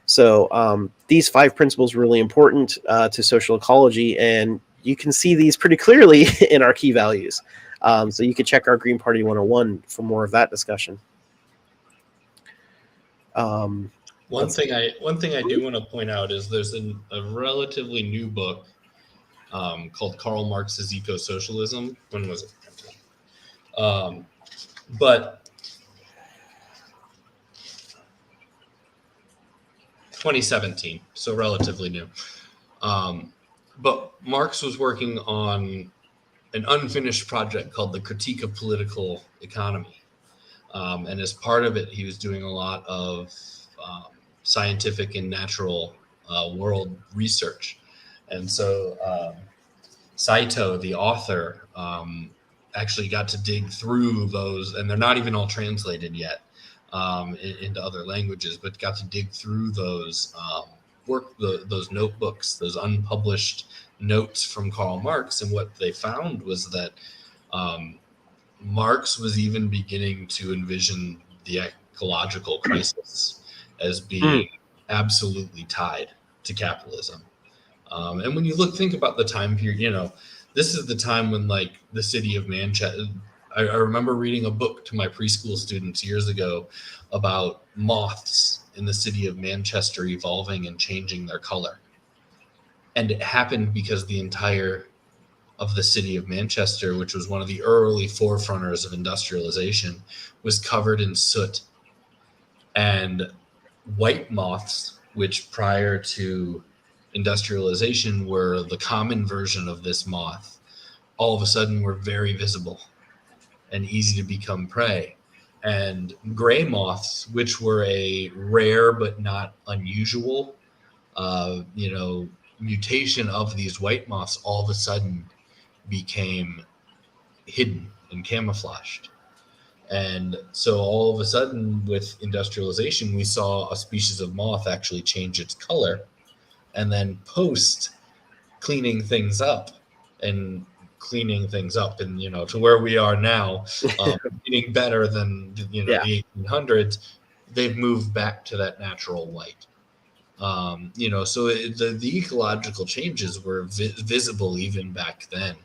So these 5 principles are really important to social ecology, and you can see these pretty clearly in our key values. So you can check our Green Party 101 for more of that discussion. One thing I do want to point out is there's a relatively new book called Karl Marx's Eco-socialism. When was it? But 2017, so relatively new. But Marx was working on an unfinished project called the Critique of Political Economy. And as part of it, he was doing a lot of scientific and natural world research. And so Saito, the author, actually got to dig through those, and they're not even all translated yet into other languages, but got to dig through those those notebooks, those unpublished notes from Karl Marx. And what they found was that Marx was even beginning to envision the ecological crisis as being absolutely tied to capitalism. And when you think about the time period, this is the time when the city of Manchester, I remember reading a book to my preschool students years ago about moths in the city of Manchester evolving and changing their color. And it happened because the entire of the city of Manchester, which was one of the early forerunners of industrialization, was covered in soot. And white moths, which prior to industrialization were the common version of this moth, all of a sudden were very visible and easy to become prey. And gray moths, which were a rare but not unusual, mutation of these white moths, all of a sudden became hidden and camouflaged. And so all of a sudden, with industrialization, we saw a species of moth actually change its color and then post cleaning things up and to where we are now, getting better than Yeah. the 1800s, they've moved back to that natural white. So the ecological changes were visible even back then.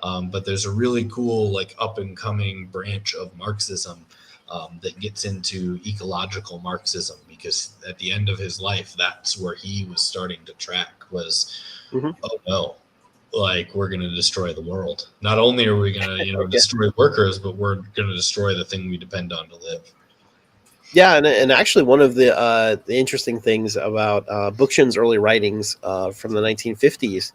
But there's a really cool, like, up and coming branch of Marxism that gets into ecological Marxism, because at the end of his life, that's where he was starting to track was, oh no, like, we're going to destroy the world. Not only are we going to, destroy workers, but we're going to destroy the thing we depend on to live. Yeah, and actually one of the interesting things about Bookchin's early writings from the 1950s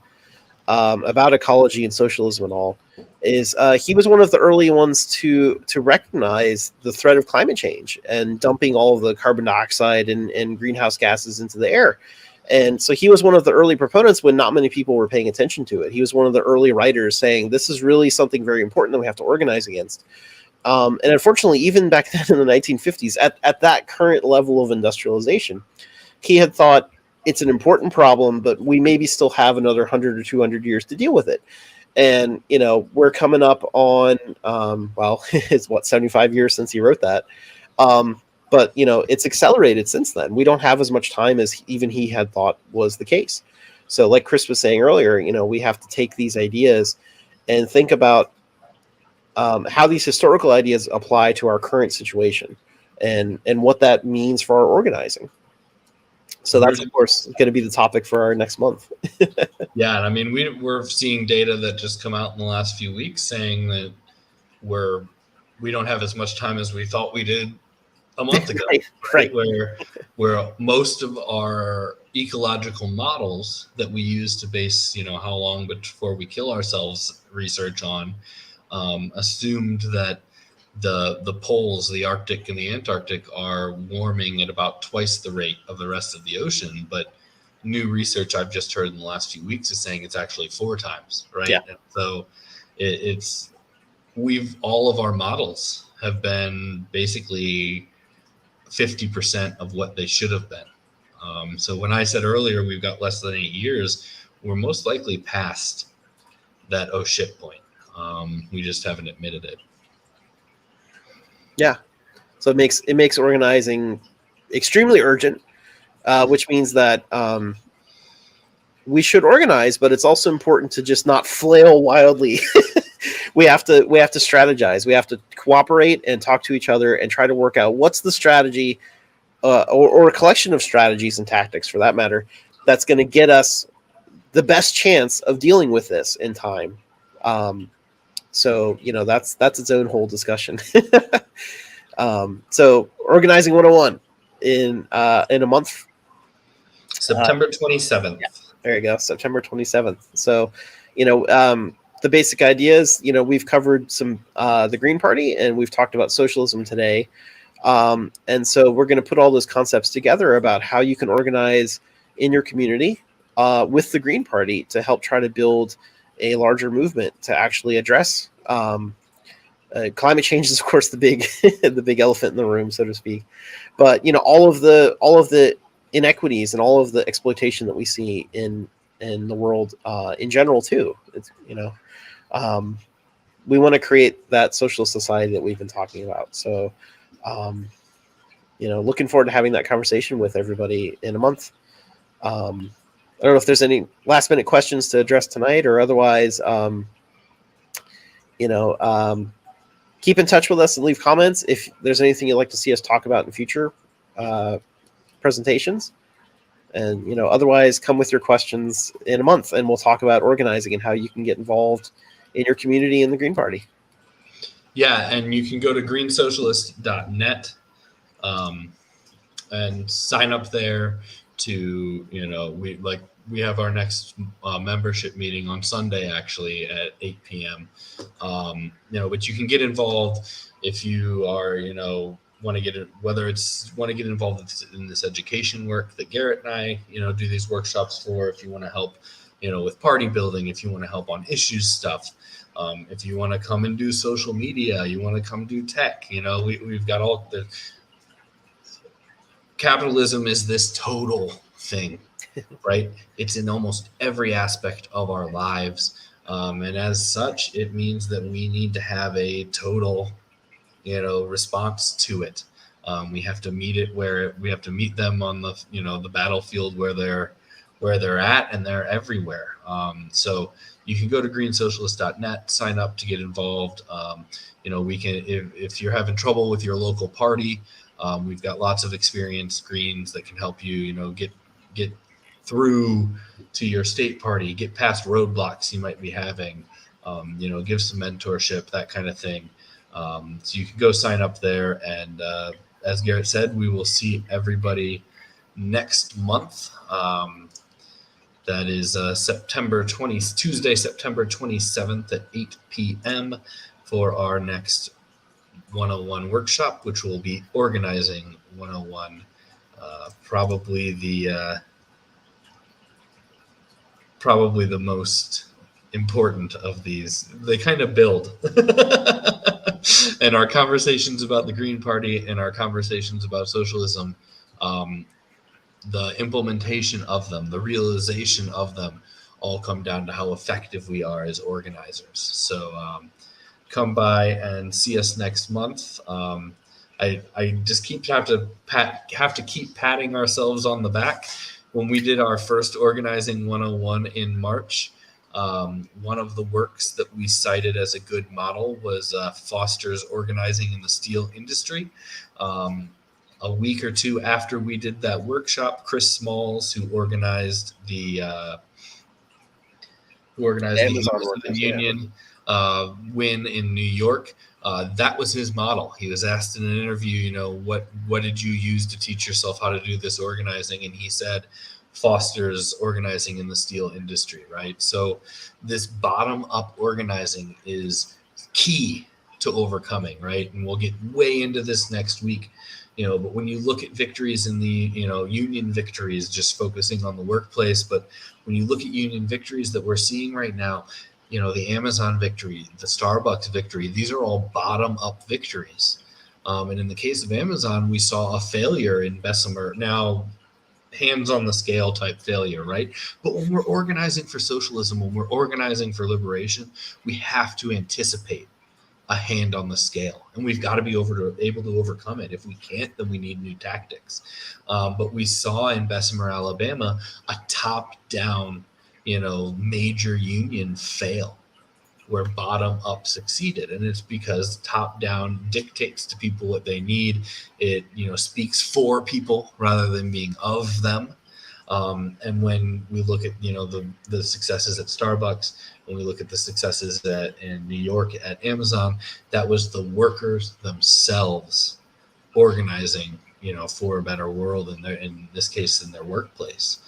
about ecology and socialism and all is he was one of the early ones to recognize the threat of climate change and dumping all of the carbon dioxide and greenhouse gases into the air. And so he was one of the early proponents when not many people were paying attention to it. He was one of the early writers saying this is really something very important that we have to organize against. And unfortunately, even back then in the 1950s, at that current level of industrialization, he had thought it's an important problem, but we maybe still have another 100 or 200 years to deal with it. And, we're coming up on, it's 75 years since he wrote that. But, it's accelerated since then. We don't have as much time as even he had thought was the case. So like Chris was saying earlier, we have to take these ideas and think about how these historical ideas apply to our current situation and what that means for our organizing. So that's, of course, going to be the topic for our next month. Yeah, and I mean, we're seeing data that just come out in the last few weeks saying that we don't have as much time as we thought we did a month ago. Right. Where most of our ecological models that we use to base, how long before we kill ourselves research on, assumed that the poles, the Arctic and the Antarctic, are warming at about twice the rate of the rest of the ocean. But new research I've just heard in the last few weeks is saying it's actually 4 times, right? Yeah. And so all of our models have been basically 50% of what they should have been. So when I said earlier we've got less than 8 years, we're most likely past that oh shit point. We just haven't admitted it. Yeah. So it makes organizing extremely urgent, which means that we should organize, but it's also important to just not flail wildly. we have to strategize. We have to cooperate and talk to each other and try to work out what's the strategy or a collection of strategies and tactics, for that matter, that's going to get us the best chance of dealing with this in time. So that's its own whole discussion. So organizing 101 in a month, September 27th. Yeah, there you go, September 27th. So the basic ideas, we've covered some the Green Party, and we've talked about socialism today, and so we're going to put all those concepts together about how you can organize in your community with the Green Party to help try to build a larger movement to actually address climate change is, of course, the big the big elephant in the room, so to speak. But all of the inequities and all of the exploitation that we see in the world in general too. It's we want to create that socialist society that we've been talking about. So looking forward to having that conversation with everybody in a month. I don't know if there's any last minute questions to address tonight, or otherwise, keep in touch with us and leave comments if there's anything you'd like to see us talk about in future presentations. And, otherwise come with your questions in a month and we'll talk about organizing and how you can get involved in your community in the Green Party. Yeah. And you can go to greensocialist.net and sign up there to, we have our next membership meeting on Sunday, actually, at 8 p.m. But you can get involved if you are, want to get involved in this education work that Garrett and I, do these workshops for. If you want to help, with party building, if you want to help on issues stuff, if you want to come and do social media, you want to come do tech, we've got all the. Capitalism is this total thing. right? It's in almost every aspect of our lives. And as such, it means that we need to have a total, response to it. We have to meet it where we have to meet them on the, the battlefield where they're at, and they're everywhere. So you can go to greensocialist.net, sign up to get involved. We can, if you're having trouble with your local party, we've got lots of experienced Greens that can help you, get through to your state party, get past roadblocks you might be having, give some mentorship, that kind of thing. So you can go sign up there. And as Garrett said, we will see everybody next month. That is Tuesday, September 27th at 8 p.m. for our next 101 workshop, which will be Organizing 101. Probably the most important of these. They kind of build. And our conversations about the Green Party and our conversations about socialism, the implementation of them, the realization of them, all come down to how effective we are as organizers. So come by and see us next month. I just have to keep patting ourselves on the back. When we did our first Organizing 101 in March, one of the works that we cited as a good model was Foster's Organizing in the Steel Industry. A week or two after we did that workshop, Chris Smalls, who organized the Amazon workers, union win in New York, that was his model. He was asked in an interview, what did you use to teach yourself how to do this organizing? And he said, Foster's Organizing in the Steel Industry, right? So this bottom-up organizing is key to overcoming, right? And we'll get way into this next week. But when you look at victories in the, union victories, just focusing on the workplace, but when you look at union victories that we're seeing right now, the Amazon victory, the Starbucks victory, these are all bottom-up victories. And in the case of Amazon, we saw a failure in Bessemer. Now, hands on the scale type failure, right? But when we're organizing for socialism, when we're organizing for liberation, we have to anticipate a hand on the scale, and we've got to be able to overcome it. If we can't, then we need new tactics. But we saw in Bessemer, Alabama, a top-down, major union fail, where bottom-up succeeded, and it's because top-down dictates to people what they need. It, speaks for people rather than being of them. And when we look at, the successes at Starbucks, when we look at the successes in New York at Amazon, that was the workers themselves organizing, for a better world, in this case, in their workplace.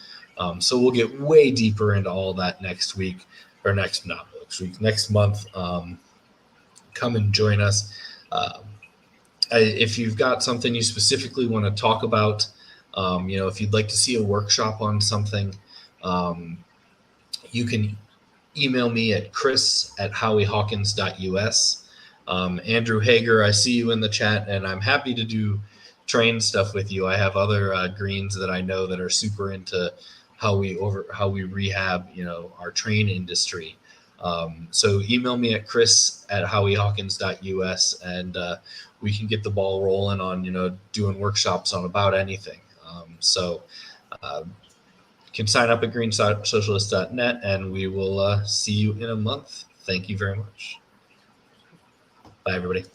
So we'll get way deeper into all that next week, or not next week, next month. Come and join us. If you've got something you specifically want to talk about, if you'd like to see a workshop on something, you can email me at chris@howiehawkins.us. Andrew Hager, I see you in the chat, and I'm happy to do train stuff with you. I have other Greens that I know that are super into how we rehab, our train industry. So email me at chris@howiehawkins.us, and we can get the ball rolling on, doing workshops on about anything. So you can sign up at greensocialist.net, and we will see you in a month. Thank you very much. Bye, everybody.